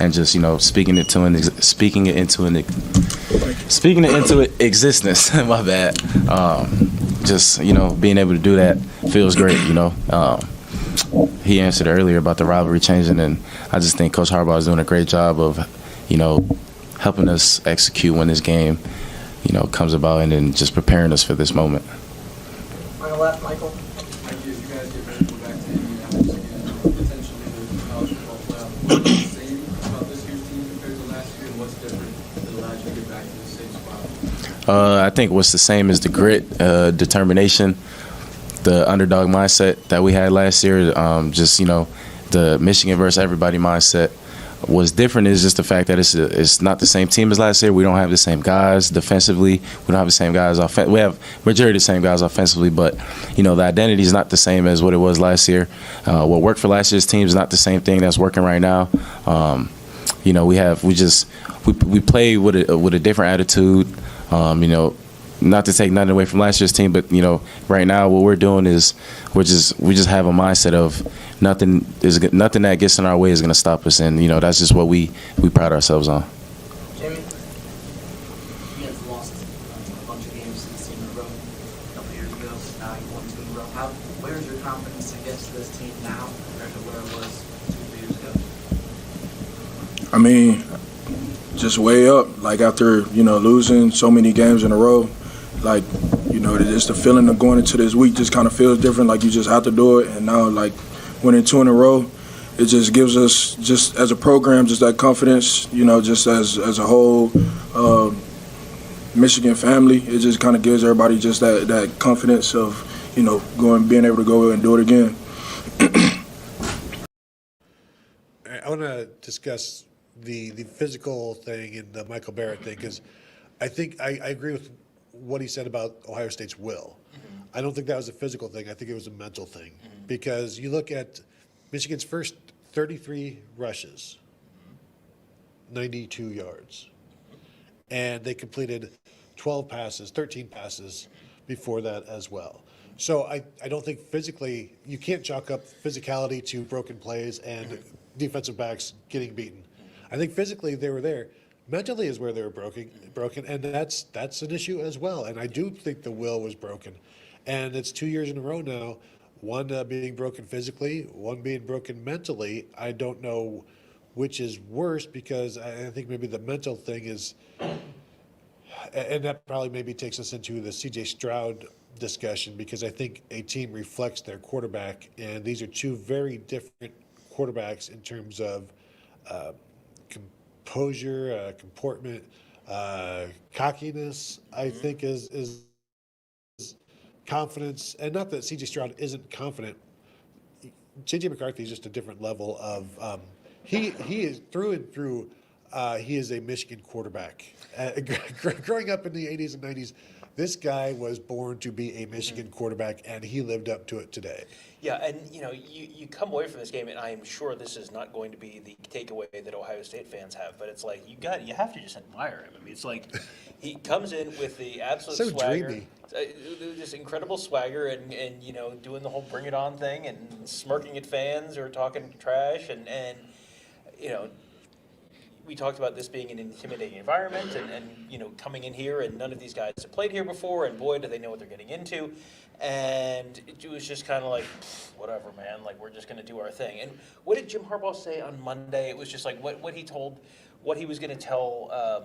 and just speaking it into existence. My bad. Just being able to do that feels great. He answered earlier about the rivalry changing, and I just think Coach Harbaugh is doing a great job of helping us execute when this game comes about, and then just preparing us for this moment.
Final lap, Michael.
Mikey, as you guys get ready to go back to Indianapolis again, potentially the college football playoff, what's the same about this year's team compared to last year, and what's different that allows you to get back to the same spot?
I think what's the same is the grit, determination, the underdog mindset that we had last year. The Michigan versus everybody mindset. What's different is just the fact that it's not the same team as last year. We don't have the same guys defensively. We don't have the same guys offensively. We have majority of the same guys offensively, but the identity is not the same as what it was last year. What worked for last year's team is not the same thing that's working right now. We play with a different attitude. Not to take nothing away from last year's team, but right now what we're doing is we just have a mindset of nothing that gets in our way is going to stop us, and that's just what we pride ourselves on.
Jamie, you guys lost a bunch of games this team in a row a couple years ago. Now you won 2 in a row. Where's your confidence against this team now compared to where it was 2 years ago?
I mean, just way up. Like after losing so many games in a row, like just the feeling of going into this week just kind of feels different. Like you just have to do it, and now like winning 2 in a row, it just gives us, just as a program, just that confidence. Just as a whole Michigan family, it just kind of gives everybody just that confidence of being able to go and do it again.
I want to discuss the physical thing and the Michael Barrett thing, because I think I agree with what he said about Ohio State's will. I don't think that was a physical thing. I think it was a mental thing, because you look at Michigan's first 33 rushes, 92 yards, and they completed 13 passes before that as well. So I don't think physically, you can't chalk up physicality to broken plays and defensive backs getting beaten. I think physically they were there. Mentally is where they were broken, and that's an issue as well. And I do think the will was broken. And it's 2 years in a row now, one being broken physically, one being broken mentally. I don't know which is worse, because I think maybe the mental thing is, and that probably maybe takes us into the C.J. Stroud discussion, because I think a team reflects their quarterback, and these are 2 very different quarterbacks in terms of composure, comportment, cockiness, I think is confidence. And not that C.J. Stroud isn't confident. J.J. McCarthy is just a different level of he is through and through. He is a Michigan quarterback. Growing up in the 80s and 90s, this guy was born to be a Michigan quarterback, and he lived up to it today.
Yeah, and you come away from this game, and I am sure this is not going to be the takeaway that Ohio State fans have, but it's like you have to just admire him. I mean, it's like he comes in with the absolute swagger,
dreamy.
Just incredible swagger, and doing the whole bring it on thing, and smirking at fans or talking trash, and we talked about this being an intimidating environment, and coming in here, and none of these guys have played here before, and boy, do they know what they're getting into. And it was just kind of like, whatever, man, like, we're just going to do our thing. And what did Jim Harbaugh say on Monday? It was just like what he was going to tell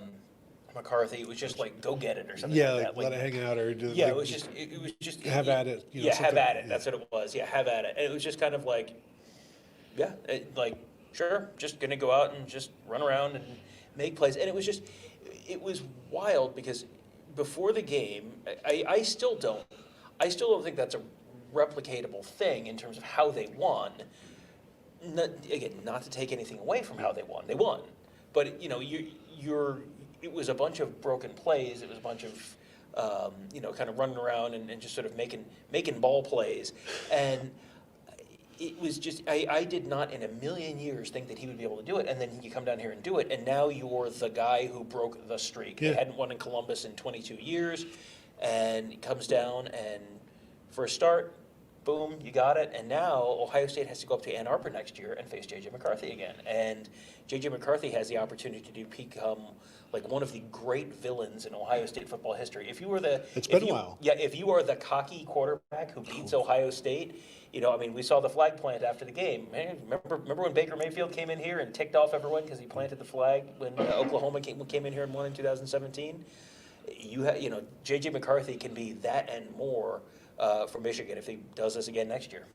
McCarthy. It was just like, go get it or something like that.
Let it hang out, or do
it was just
have at it.
Have at it. That's what it was. Yeah, have at it. And it was just kind of like, Yeah, sure, just going to go out and just run around and make plays. And it was wild because before the game, I still don't think that's a replicatable thing in terms of how they won. Not to take anything away from how they won. But it was a bunch of broken plays. It was a bunch of kind of running around and just sort of making ball plays. And it was just, I did not in a million years think that he would be able to do it. And then you come down here and do it, and now you're the guy who broke the streak.
Yeah.
They hadn't won in Columbus in 22 years, and he comes down, and for a start, boom, you got it. And now Ohio State has to go up to Ann Arbor next year and face J.J. McCarthy again. And J.J. McCarthy has the opportunity to become like one of the great villains in Ohio State football history. If you were
It's been a while.
Yeah, if you are the cocky quarterback who beats Ohio State, we saw the flag plant after the game. Man, remember when Baker Mayfield came in here and ticked off everyone because he planted the flag when Oklahoma came in here and won in 2017? J.J. McCarthy can be that and more for Michigan if he does this again next year.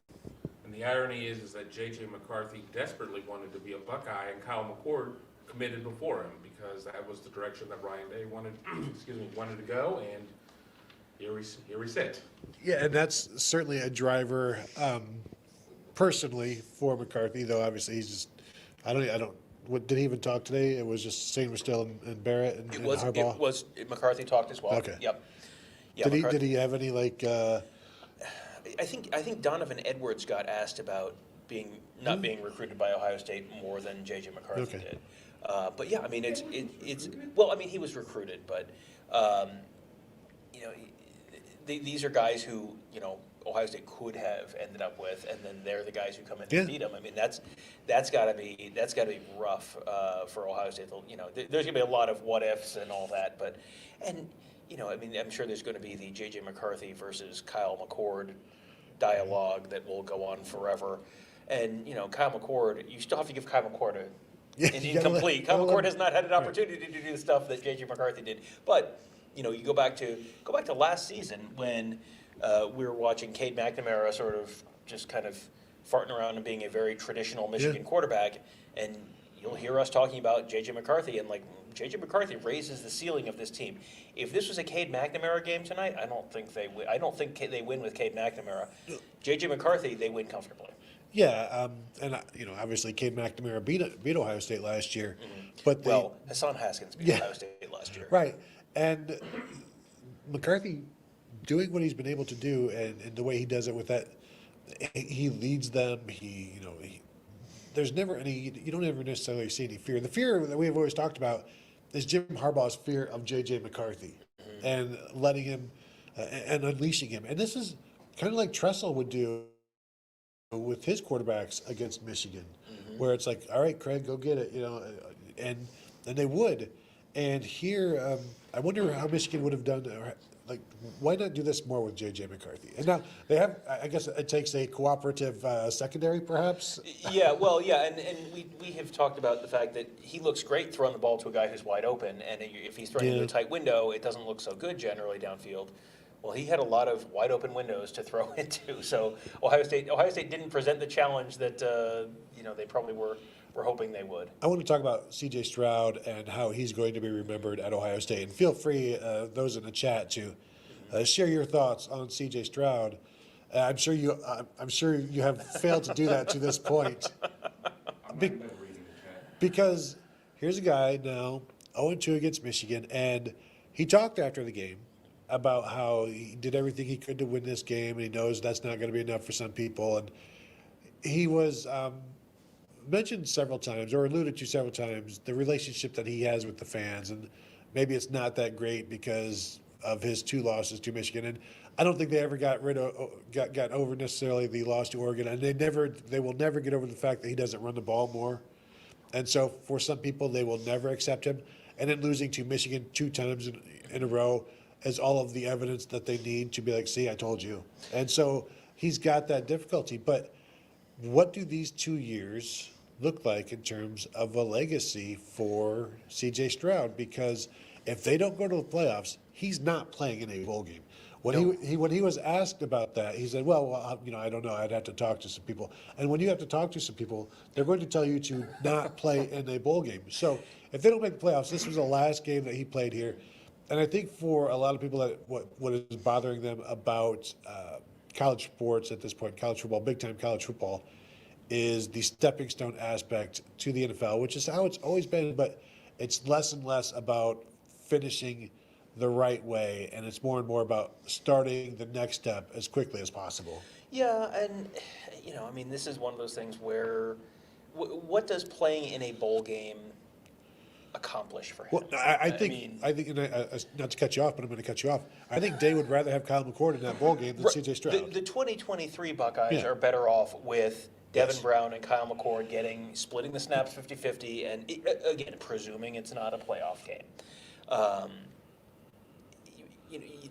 And the irony is that J.J. McCarthy desperately wanted to be a Buckeye, and Kyle McCord committed before him because that was the direction that Ryan Day wanted to go, and here we sit.
Yeah, and that's certainly a driver, personally, for McCarthy. Though obviously he's just, What, did he even talk today? It was just Sainristil and Barrett and Harbaugh.
It was McCarthy talked as well.
Okay.
Yep. Yeah,
Did he have any
I think Donovan Edwards got asked about not being recruited by Ohio State more than J.J. McCarthy did. But yeah, I mean he was recruited, but these are guys who Ohio State could have ended up with, and then they're the guys who come in and beat them. I mean that's got to be rough for Ohio State. There's going to be a lot of what ifs and all that, but I'm sure there's going to be the J.J. McCarthy versus Kyle McCord dialogue that will go on forever. And Kyle McCord, you still have to give Kyle McCord an incomplete. Kyle McCord has not had an opportunity to do the stuff that J.J. McCarthy did, but. You go back to last season when we were watching Cade McNamara sort of just kind of farting around and being a very traditional Michigan quarterback, and you'll hear us talking about J.J. McCarthy, and J.J. McCarthy raises the ceiling of this team. If this was a Cade McNamara game tonight, I don't think they win. I don't think they win with Cade McNamara. J.J. McCarthy, they win comfortably.
Yeah, and obviously Cade McNamara beat Ohio State last year, but
Hassan Haskins beat Ohio State last year.
Right. And McCarthy doing what he's been able to do and the way he does it with that, he leads them. There's never you don't ever necessarily see any fear. The fear that we have always talked about is Jim Harbaugh's fear of J.J. McCarthy and letting him and unleashing him. And this is kind of like Tressel would do with his quarterbacks against Michigan, where it's like, all right, Craig, go get it, and they would. And here, I wonder how Michigan would have done. Why not do this more with J.J. McCarthy? And now they have. I guess it takes a cooperative secondary, perhaps.
Yeah, and we have talked about the fact that he looks great throwing the ball to a guy who's wide open, and if he's throwing into a tight window, it doesn't look so good generally downfield. Well, he had a lot of wide open windows to throw into, so Ohio State didn't present the challenge that they probably were hoping they would.
I want to talk about C.J. Stroud and how he's going to be remembered at Ohio State. And feel free, those in the chat, to share your thoughts on C.J. Stroud. I'm sure you have failed to do that to this point. Because here's a guy now 0-2 against Michigan, and he talked after the game about how he did everything he could to win this game, and he knows that's not going to be enough for some people. And he was mentioned several times, or alluded to several times, the relationship that he has with the fans, and maybe it's not that great because of his 2 losses to Michigan. And I don't think they ever got over necessarily the loss to Oregon, and they will never get over the fact that he doesn't run the ball more. And so for some people, they will never accept him. And then losing to Michigan 2 times in a row is all of the evidence that they need to be like, see, I told you. And so he's got that difficulty. But what do these 2 years look like in terms of a legacy for C.J. Stroud? Because if they don't go to the playoffs, he's not playing in a bowl game. When he was asked about that, he said, "Well, I don't know. I'd have to talk to some people." And when you have to talk to some people, they're going to tell you to not play in a bowl game. So if they don't make the playoffs, this was the last game that he played here. And I think for a lot of people, that what is bothering them about college sports at this point, college football, big time college football, is the stepping stone aspect to the NFL, which is how it's always been. But it's less and less about finishing the right way, and it's more and more about starting the next step as quickly as possible.
Yeah, and this is one of those things where what does playing in a bowl game accomplish for him?
Well, I think, not to cut you off, but I'm going to cut you off. I think Day would rather have Kyle McCord in that bowl game than C.J. Stroud.
The 2023 Buckeyes are better off with Devin Brown and Kyle McCord splitting the snaps 50-50, and again, presuming it's not a playoff game.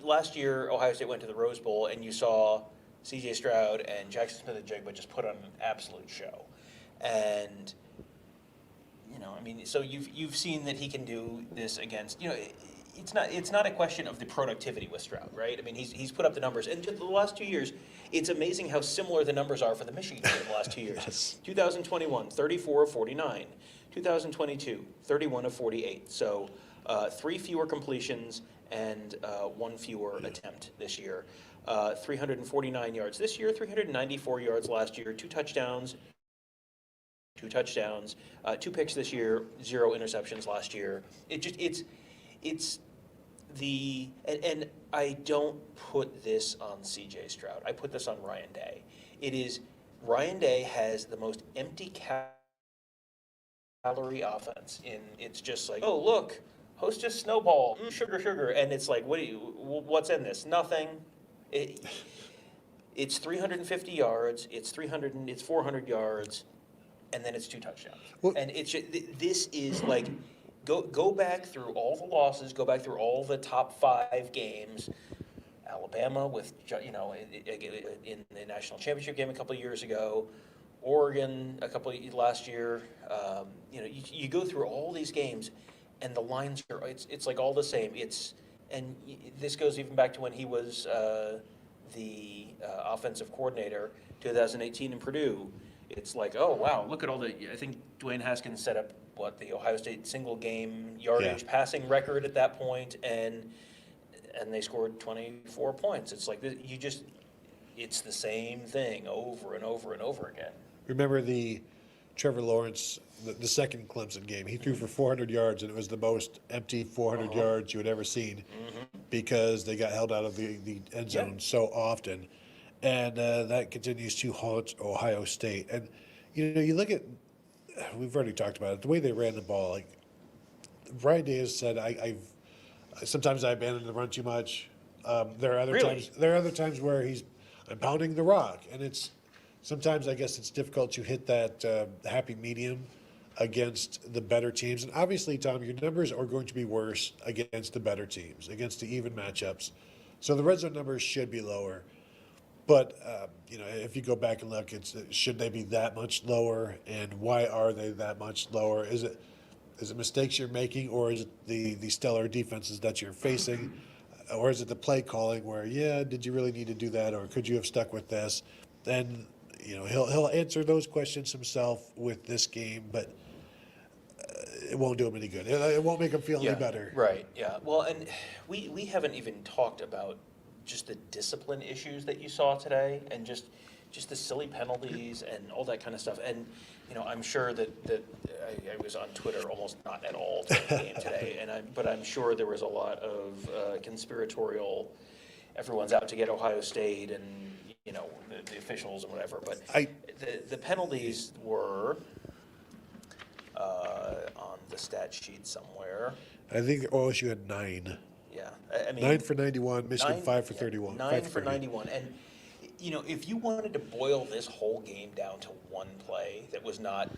Last year, Ohio State went to the Rose Bowl, and you saw C.J. Stroud and Jackson Smith-Njigba just put on an absolute show. And, so you've seen that he can do this against, it's not a question of the productivity with Stroud, right? I mean, he's put up the numbers. And just the last 2 years, it's amazing how similar the numbers are for the Michigan game the last 2 years.
Yes.
2021, 34 of 49. 2022, 31 of 48. So 3 fewer completions and 1 fewer attempt this year. 349 yards this year, 394 yards last year, 2 touchdowns, 2 picks this year, 0 interceptions last year. It's and I don't put this on CJ Stroud. I put this on Ryan Day. Ryan Day has the most empty calorie offense. It's just like, oh look, Hostess snowball, sugar, and it's like, what's in this? Nothing. It's 350 yards. It's 400 yards, and then it's 2 touchdowns. And it's just, this is like, go back through all the losses. Go back through all the top 5 games. Alabama with in the national championship game a couple of years ago. Oregon last year. You go through all these games. And the lines are, it's like all the same. And this goes even back to when he was the offensive coordinator, 2018 in Purdue. It's like, oh, wow, look at all I think Dwayne Haskins set up, the Ohio State single game yardage passing record at that point, and they scored 24 points. It's like, it's the same thing over and over and over again.
Remember the Trevor Lawrence, the second Clemson game? He threw for 400 yards, and it was the most empty 400 yards you had ever seen because they got held out of the end zone so often. And that continues to haunt Ohio State. And, you look at, we've already talked about it, the way they ran the ball. Like Brian Day has said, sometimes I abandon the run too much. There are other times where I'm pounding the rock, and sometimes I guess it's difficult to hit that happy medium against the better teams. And obviously, Tom, your numbers are going to be worse against the better teams, against the even matchups. So the red zone numbers should be lower. But, if you go back and look, should they be that much lower, and why are they that much lower? Is it mistakes you're making, or is it the stellar defenses that you're facing? Or is it the play calling where, did you really need to do that, or could you have stuck with this? And he'll answer those questions himself with this game, but it won't do him any good. It won't make him feel any better.
Right. Yeah. Well, and we haven't even talked about just the discipline issues that you saw today, and just the silly penalties and all that kind of stuff. And I'm sure that I was on Twitter almost not at all during the game today, but I'm sure there was a lot of conspiratorial. Everyone's out to get Ohio State, and the officials and whatever. But the penalties were on the stat sheet somewhere.
I think OSU had 9.
Yeah,
9 for 91. Michigan 5 for 31.
9 for 91, and if you wanted to boil this whole game down to one play that was not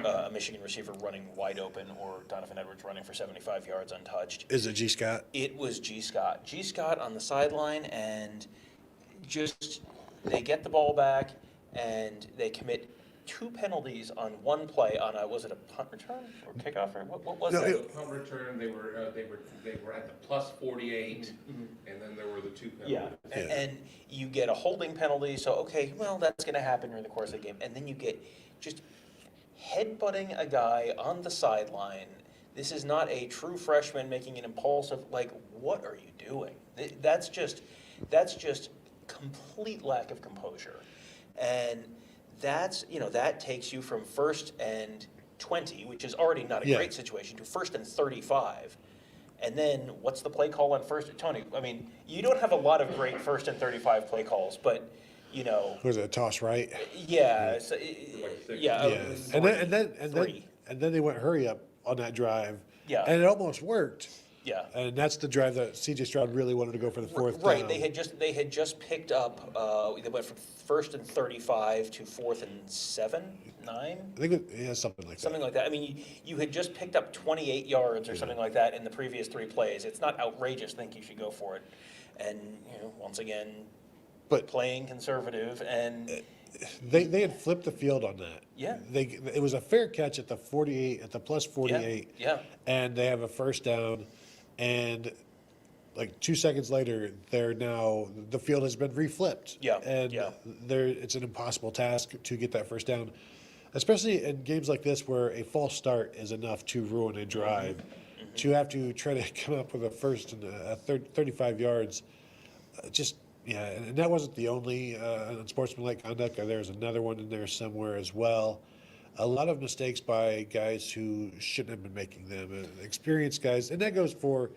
a Michigan receiver running wide open or Donovan Edwards running for 75 yards untouched.
Is it G. Scott?
It was G. Scott. G. Scott on the sideline, and they get the ball back, and they commit 2 penalties on one play on a, was it a punt return or kickoff, or what was
So
it?
the punt return, they were at the plus 48, and then there were the 2 penalties.
Yeah, and you get a holding penalty, so, okay, well, that's gonna happen during the course of the game, and then you get just headbutting a guy on the sideline. This is not a true freshman making an impulsive, like, what are you doing? That's just complete lack of composure. And that's, that takes you from 1st and 20, which is already not a great situation, to 1st and 35. And then what's the play call on first? Tony, I mean, you don't have a lot of great 1st and 35 play calls, but,
Was it a toss right?
Yeah,
And then they went hurry up on that drive.
Yeah.
And it almost worked.
Yeah.
And that's the drive that C.J. Stroud really wanted to go for the 4th
Right,
down.
they had just picked up, they went from 1st and 35 to 4th and 7, 9?
I think something like that.
Something like that. I mean, you had just picked up 28 yards or something like that in the previous 3 plays. It's not outrageous. I think you should go for it. And, once again, playing conservative and...
They had flipped the field on that.
Yeah.
It was a fair catch at the 48, at the plus 48.
Yeah.
And they have a 1st down, and like 2 seconds later, the field has been reflipped.
Yeah.
And it's an impossible task to get that 1st down, especially in games like this where a false start is enough to ruin a drive.
Mm-hmm.
To have to try to come up with a 1st and 35 yards, yeah, and that wasn't the only unsportsmanlike conduct. There's another one in there somewhere as well. A lot of mistakes by guys who shouldn't have been making them, experienced guys, and that goes for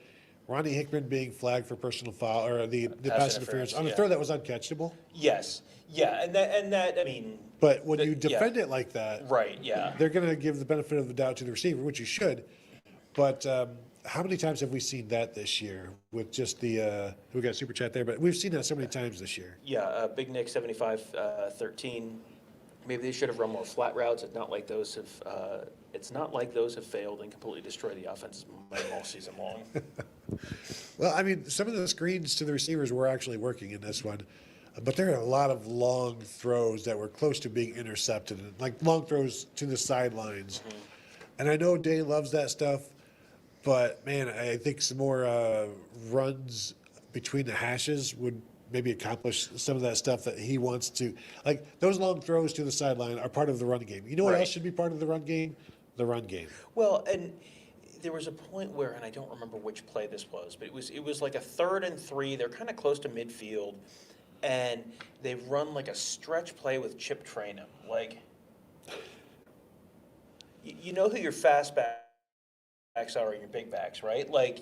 Ronnie Hickman being flagged for personal foul or the pass interference on a throw that was uncatchable.
Yes, yeah, and that I mean.
But when you defend it like that,
right? Yeah,
they're going to give the benefit of the doubt to the receiver, which you should. But how many times have we seen that this year with just we got a super chat there, but we've seen that so many times this year.
Yeah, Big Nick 75-13. Maybe they should have run more flat routes. It's not like those have failed and completely destroyed the offense's momentum all season long.
Well, I mean, some of the screens to the receivers were actually working in this one, but there are a lot of long throws that were close to being intercepted, like long throws to the sidelines.
Mm-hmm.
And I know Day loves that stuff, but man, I think some more runs between the hashes would maybe accomplish some of that stuff that he wants to. Like those long throws to the sideline are part of the run game. You know what else should be part of the run game? The run game.
Well, and there was a point where, and I don't remember which play this was, but it was like a 3rd and 3. They're kind of close to midfield, and they run like a stretch play with Chip Trainum. Like, you know who your fast backs are and your big backs, right? Like,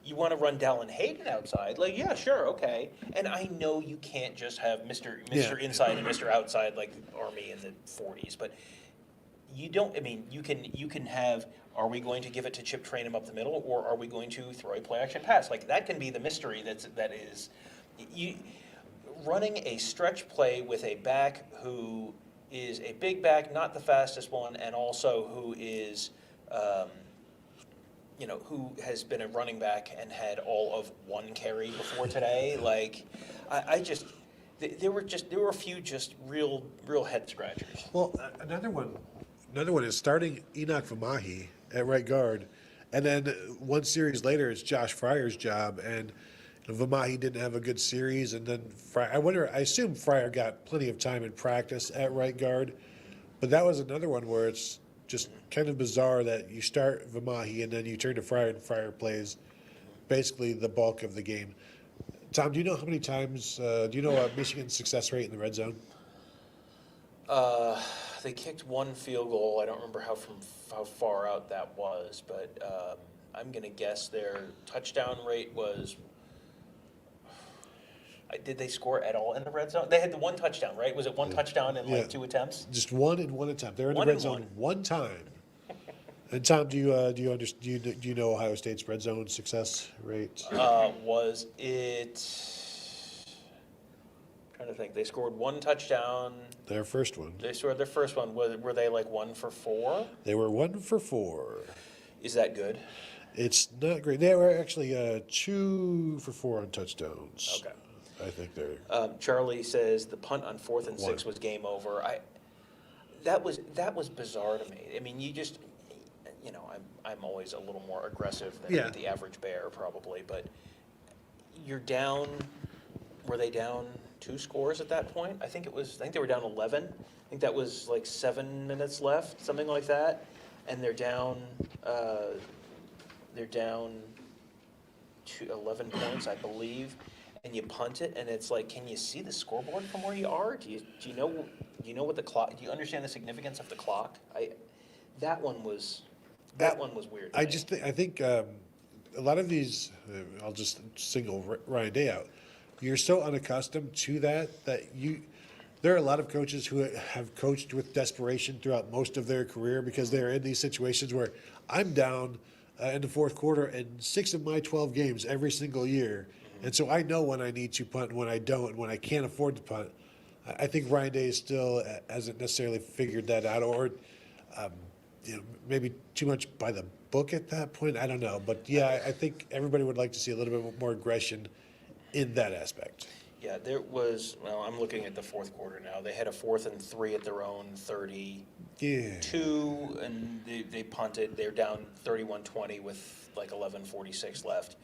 you want to run Dallin Hayden outside. Like, yeah, sure, okay. And I know you can't just have Mr. Inside and Mr. Outside like Army in the 40s, but you don't. I mean, you can have. Are we going to give it to Chip Trainum up the middle, or are we going to throw a play action pass? Like that can be the mystery. That is, you running a stretch play with a back who is a big back, not the fastest one, and also who is. Who has been a running back and had all of 1 carry before today. Like, there were a few just real head scratchers.
Well, another one is starting Enoch Vamahi at right guard, and then one series later it's Josh Fryer's job, and Vamahi didn't have a good series, and then I assume Fryer got plenty of time in practice at right guard, but that was another one where it's just kind of bizarre that you start Vamahi and then you turn to Fryer, and Fryer plays basically the bulk of the game. Tom, do you know how many times, Michigan's success rate in the red zone?
They kicked 1 field goal. I don't remember how far out that was, but I'm going to guess their touchdown rate was. Did they score at all in the red zone? They had the 1 touchdown, right? Was it 1 touchdown in like 2 attempts?
Just 1 in 1 attempt. They're in the red zone 1 time. And Tom, do you know Ohio State's red zone success rate?
Was it? I'm trying to think. They scored 1 touchdown.
Their first one.
They scored their first one. Were they like 1 for 4?
They were 1 for 4.
Is that good?
It's not great. They were actually 2 for 4 on touchdowns.
Okay.
I think they're.
Charlie says the punt on 4th and 6 was game over. that was bizarre to me. I mean, I'm always a little more aggressive than the average Bear probably, but you're down. Were they down 2 scores at that point? I think they were down 11. I think that was like 7 minutes left, something like that, and they're down. They're down to 11 points, I believe, and you punt it, and it's like, can you see the scoreboard from where you are? Do you know what the clock? Do you understand the significance of the clock? That one was weird.
I think a lot of these, I'll just single Ryan Day out. You're so unaccustomed to that there are a lot of coaches who have coached with desperation throughout most of their career because they're in these situations where I'm down in the fourth quarter in 6 of my 12 games every single year. And so I know when I need to punt and when I don't and when I can't afford to punt. I think Ryan Day still hasn't necessarily figured that out or maybe too much by the book at that point. I don't know. But, yeah, I think everybody would like to see a little bit more aggression in that aspect.
Yeah, there was, I'm looking at the fourth quarter now. They had a 4th and 3 at their own 32, and they punted. They're down 31-20 with like 11:46 left.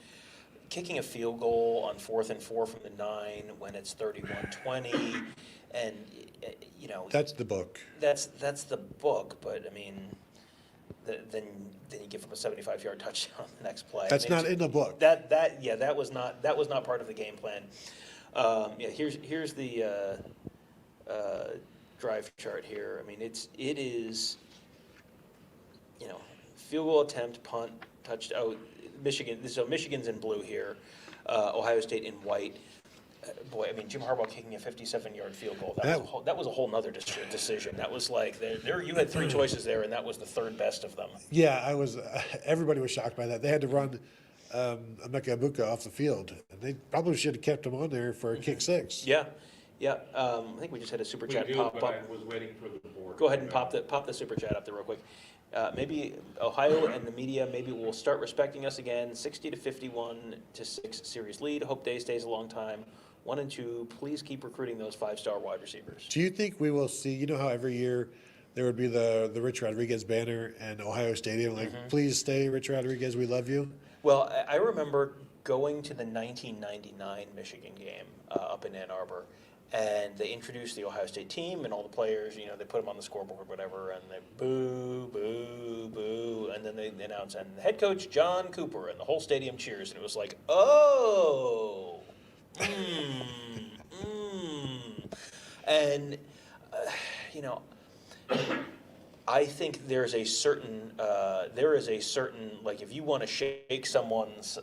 Kicking a field goal on 4th and 4 from the 9 when it's 31-20, and
that's the book.
That's the book, but I mean, then you give up a 75-yard touchdown the next play.
That's not in the book.
That was not part of the game plan. Here's the drive chart here. I mean, it is field goal attempt, punt, touchdown. Michigan. So Michigan's in blue here. Ohio State in white. Boy, I mean, Jim Harbaugh kicking a 57-yard field goal. That was a whole nother decision. That was like you had 3 choices there, and that was the 3rd best of them.
Yeah, everybody was shocked by that. They had to run Emeka Egbuka off the field. And they probably should have kept him on there for a kick 6.
Yeah. I think we just had a super chat pop up.
I was waiting for the board.
Go ahead and pop the super chat up there real quick. Maybe Ohio and the media maybe will start respecting us again. 60-51-6 series lead. Hope Day stays a long time. 1 and 2. Please keep recruiting those 5-star wide receivers.
Do you think we will see? You know how every year there would be the Rich Rodriguez banner and Ohio Stadium, please stay, Rich Rodriguez, we love you.
Well, I remember going to the 1999 Michigan game up in Ann Arbor, and they introduced the Ohio State team and all the players. They put them on the scoreboard, whatever, and they boo, boo, boo, and then they announce and head coach John Cooper, and the whole stadium cheers, and it was like, oh, and I think there is a certain like if you want to shake someone's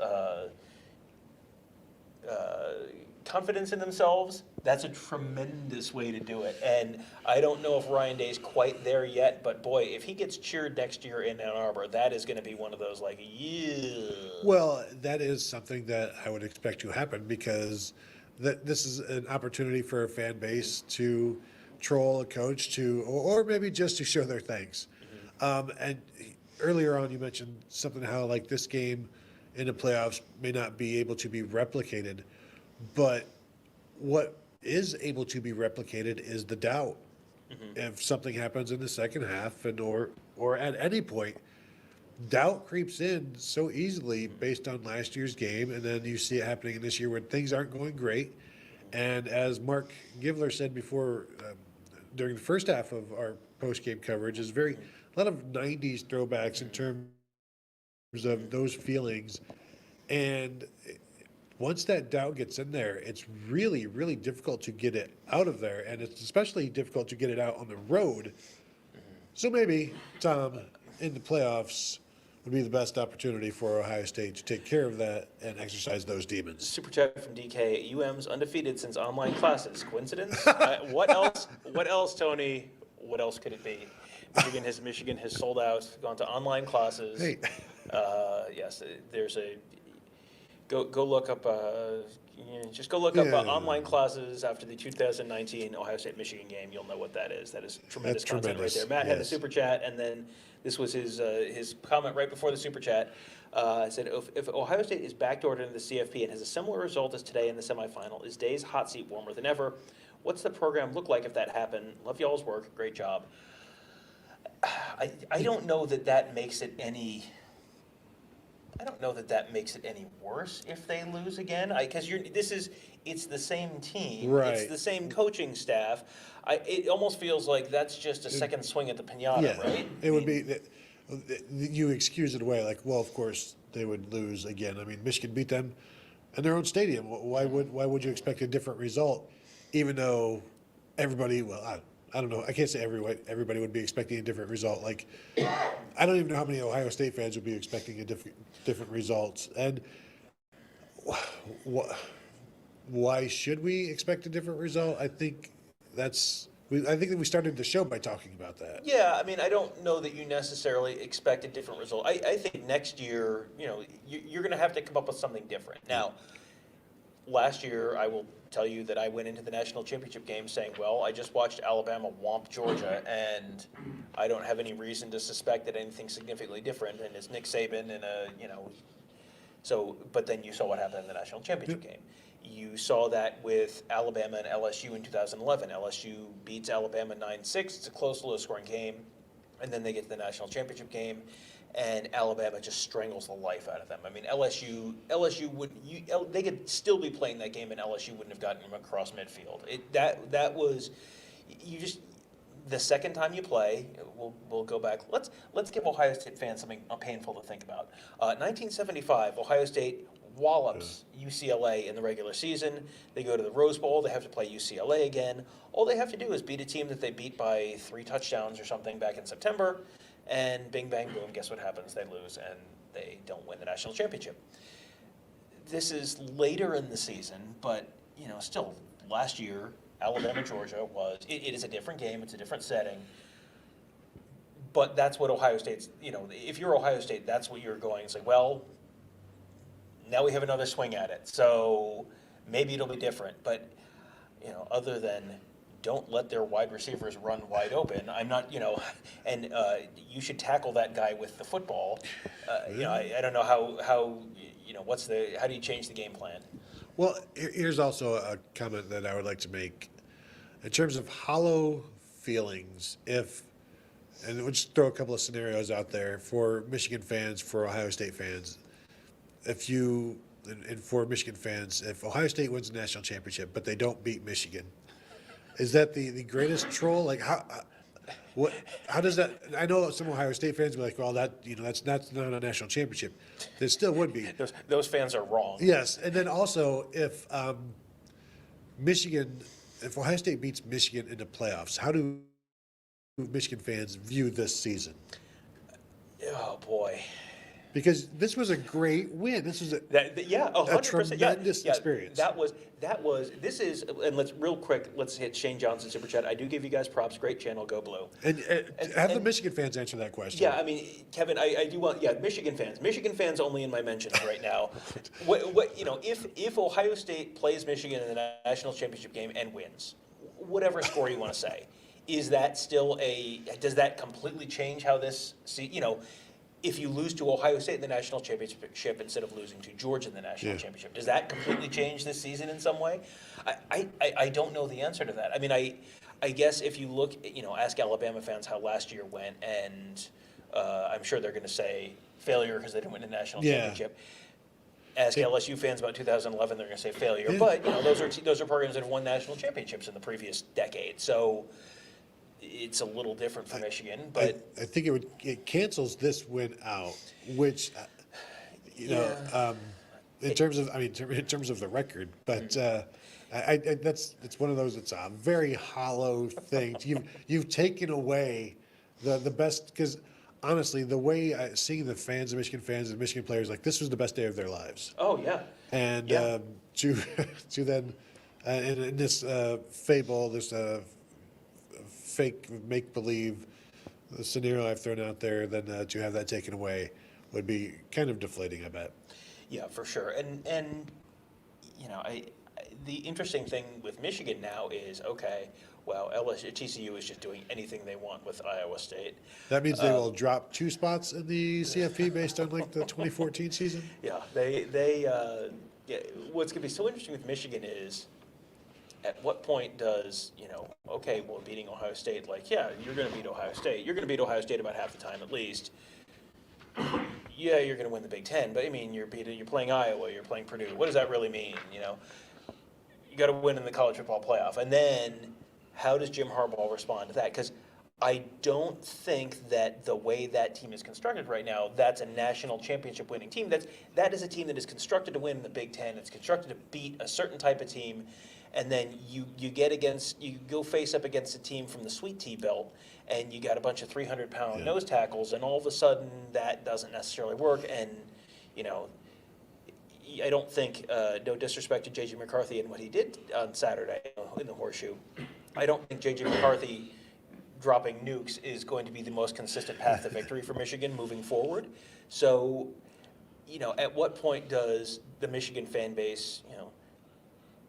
confidence in themselves, that's a tremendous way to do it. And I don't know if Ryan Day's quite there yet, but boy, if he gets cheered next year in Ann Arbor, that is going to be one of those like, yeah.
Well, that is something that I would expect to happen because this is an opportunity for a fan base to troll a coach or maybe just to show their thanks. And earlier on, you mentioned something how like this game in the playoffs may not be able to be replicated, but what is able to be replicated is the doubt. If something happens in the second half or at any point, doubt creeps in so easily based on last year's game, and then you see it happening in this year when things aren't going great. And as Mark Givler said before, during the first half of our post-game coverage, is a lot of 90s throwbacks in terms of those feelings. And once that doubt gets in there, it's really, really difficult to get it out of there. And it's especially difficult to get it out on the road. So maybe, Tom, in the playoffs would be the best opportunity for Ohio State to take care of that and exercise those demons.
Super chat from DK. UM's undefeated since online classes. Coincidence? What else, Tony? What else could it be? Michigan has sold out, gone to online classes.
Hey.
Yes, there's a go look up. Just go look up online classes after the 2019 Ohio State Michigan game. You'll know what that is. That is tremendous content right there. Matt had a super chat, and then this was his comment right before the super chat. Said if Ohio State is backdoored into the CFP and has a similar result as today in the semifinal, is Day's hot seat warmer than ever? What's the program look like if that happened? Love y'all's work. Great job. I don't know that that makes it any. I don't know that that makes it any worse if they lose again. Because it's the same team, it's
Right.
the same coaching staff. It almost feels like that's just a second swing at the pinata, right?
It would be, you excuse it away, like, well, of course, they would lose again. I mean, Michigan beat them in their own stadium. Why would you expect a different result, even though everybody, well, I don't know, I can't say everybody would be expecting a different result. Like, I don't even know how many Ohio State fans would be expecting a different results. And why should we expect a different result? I think I think that we started the show by talking about that.
Yeah, I mean, I don't know that you necessarily expect a different result. I think next year, you're going to have to come up with something different. Now, last year, I will tell you that I went into the national championship game saying, well, I just watched Alabama whomp Georgia, and I don't have any reason to suspect that anything significantly different, and it's Nick Saban and but then you saw what happened in the national championship game. You saw that with Alabama and LSU in 2011. LSU beats Alabama 9-6. It's a close, low-scoring game. And then they get to the national championship game, and Alabama just strangles the life out of them. I mean, LSU they could still be playing that game, and LSU wouldn't have gotten them across midfield. That was the second time you play. We'll go back. Let's give Ohio State fans something painful to think about. 1975, Ohio State wallops UCLA in the regular season. They go to the Rose Bowl. They have to play UCLA again. All they have to do is beat a team that they beat by 3 touchdowns or something back in September, and bing, bang, boom, guess what happens? They lose, and they don't win the national championship. This is later in the season, but, still, last year, Alabama, Georgia it is a different game. It's a different setting. But that's what Ohio State's, if you're Ohio State, that's what you're going. It's like, well, now we have another swing at it. So maybe it'll be different. But, other than don't let their wide receivers run wide open, I'm not, and you should tackle that guy with the football. I don't know how how do you change the game plan?
Well, here's also a comment that I would like to make. In terms of hollow feelings, and we'll just throw a couple of scenarios out there for Michigan fans, for Ohio State fans. And for Michigan fans, if Ohio State wins the national championship, but they don't beat Michigan, is that the greatest troll? Like, how does that? I know some Ohio State fans will be like, well, that's not a national championship. There still would be.
Those fans are wrong.
Yes, and then also if Ohio State beats Michigan in the playoffs, how do Michigan fans view this season?
Oh boy.
Because this was a great win. This was a
100%,
tremendous experience.
This is, and let's hit Shane Johnson super chat. I do give you guys props. Great channel, go blue.
And have the Michigan fans answer that question.
Yeah, I mean, Kevin, I do want, Michigan fans only in my mentions right now. If Ohio State plays Michigan in the national championship game and wins, whatever score you want to say, is that still does that completely change how this, if you lose to Ohio State in the national championship instead of losing to Georgia in the national championship, does that completely change this season in some way? I don't know the answer to that. I mean, I guess if you look, ask Alabama fans how last year went, and I'm sure they're going to say failure because they didn't win the national championship. Ask LSU fans about 2011, they're going to say failure. But those are programs that have won national championships in the previous decade. So it's a little different for Michigan, but
I think it cancels this win out, which in terms of the record, but it's one of those. It's a very hollow thing. You've taken away the best, because honestly, the way seeing the fans, the Michigan fans, and Michigan players, like, this was the best day of their lives.
Oh yeah,
and to then in this fable, this fake make-believe scenario I've thrown out there, then to have that taken away would be kind of deflating, I bet.
Yeah, for sure. And the interesting thing with Michigan now is, TCU is just doing anything they want with Iowa State.
That means they will drop 2 spots in the CFP based on like the 2014 season?
Yeah, what's going to be so interesting with Michigan is at what point does, okay, well, beating Ohio State, like, yeah, you're going to beat Ohio State. You're going to beat Ohio State about half the time at least. Yeah, you're going to win the Big Ten, but I mean, you're playing Iowa, you're playing Purdue. What does that really mean? You got to win in the college football playoff. And then how does Jim Harbaugh respond to that? Because I don't think that the way that team is constructed right now, that's a national championship winning team. That is a team that is constructed to win in the Big Ten. It's constructed to beat a certain type of team, and then you go face up against a team from the Sweet Tea Belt, and you got a bunch of 300-pound nose tackles, and all of a sudden that doesn't necessarily work. And I don't think, no disrespect to J.J. McCarthy and what he did on Saturday in the Horseshoe, I don't think J.J. McCarthy dropping nukes is going to be the most consistent path to victory for Michigan moving forward. So, at what point does the Michigan fan base,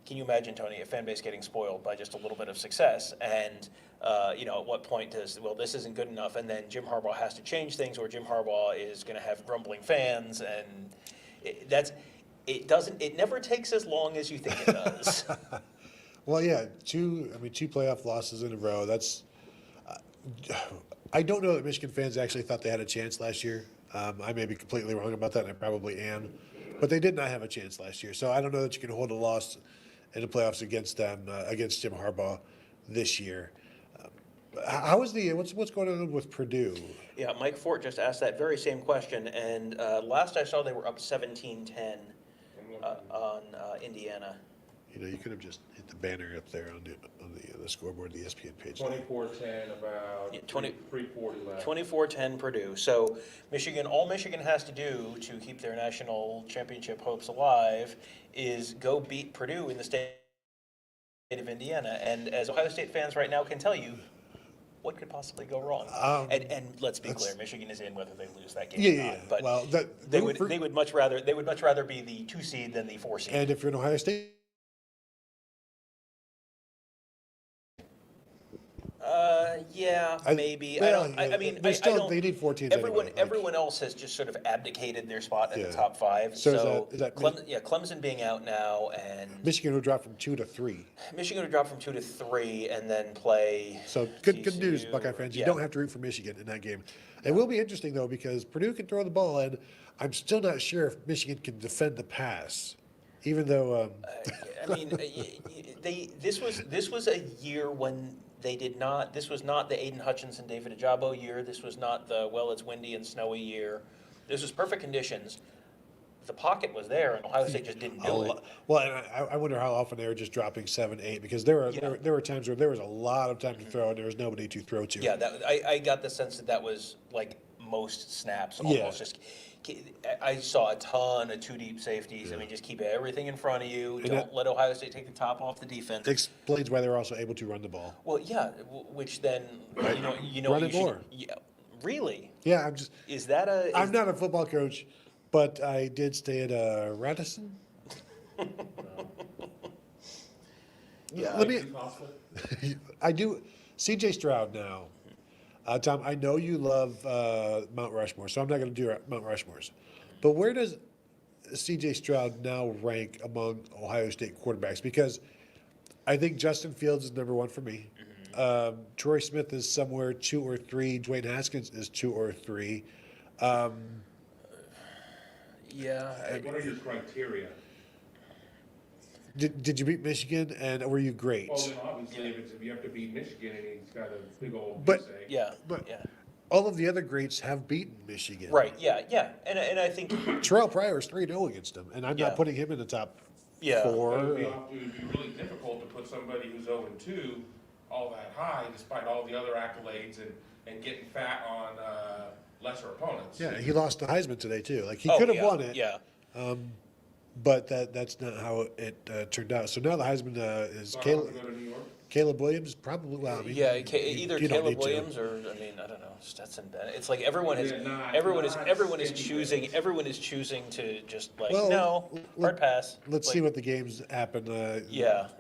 can you imagine, Tony, a fan base getting spoiled by just a little bit of success? And, at what point does, well, this isn't good enough, and then Jim Harbaugh has to change things, or Jim Harbaugh is going to have grumbling fans, and it never takes as long as you think it does.
Well, yeah, two playoff losses in a row. That's, I don't know that Michigan fans actually thought they had a chance last year. I may be completely wrong about that, and I probably am. But they did not have a chance last year. So I don't know that you can hold a loss in the playoffs against them, against Jim Harbaugh this year. How is what's going on with Purdue?
Yeah, Mike Fort just asked that very same question, and last I saw they were up 17-10 on Indiana.
You could have just hit the banner up there on the scoreboard, the ESPN page.
24-10, about 340 left.
24-10 Purdue. So all Michigan has to do to keep their national championship hopes alive is go beat Purdue in the state of Indiana. And as Ohio State fans right now can tell you, what could possibly go wrong? And let's be clear, Michigan is in whether they lose that game or not. But
well,
they would much rather be the 2 seed than the 4 seed.
And if you're an Ohio State.
Maybe.
Well,
I mean,
they need 14.
Everyone else has just sort of abdicated their spot in the top 5.
So is that
Clemson being out now, and
Michigan will drop from 2 to 3.
Michigan will drop from 2 to 3, and then play.
So good news, Buckeye fans. You don't have to root for Michigan in that game. It will be interesting though, because Purdue can throw the ball, and I'm still not sure if Michigan can defend the pass, even though.
I mean, this was a year when. They did not. This was not the Aiden Hutchinson, David Ajabo year. This was not the it's windy and snowy year. This was perfect conditions. The pocket was there, and Ohio State just didn't do it.
Well, and I wonder how often they were just dropping 7, 8, because there were times where there was a lot of time to throw, and there was nobody to throw to.
Yeah, I got the sense that was like most snaps. Almost just. I saw a ton of 2 deep safeties. I mean, just keep everything in front of you. Don't let Ohio State take the top off the defense.
Explains why they were also able to run the ball.
Well, yeah, which then
run it more.
Yeah, really.
Yeah,
I'm
not a football coach, but I did stay at Radisson.
Yeah,
I do. C.J. Stroud now. Tom, I know you love Mount Rushmore, so I'm not going to do Mount Rushmores. But where does C.J. Stroud now rank among Ohio State quarterbacks? Because I think Justin Fields is number 1 for me. Troy Smith is somewhere 2 or 3. Dwayne Haskins is 2 or 3.
Yeah.
What are your criteria?
Did you beat Michigan, and were you great?
Well, then obviously, if you have to beat Michigan, and he's got a big old
But-
goose egg.
Yeah.
But all of the other greats have beaten Michigan.
Right. Yeah. And I think
Terrell Pryor is 3-0 against them, and I'm not putting him in the top 4.
It would be really difficult to put somebody who's 0-2 all that high, despite all the other accolades and getting fat on lesser opponents.
Yeah, he lost the Heisman today too. Like he could have won it.
Yeah.
But that's not how it turned out. So now the Heisman is
So
Caleb.
to go to New York?
Caleb Williams, probably. Well, I mean,
either
you don't need
Caleb
to.
Williams or I don't know, Stetson Bennett. It's like everyone is
Stinky
choosing to just like
Well,
hard pass.
Let's see what the games happen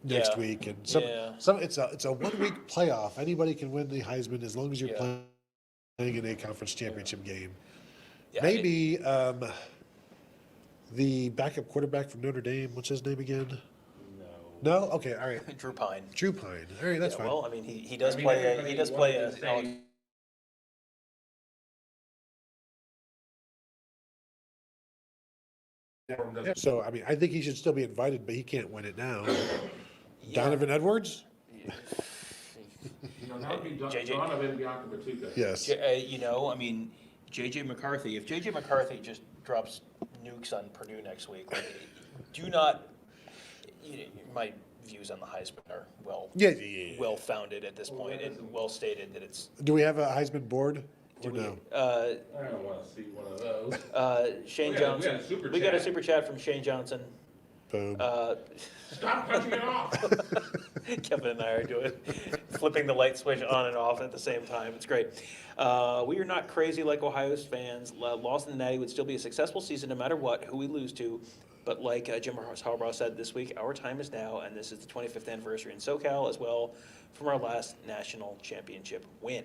next week, and it's a 1 week playoff. Anybody can win the Heisman as long as you're playing in a conference championship game.
Yeah,
Maybe the backup quarterback from Notre Dame. What's his name again? No? Okay, all right.
Drew Pine.
Drew Pine. All right, that's fine.
Well, I mean, he does play. He does play a.
Yeah, so, I mean, I think he should still be invited, but he can't win it now. Donovan Edwards?
That would be
JJ
Donovan Bianca Batuka.
Yes.
You know, I mean, JJ McCarthy. If JJ McCarthy just drops nukes on Purdue next week, like, do not. My views on the Heisman are well founded at this point and well stated that it's.
Do we have a Heisman board or no?
I don't want to see one of those.
Shane
We got a
Johnson.
super
We got a
chat.
super chat from Shane Johnson.
Boom.
Stop punching it off.
Kevin and I are doing flipping the light switch on and off at the same time. It's great. We are not crazy like Ohio fans. Loss in the Natty would still be a successful season no matter what, who we lose to. But like Jim Harbaugh said this week, our time is now, and this is the 25th anniversary in SoCal as well from our last national championship win.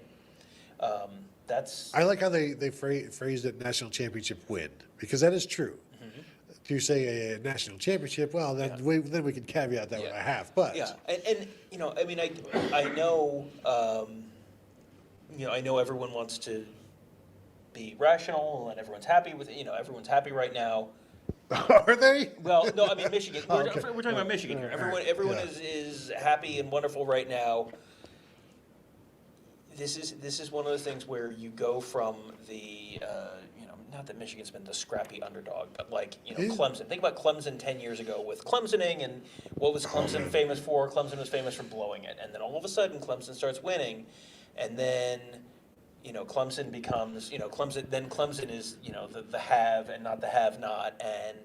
That's.
I like how they phrased it national championship win, because that is true. If you say a national championship, well, then we can caveat that with a half. But
yeah, and you know, I mean, I know, you know, I know everyone wants to be rational and everyone's happy with it. You know, everyone's happy right now.
Are they?
Well, no, I mean Michigan. We're,
Okay.
we're talking about Michigan here.
All right.
Everyone
Yeah.
is happy and wonderful right now. This is one of those things where you go from the you know, not that Michigan's been the scrappy underdog, but like, you know, Clemson. Think about Clemson 10 years ago with Clemsoning, and what was Clemson famous for? Clemson was famous for blowing it, and then all of a sudden Clemson starts winning, and then you know, Clemson becomes, you know, Clemson is, you know, the have and not the have not, and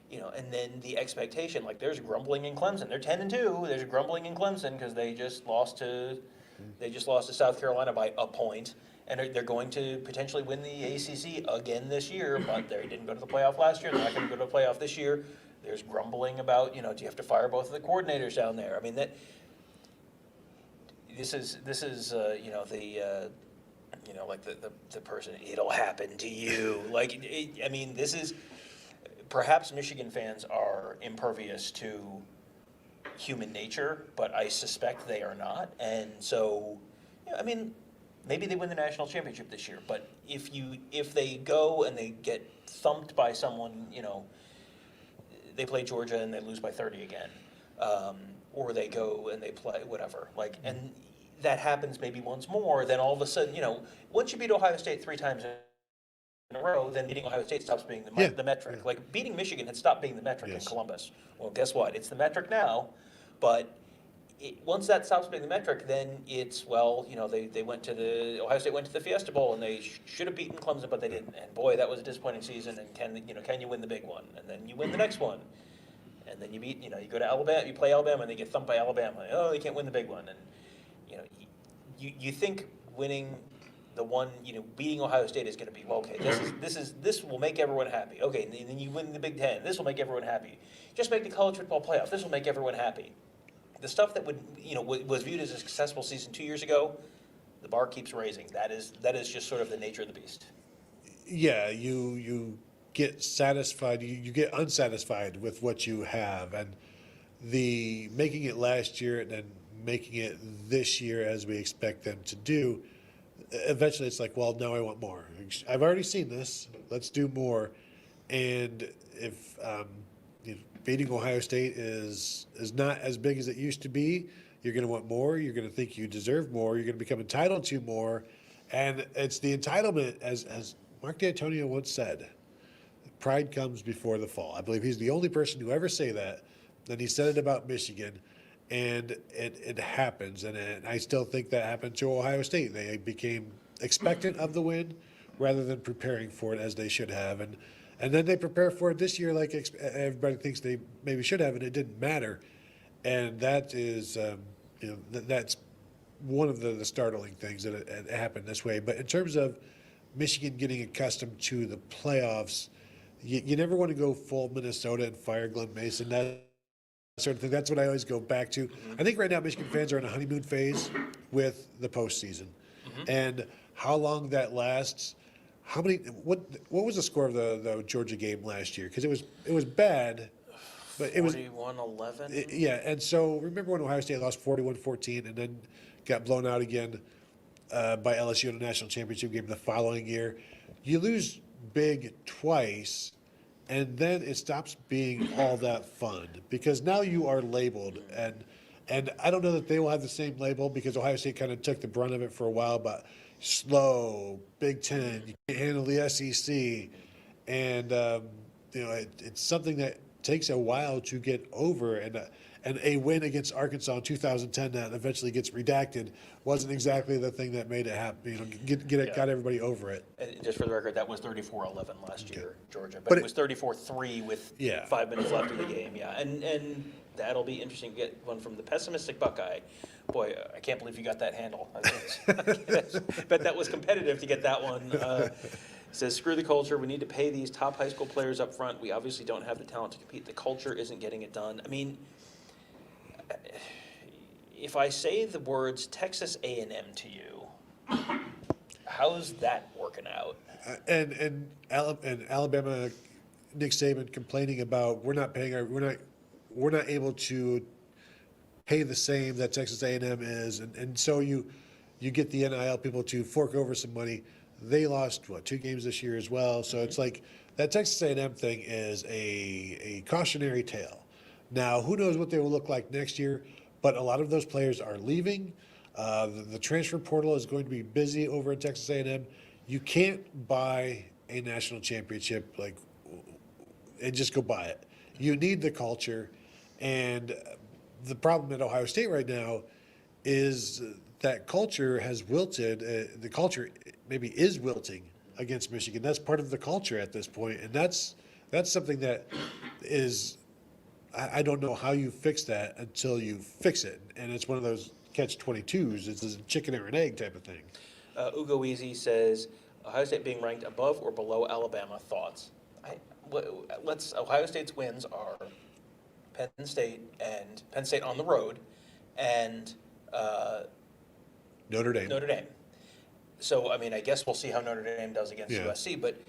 you know, and then the expectation, like there's grumbling in Clemson. They're 10-2. There's grumbling in Clemson because they just lost to South Carolina by a point, and they're going to potentially win the ACC again this year. But they didn't go to the playoff last year. They're not going to go to the playoff this year. There's grumbling about, you know, do you have to fire both of the coordinators down there? I mean, that this is you know, the you know, like the person, it'll happen to you. Like, I mean, this is. Perhaps Michigan fans are impervious to human nature, but I suspect they are not. And so, yeah, I mean, maybe they win the national championship this year, but if they go and they get thumped by someone, you know, they play Georgia and they lose by 30 again, or they go and they play whatever, like, and that happens maybe once more, then all of a sudden, you know, once you beat Ohio State 3 times in a row, then beating Ohio State stops being the metric. Yeah. Like beating Michigan had stopped being the metric in Columbus. Well, guess what? It's the metric now, but once that stops being the metric, then it's, well, you know, they went to Ohio State went to the Fiesta Bowl and they should have beaten Clemson, but they didn't. And boy, that was a disappointing season. And can you win the big one? And then you win the next one, and then you go to Alabama, you play Alabama, and they get thumped by Alabama. Oh, you can't win the big one, and you know, you think winning the one, you know, beating Ohio State is going to be, well, okay, this will make everyone happy. Okay, and then you win the Big Ten. This will make everyone happy. Just make the college football playoff. This will make everyone happy. The stuff that was viewed as a successful season 2 years ago, the bar keeps raising. That is just sort of the nature of the beast.
Yeah, you get satisfied. You get unsatisfied with what you have, and the making it last year and then making it this year as we expect them to do. Eventually it's like, well, now I want more. I've already seen this. Let's do more. And if beating Ohio State is not as big as it used to be, you're going to want more. You're going to think you deserve more. You're going to become entitled to more. And it's the entitlement, as Mark D'Antonio once said, pride comes before the fall. I believe he's the only person to ever say that. And he said it about Michigan. And it happens, and I still think that happened to Ohio State. They became expectant of the win rather than preparing for it as they should have. And then they prepare for it this year like everybody thinks they maybe should have, and it didn't matter. And that is, that's one of the startling things that it happened this way. But in terms of Michigan getting accustomed to the playoffs, you never want to go full Minnesota and fire Glenn Mason. That sort of thing. That's what I always go back to. I think right now Michigan fans are in a honeymoon phase with the postseason, and how long that lasts. What was the score of the Georgia game last year? Because it was bad. But it was
41-11.
yeah, and so remember when Ohio State lost 41-14 and then got blown out again by LSU in a national championship game the following year? You lose big twice, and then it stops being all that fun because now you are labeled, and I don't know that they will have the same label because Ohio State kind of took the brunt of it for a while, but slow, Big Ten, you can't handle the SEC, and it's something that takes a while to get over, and a win against Arkansas in 2010 that eventually gets redacted wasn't exactly the thing that made it happen. Got everybody over it.
And just for the record, that was 34-11 last year, Georgia.
But
it was 34-3 with 5 minutes left in the game. Yeah, and that'll be interesting to get one from the pessimistic Buckeye. Boy, I can't believe you got that handle. I bet that was competitive to get that one. Says, screw the culture. We need to pay these top high school players up front. We obviously don't have the talent to compete. The culture isn't getting it done. I mean, if I say the words Texas A&M to you, how's that working out?
And Alabama, Nick Saban complaining about we're not able to pay the same that Texas A&M is, and so you get the NIL people to fork over some money. They lost 2 games this year as well, so it's like that Texas A&M thing is a cautionary tale. Now, who knows what they will look like next year? But a lot of those players are leaving. The transfer portal is going to be busy over at Texas A&M. You can't buy a national championship and just go buy it. You need the culture, and the problem at Ohio State right now is that culture has wilted. The culture maybe is wilting against Michigan. That's part of the culture at this point, and that's something that is. I don't know how you fix that until you fix it, and it's one of those catch-22s. It's a chicken or an egg type of thing.
Ugo Easy says, Ohio State being ranked above or below Alabama. Thoughts? Ohio State's wins are Penn State on the road, and
Notre Dame.
So, I mean, I guess we'll see how Notre Dame does against USC, but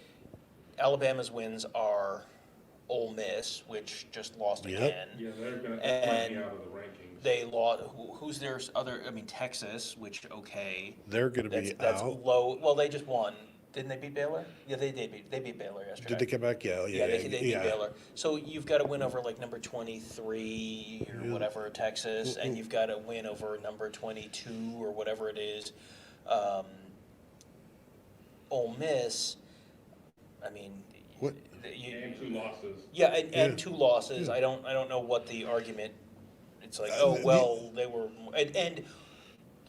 Alabama's wins are Ole Miss, which just lost again.
Yeah, they're going to
and
me out of the rankings.
They lost. Who's their other? I mean, Texas, which
they're going to be
that's
out.
Low. Well, they just won. Didn't they beat Baylor? Yeah, they did. They beat Baylor yesterday.
Did they come back? Yeah,
they beat Baylor. So you've got to win over number 23 or whatever Texas, and you've got to win over number 22 or whatever it is. Ole Miss. I mean.
And 2 losses.
Yeah, and 2 losses. Yeah. I don't know what the argument. It's like, they were, and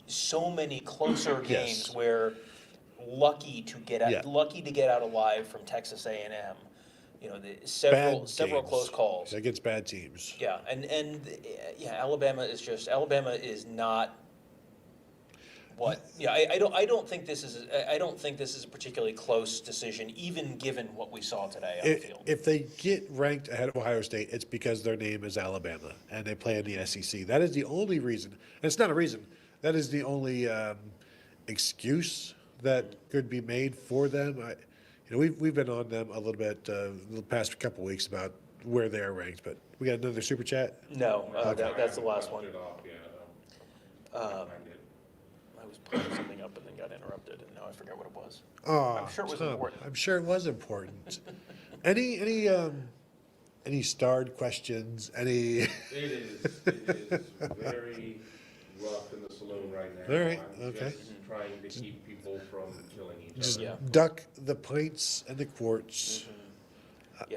so many closer games where lucky to get out alive from Texas A&M. Several close calls
against bad teams.
Yeah, and Alabama is not. I don't think this is a particularly close decision, even given what we saw today on the field.
If they get ranked ahead of Ohio State, it's because their name is Alabama and they play in the SEC. That is the only reason. And it's not a reason. That is the only excuse that could be made for them. We've been on them a little bit the past couple weeks about where they are ranked. But we got another super chat.
No, that's the last one. I was pulling something up and then got interrupted, and now I forget what it was.
Oh,
I'm sure it was important.
I'm sure it was important. Any starred questions?
It is very rough in the saloon right now.
All right.
I'm just trying to keep people from killing each
Just
other.
duck the pints and the quarts.
Mm-hmm.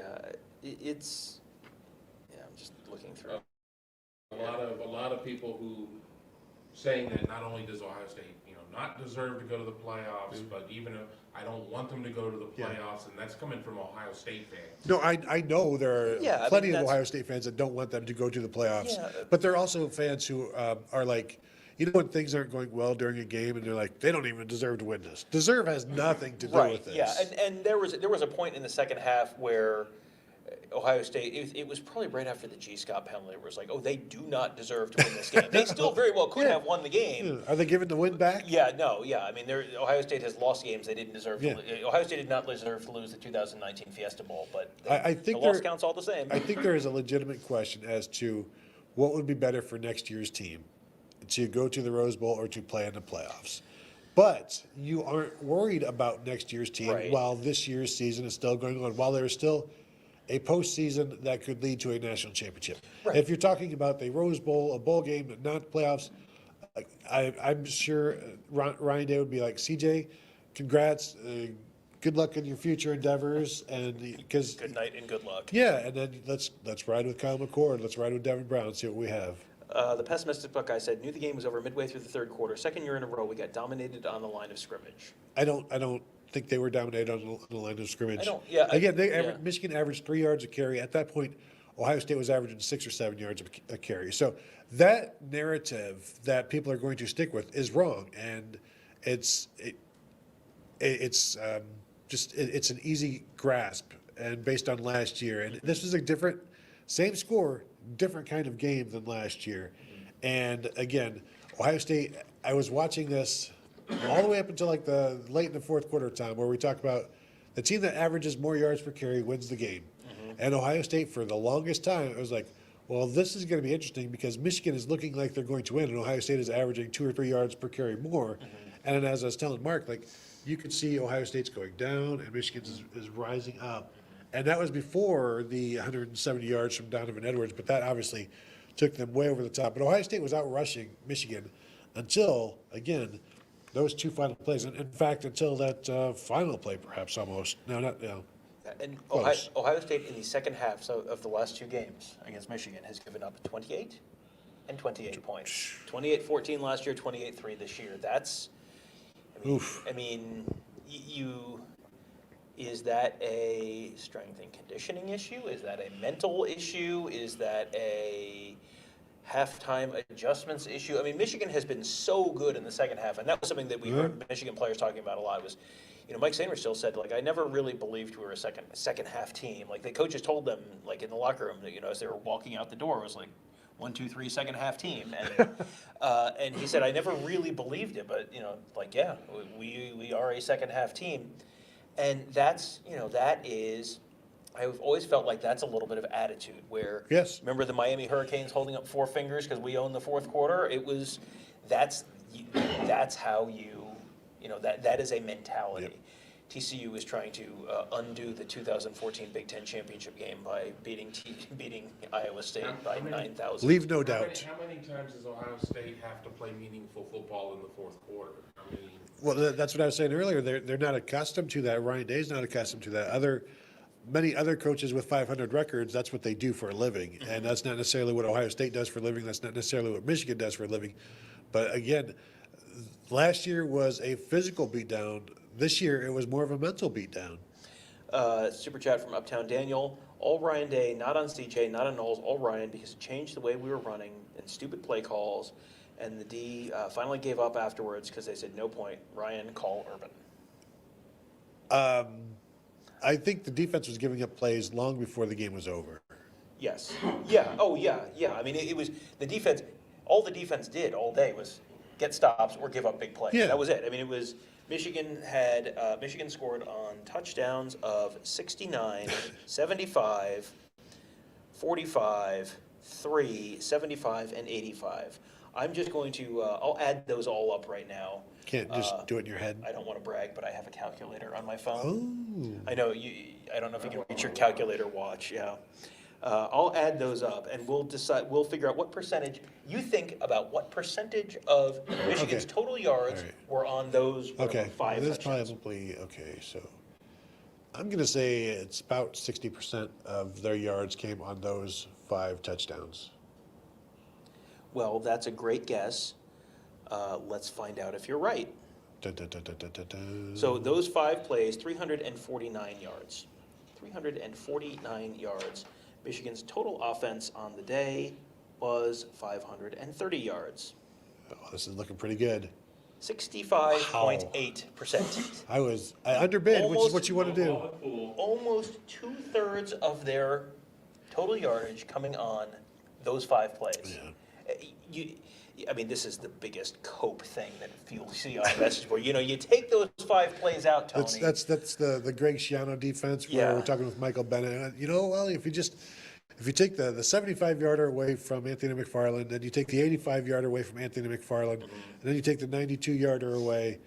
I'm just looking through.
A lot of people who saying that not only does Ohio State, not deserve to go to the playoffs, but even I don't want them to go to the playoffs, and that's coming from Ohio State fans.
No, I know there are plenty of Ohio State fans that don't want them to go to the playoffs, but there are also fans who are like, when things aren't going well during a game, and they're like, they don't even deserve to win this. Deserve has nothing to do with this.
Yeah, and there was a point in the second half where Ohio State, it was probably right after the G. Scott penalty, where it was like, oh, they do not deserve to win this game. They still very well could have won the game.
Are they giving the win back?
Yeah, no, yeah. I mean, Ohio State has lost games they didn't deserve to
Yeah.
lose. Ohio State did not deserve to lose the 2019 Fiesta Bowl, but
I think
the loss
there-
counts all the same.
I think there is a legitimate question as to what would be better for next year's team, to go to the Rose Bowl or to play in the playoffs. But you aren't worried about next year's team
Right.
while this year's season is still going on, while there is still a postseason that could lead to a national championship.
Right.
If you're talking about the Rose Bowl, a bowl game, not playoffs, I'm sure Ryan Day would be like, CJ, congrats, good luck in your future endeavors, and because
Good night and good luck.
yeah, and then let's ride with Kyle McCord, let's ride with Devin Brown, see what we have.
The pessimistic Buckeye said, knew the game was over midway through the third quarter. Second year in a row, we got dominated on the line of scrimmage.
I don't think they were dominated on the line of scrimmage.
I don't- yeah,
Again,
yeah.
Michigan averaged 3 yards a carry. At that point, Ohio State was averaging 6 or 7 yards a carry. So that narrative that people are going to stick with is wrong, and it's an easy grasp, and based on last year. And this was a different, same score, different kind of game than last year. And again, Ohio State, I was watching this all the way up until like the late in the fourth quarter time, where we talk about the team that averages more yards per carry wins the game. And Ohio State, for the longest time, it was like, well, this is going to be interesting because Michigan is looking like they're going to win, and Ohio State is averaging 2 or 3 yards per carry more. And then, as I was telling Mark, like, you could see Ohio State's going down and Michigan is rising up. And that was before the 170 yards from Donovan Edwards, but that obviously took them way over the top. But Ohio State was out rushing Michigan until, again, those two final plays. And in fact, until that final play, perhaps almost. No, not, no.
And
Close.
Ohio State in the second half of the last two games against Michigan has given up 28 and 28 points. 28-14 last year, 28-3 this year. That's,
Oof.
I mean, is that a strength and conditioning issue? Is that a mental issue? Is that a halftime adjustments issue? I mean, Michigan has been so good in the second half, and that was something that we heard Michigan players talking about a lot. Was, Mike Sainer still said, like, I never really believed we were a second half team. Like, the coaches told them, like, in the locker room, that, as they were walking out the door, it was like 1, 2, 3, second half team. And he said, I never really believed it, but yeah, we are a second half team. And that's, that is, I've always felt like that's a little bit of attitude where,
yes.
Remember the Miami Hurricanes holding up 4 fingers because we owned the fourth quarter? That's how that is a mentality. Yep. TCU is trying to undo the 2014 Big Ten championship game by beating Iowa State by 9,000.
Leave no doubt.
How many times does Ohio State have to play meaningful football in the fourth quarter? I mean,
Well, that's what I was saying earlier. They're not accustomed to that. Ryan Day's not accustomed to that. Many other coaches with 500 records, that's what they do for a living. And that's not necessarily what Ohio State does for a living. That's not necessarily what Michigan does for a living. But again, last year was a physical beatdown. This year, it was more of a mental beatdown.
Super chat from Uptown Daniel. All Ryan Day, not on CJ, not on Knowles, all Ryan, because it changed the way we were running and stupid play calls. And the D finally gave up afterwards because they said, no point. Ryan, call Urban.
I think the defense was giving up plays long before the game was over.
Yes. Yeah. Oh, yeah. Yeah. I mean, it was the defense. All the defense did all day was get stops or give up big plays.
Yeah.
That was it. I mean, it was Michigan scored on touchdowns of 69, 75, 45, 3, 75, and 85. I'm just going to, I'll add those all up right now.
Can't just do it in your head.
I don't want to brag, but I have a calculator on my phone. Oh. I know I don't know if you can reach your calculator watch. Yeah. I'll add those up, and we'll decide. We'll figure out what percentage you think about what percentage of Michigan's total yards were on those 5
this
touchdowns.
probably so I'm going to say it's about 60% of their yards came on those 5 touchdowns.
Well, that's a great guess. Let's find out if you're right. So those 5 plays, 349 yards. 349 yards. Michigan's total offense on the day was 530 yards.
Oh, this is looking pretty good.
65.8%.
I underbid, which is what you want to do.
Almost 2/3 of their total yardage coming on those 5 plays. I mean, this is the biggest cope thing that you'll see on a message board. You take those 5 plays out, Tony.
That's the Greg Schiano defense where we're talking with Michael Bennett. Well, if you take the 75-yarder away from Anthony McFarland, then you take the 85-yarder away from Anthony McFarland, and then you take the 92-yarder away,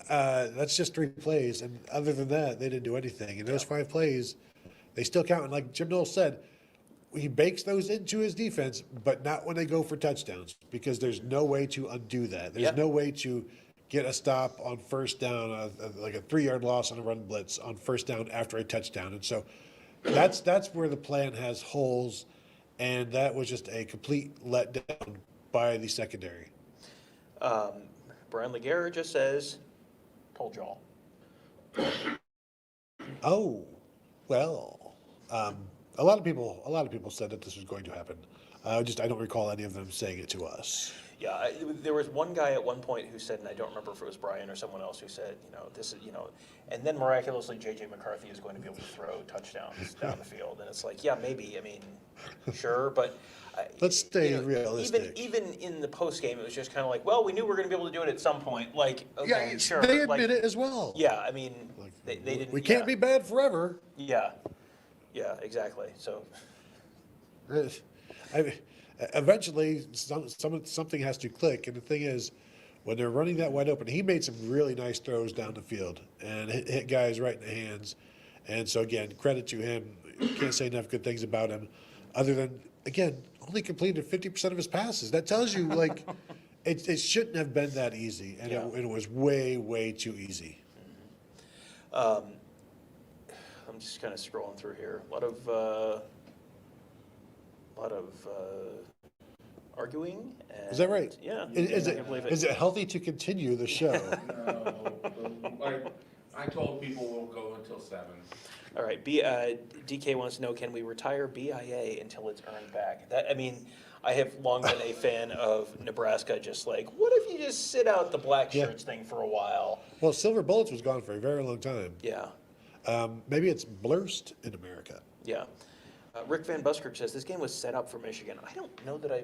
that's just 3 plays. And other than that, they didn't do anything. And those 5 plays, they still count. And like Jim Knowles said, he bakes those into his defense, but not when they go for touchdowns, because there's no way to undo that. There's no way to get a stop on first down, like a 3-yard loss on a run blitz on first down after a touchdown. And so that's where the plan has holes, and that was just a complete letdown by the secondary.
Brian Laguerre just says, told y'all.
Oh, well, a lot of people said that this was going to happen. I don't recall any of them saying it to us.
Yeah, there was one guy at one point who said, and I don't remember if it was Brian or someone else who said, this is, and then miraculously J.J. McCarthy is going to be able to throw touchdowns down the field. And it's like, yeah, maybe, sure, but
let's stay realistic.
Even in the post game, it was just kind of like, well, we knew we were going to be able to do it at some point. Like, okay, sure.
They admit it as well.
Yeah, they didn't.
We can't be bad forever.
Yeah, exactly. So,
eventually, something has to click. And the thing is, when they're running that wide open, he made some really nice throws down the field and hit guys right in the hands. And so, again, credit to him. Can't say enough good things about him, other than, again, only completed 50% of his passes. That tells you, it shouldn't have been that easy, and it was way, way too easy.
I'm just kind of scrolling through here. A lot of arguing.
Is that right?
Yeah.
Is it healthy to continue the show?
No, I told people we'll go until 7.
All right. DK wants to know, can we retire BIA until it's earned back? I have long been a fan of Nebraska, just like, what if you just sit out the black shirts thing for a while?
Well, Silver Bullets was gone for a very long time.
Yeah.
Maybe it's blurst in America.
Yeah. Rick Van Buskirk says, this game was set up for Michigan. I don't know that I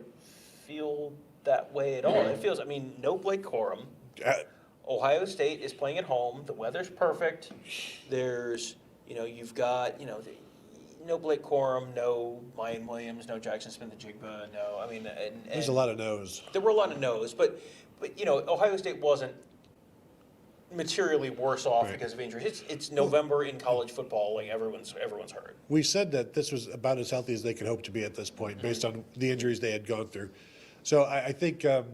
feel that way at all. It feels, no Blake Corum. Ohio State is playing at home. The weather's perfect. There's, you've got, no Blake Corum, no Mayan Williams, no Jackson Smith-Njigba, no.
There's a lot of no's.
There were a lot of no's, but Ohio State wasn't materially worse off because of injuries. It's November in college football, everyone's hurt.
We said that this was about as healthy as they could hope to be at this point, based on the injuries they had gone through. So I think it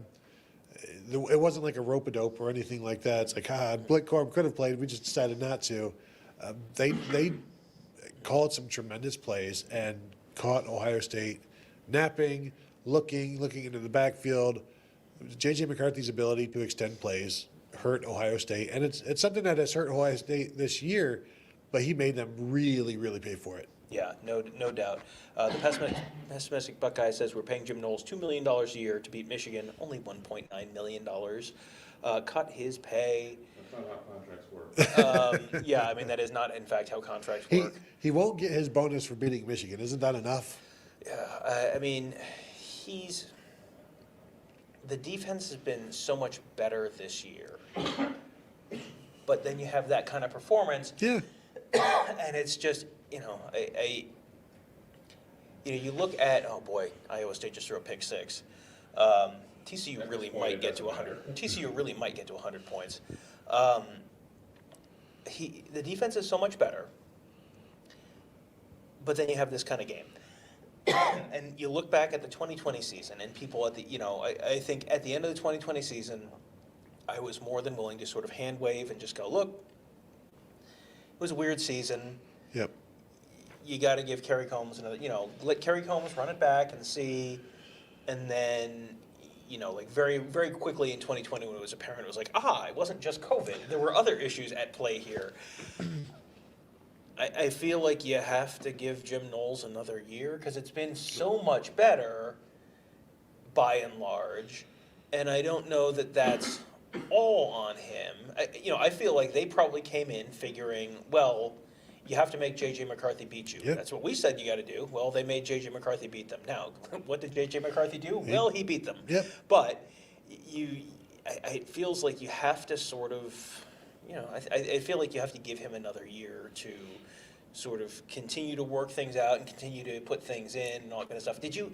wasn't like a rope-a-dope or anything like that. It's like, Blake Corum could have played. We just decided not to. They called some tremendous plays and caught Ohio State napping, looking into the backfield. J.J. McCarthy's ability to extend plays hurt Ohio State, and it's something that has hurt Ohio State this year, but he made them really, really pay for it.
Yeah, no doubt. The pessimistic Buckeye says we're paying Jim Knowles $2 million a year to beat Michigan, only $1.9 million. Cut his pay.
That's not how contracts work.
That is not, in fact, how contracts work.
He won't get his bonus for beating Michigan. Isn't that enough?
Yeah, the defense has been so much better this year. But then you have that kind of performance.
Yeah.
And it's just, you look at, oh boy, Iowa State just threw a pick 6. TCU really might get to 100. TCU really might get to 100 points. The defense is so much better, but then you have this kind of game. And you look back at the 2020 season, and people I think at the end of the 2020 season, I was more than willing to sort of hand wave and just go, look, it was a weird season.
Yep.
You got to give Kerry Combs another, let Kerry Combs run it back and see, and then, very, very quickly in 2020 when it was apparent, it was like, it wasn't just COVID. There were other issues at play here. I feel like you have to give Jim Knowles another year because it's been so much better by and large, and I don't know that that's all on him. I feel like they probably came in figuring, well, you have to make J.J. McCarthy beat you.
Yep.
That's what we said you got to do. Well, they made J.J. McCarthy beat them. Now, what did J.J. McCarthy do? Well, he beat them.
Yep.
But it feels like you have to sort of, I feel like you have to give him another year to sort of continue to work things out and continue to put things in and all that kind of stuff. Did you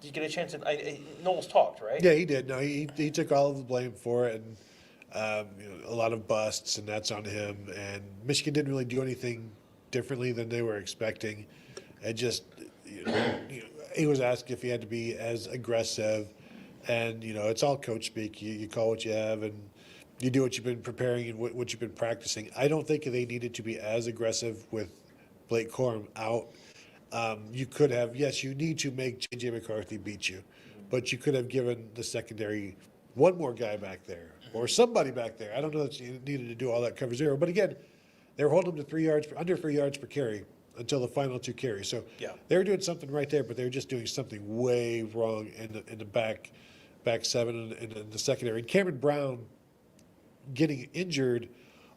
get a chance to? Knowles talked, right?
Yeah, he did. No, he took all of the blame for it, and a lot of busts, and that's on him. And Michigan didn't really do anything differently than they were expecting. And just, he was asked if he had to be as aggressive, and it's all coach speak. You call what you have, and you do what you've been preparing and what you've been practicing. I don't think they needed to be as aggressive with Blake Corum out. You could have, yes, you need to make J.J. McCarthy beat you, but you could have given the secondary one more guy back there or somebody back there. I don't know that you needed to do all that cover zero, but again, they were holding him to under 3 yards per carry until the final 2 carries. So they were doing something right there, but they were just doing something way wrong in the back seven and in the secondary. And Cameron Brown getting injured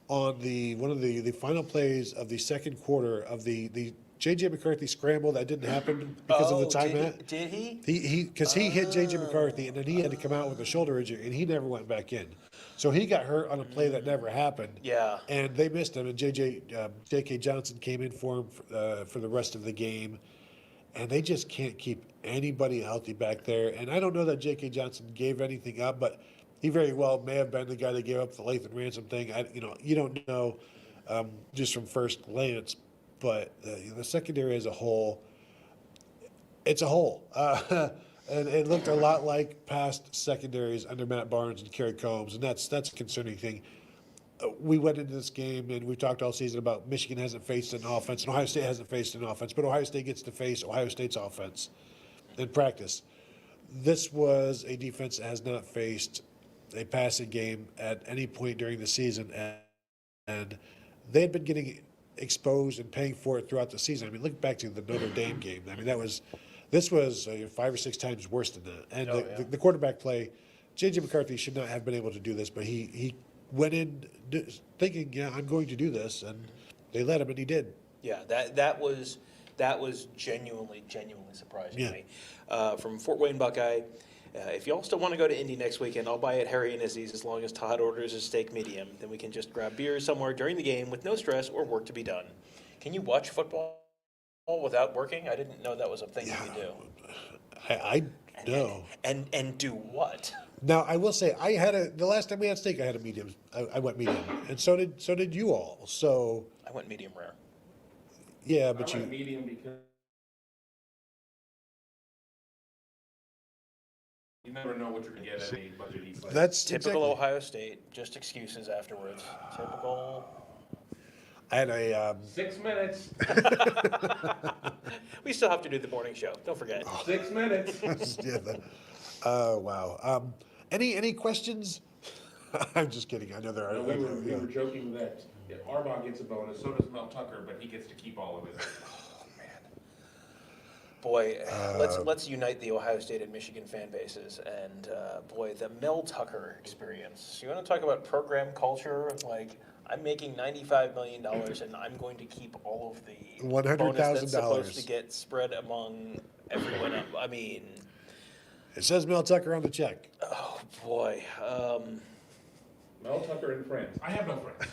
on one of the final plays of the second quarter of the J.J. McCarthy scramble that didn't happen because of the timeout.
Did he?
Because he hit J.J. McCarthy, and then he had to come out with a shoulder injury, and he never went back in. So he got hurt on a play that never happened.
Yeah.
And they missed him, and J.K. Johnson came in for him for the rest of the game. And they just can't keep anybody healthy back there. And I don't know that J.K. Johnson gave anything up, but he very well may have been the guy that gave up the Lathan Ransom thing. You don't know just from first glance. But the secondary as a whole, it's a hole. And it looked a lot like past secondaries under Matt Barnes and Kerry Combs, and that's a concerning thing. We went into this game, and we've talked all season about Michigan hasn't faced an offense, and Ohio State hasn't faced an offense, but Ohio State gets to face Ohio State's offense in practice. This was a defense that has not faced a passing game at any point during the season, and they had been getting exposed and paying for it throughout the season. I mean, look back to the Notre Dame game. I mean, this was 5 or 6 times worse than that. And the quarterback play, J.J. McCarthy should not have been able to do this, but he went in thinking, I'm going to do this, and they let him, and he did.
Yeah, that was genuinely surprising to me. From Fort Wayne Buckeye, if y'all still want to go to Indy next weekend, I'll buy at Harry and Izzy's as long as Todd orders a steak medium. Then we can just grab beers somewhere during the game with no stress or work to be done. Can you watch football without working? I didn't know that was a thing you could do.
I know.
And do what?
Now, I will say, the last time we had steak, I had a medium. I went medium, and so did you all. So
I went medium rare.
Yeah, but
I went medium because you never know what you're going to get at a budget eat place.
That's
typical Ohio State. Just excuses afterwards. Typical.
I had a
6 minutes.
We still have to do the morning show. Don't forget.
6 minutes.
Oh wow. Any questions? I'm just kidding. I know there are.
No, we were joking that Harbaugh gets a bonus, so does Mel Tucker, but he gets to keep all of it.
Boy, let's unite the Ohio State and Michigan fan bases, and boy, the Mel Tucker experience. You want to talk about program culture? Like, I'm making $95 million, and I'm going to keep all of the bonus that's supposed to get spread among everyone. I mean,
it says Mel Tucker on the check.
Oh boy.
Mel Tucker and friends. I have no friends.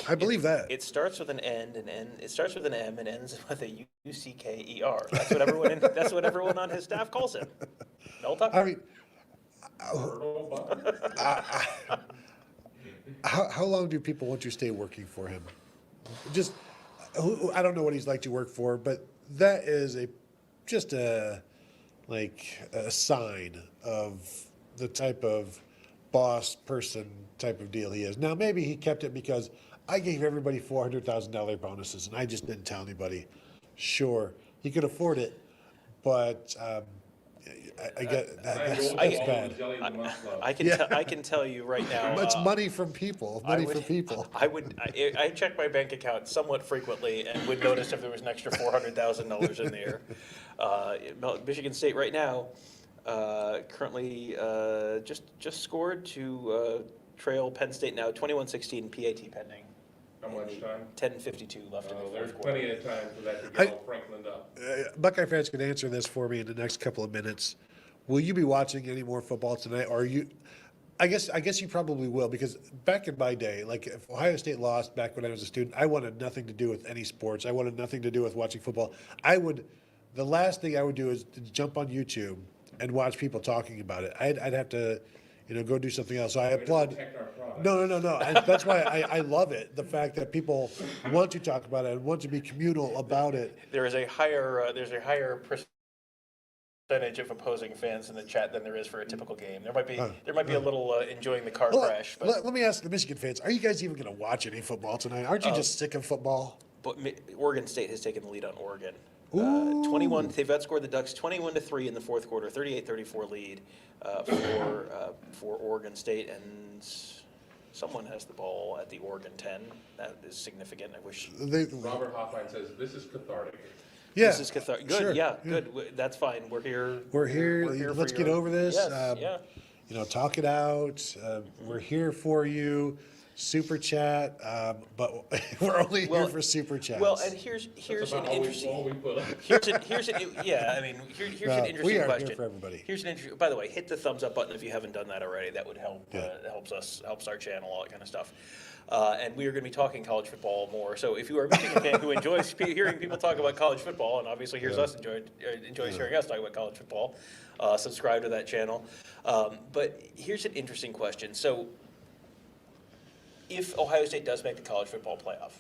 I believe that.
It starts with an N, it starts with an M and ends with a UCKER. That's what everyone on his staff calls him. Mel Tucker.
I mean, how long do people want you to stay working for him? Just, I don't know what he's like to work for, but that is just a sign of the type of boss person type of deal he is. Now, maybe he kept it because I gave everybody $400,000 bonuses and I just didn't tell anybody. Sure, he could afford it, but I get that's bad.
I can tell you right now.
It's money from people. For people.
I check my bank account somewhat frequently and would notice if there was an extra $400,000 in there. Michigan State right now currently just scored to trail Penn State now 21-16, PAT pending.
How much time?
10:52 left in the
There's
fourth quarter.
plenty of time for that to get all Franklined up.
Buckeye fans can answer this for me in the next couple of minutes. Will you be watching any more football tonight? Or are you? I guess you probably will, because back in my day, like if Ohio State lost back when I was a student, I wanted nothing to do with any sports. I wanted nothing to do with watching football. The last thing I would do is to jump on YouTube and watch people talking about it. I'd have to, go do something else. So I applaud. No. That's why I love it. The fact that people want to talk about it and want to be communal about it.
There is a higher percentage of opposing fans in the chat than there is for a typical game. There might be a little enjoying the car crash. But
Let me ask the Michigan fans: are you guys even going to watch any football tonight? Aren't you just sick of football?
But Oregon State has taken the lead on Oregon. 21. They've outscored the Ducks 21-3 in the fourth quarter. 38-34 lead for Oregon State, and someone has the ball at the Oregon 10. That is significant. I wish.
Robert Hoffman says, this is cathartic.
Yeah.
This is cathartic. Good.
Sure,
yeah. Good. That's fine. We're here.
We're here. Let's get over this.
Yes, yeah.
Talk it out. We're here for you. Super chat, but we're only here for super chats.
Well, and here's an interesting. Here's an interesting question.
Here for everybody.
Here's an interesting. By the way, hit the thumbs up button if you haven't done that already. That would help. Helps our channel, all that kind of stuff. And we are going to be talking college football more. So if you are a Michigan fan who enjoys hearing people talk about college football, and obviously hears us enjoys hearing us talk about college football, subscribe to that channel. But here's an interesting question. So if Ohio State does make the college football playoff,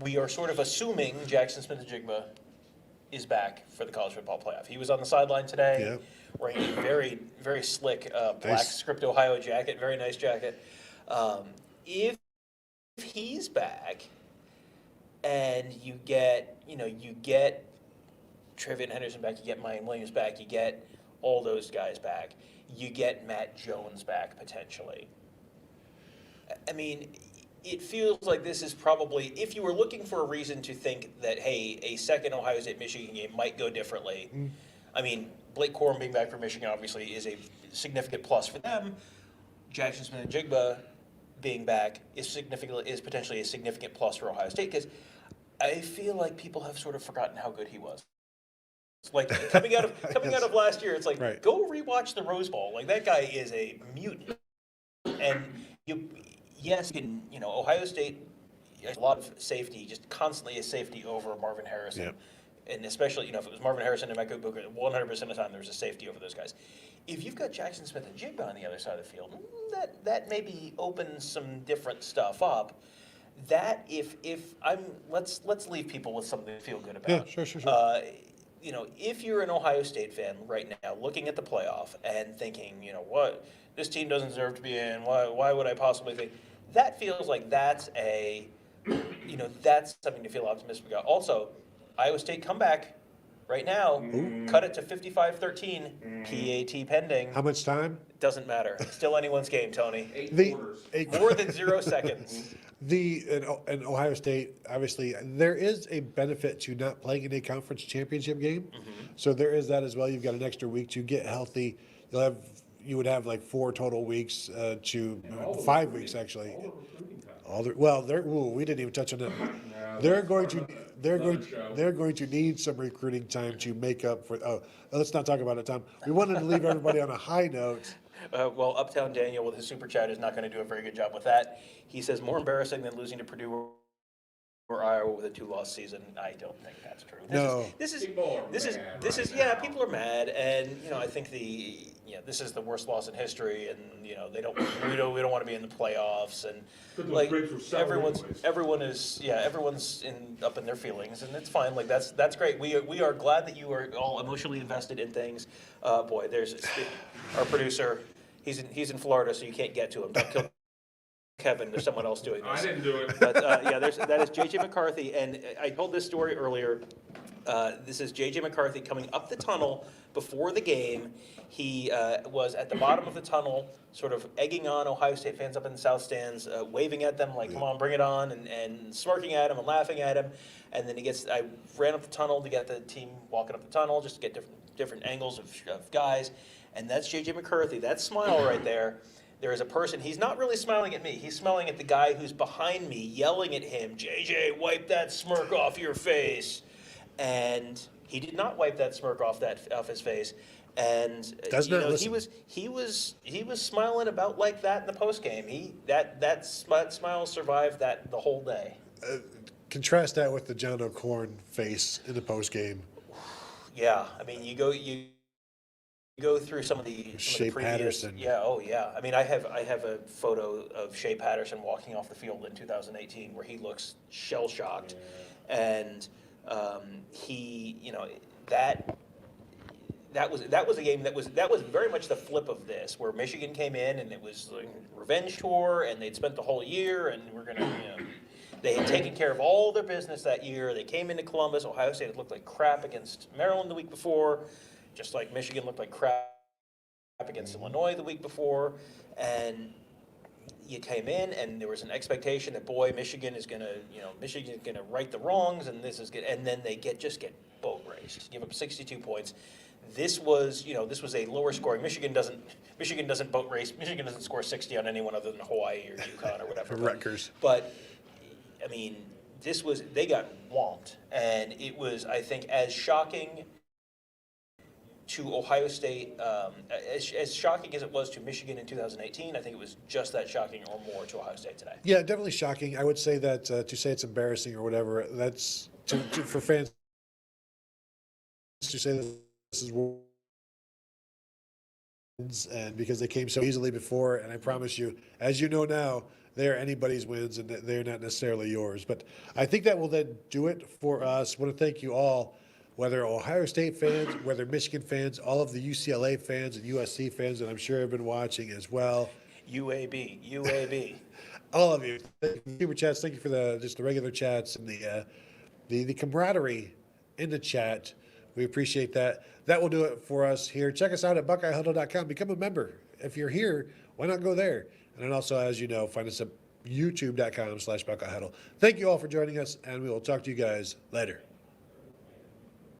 we are sort of assuming Jackson Smith-Njigba is back for the college football playoff. He was on the sideline today, wearing a very, very slick black Script Ohio jacket, very nice jacket. If he's back, and you get Trevion Henderson back, you get Mayan Williams back, you get all those guys back, you get Matt Jones back potentially. I mean, it feels like this is probably, if you were looking for a reason to think that, hey, a second Ohio State-Michigan game might go differently, I mean, Blake Corum being back for Michigan obviously is a significant plus for them. Jackson Smith-Njigba being back is potentially a significant plus for Ohio State, because I feel like people have sort of forgotten how good he was. Like coming out of last year, it's like, go rewatch the Rose Bowl. Like, that guy is a mutant. And Ohio State, a lot of safety, just constantly a safety over Marvin Harrison.
Yep.
And especially, if it was Marvin Harrison and Michael Booker, 100% of the time there was a safety over those guys. If you've got Jackson Smith-Njigba on the other side of the field, that maybe opens some different stuff up. That let's leave people with something to feel good about.
Yeah, sure.
If you're an Ohio State fan right now, looking at the playoff and thinking, what, this team doesn't deserve to be in. Why would I possibly think? That feels like that's something to feel optimistic about. Also, Iowa State comeback right now, cut it to 55-13, PAT pending.
How much time?
Doesn't matter. Still anyone's game, Tony.
8 quarters.
More than 0 seconds.
In Ohio State, obviously, there is a benefit to not playing in a conference championship game. So there is that as well. You've got an extra week to get healthy. You would have like 4 total weeks to 5 weeks actually. We didn't even touch on that. They're going to need some recruiting time to make up for. Let's not talk about it, Tom. We wanted to leave everybody on a high note.
Well, Uptown Daniel with his super chat is not going to do a very good job with that. He says, more embarrassing than losing to Purdue or Iowa with a 2-loss season. I don't think that's true. This is people are mad, and I think this is the worst loss in history, and we don't want to be in the playoffs, and like everyone's up in their feelings, and it's fine. Like that's great. We are glad that you are all emotionally invested in things. There's our producer. He's in Florida, so you can't get to him. Don't kill Kevin. There's someone else doing this.
I didn't do it.
But that is J.J. McCarthy, and I told this story earlier. This is J.J. McCarthy coming up the tunnel before the game. He was at the bottom of the tunnel, sort of egging on Ohio State fans up in the south stands, waving at them like, come on, bring it on, and smirking at him and laughing at him. And then I ran up the tunnel to get the team walking up the tunnel, just to get different angles of guys. And that's J.J. McCarthy, that smile right there. there is a person, he's not really smiling at me, he's smiling at the guy who's behind me, yelling at him, JJ, wipe that smirk off your face. And he did not wipe that smirk off his face. And
Does not listen.
he was smiling about like that in the post game. That smile survived the whole day.
Contrast that with the John O'Corn face in the post game.
Yeah, I mean, you go through some of the
Shea
previous,
Patterson.
Yeah, oh yeah. I mean, I have a photo of Shea Patterson walking off the field in 2018 where he looks shell shocked, and he, that was a game that was very much the flip of this, where Michigan came in and it was like revenge tour, and they'd spent the whole year, and we're gonna, they had taken care of all their business that year. They came into Columbus. Ohio State had looked like crap against Maryland the week before, just like Michigan looked like crap against Illinois the week before, and you came in and there was an expectation that, boy, Michigan's gonna right the wrongs, and this is good, and then they just get boat raced, give up 62 points. This was a lower scoring. Michigan doesn't boat race. Michigan doesn't score 60 on anyone other than Hawaii or UConn or whatever.
Rutgers.
But I mean, they got whomped, and it was, I think, as shocking to Ohio State, as shocking as it was to Michigan in 2018. I think it was just that shocking or more to Ohio State today.
Yeah, definitely shocking. I would say that to say it's embarrassing or whatever, that's for fans to say this is wins, and because they came so easily before, and I promise you, as you know now, they're anybody's wins and they're not necessarily yours. But I think that will then do it for us. I want to thank you all, whether Ohio State fans, whether Michigan fans, all of the UCLA fans and USC fans that I'm sure have been watching as well.
UAB.
All of you. Thank you for super chats. Thank you for the regular chats and the camaraderie in the chat. We appreciate that. That will do it for us here. Check us out at BuckeyeHuddle.com. Become a member. If you're here, why not go there? And then also, as you know, find us at YouTube.com/BuckeyeHuddle. Thank you all for joining us, and we will talk to you guys later.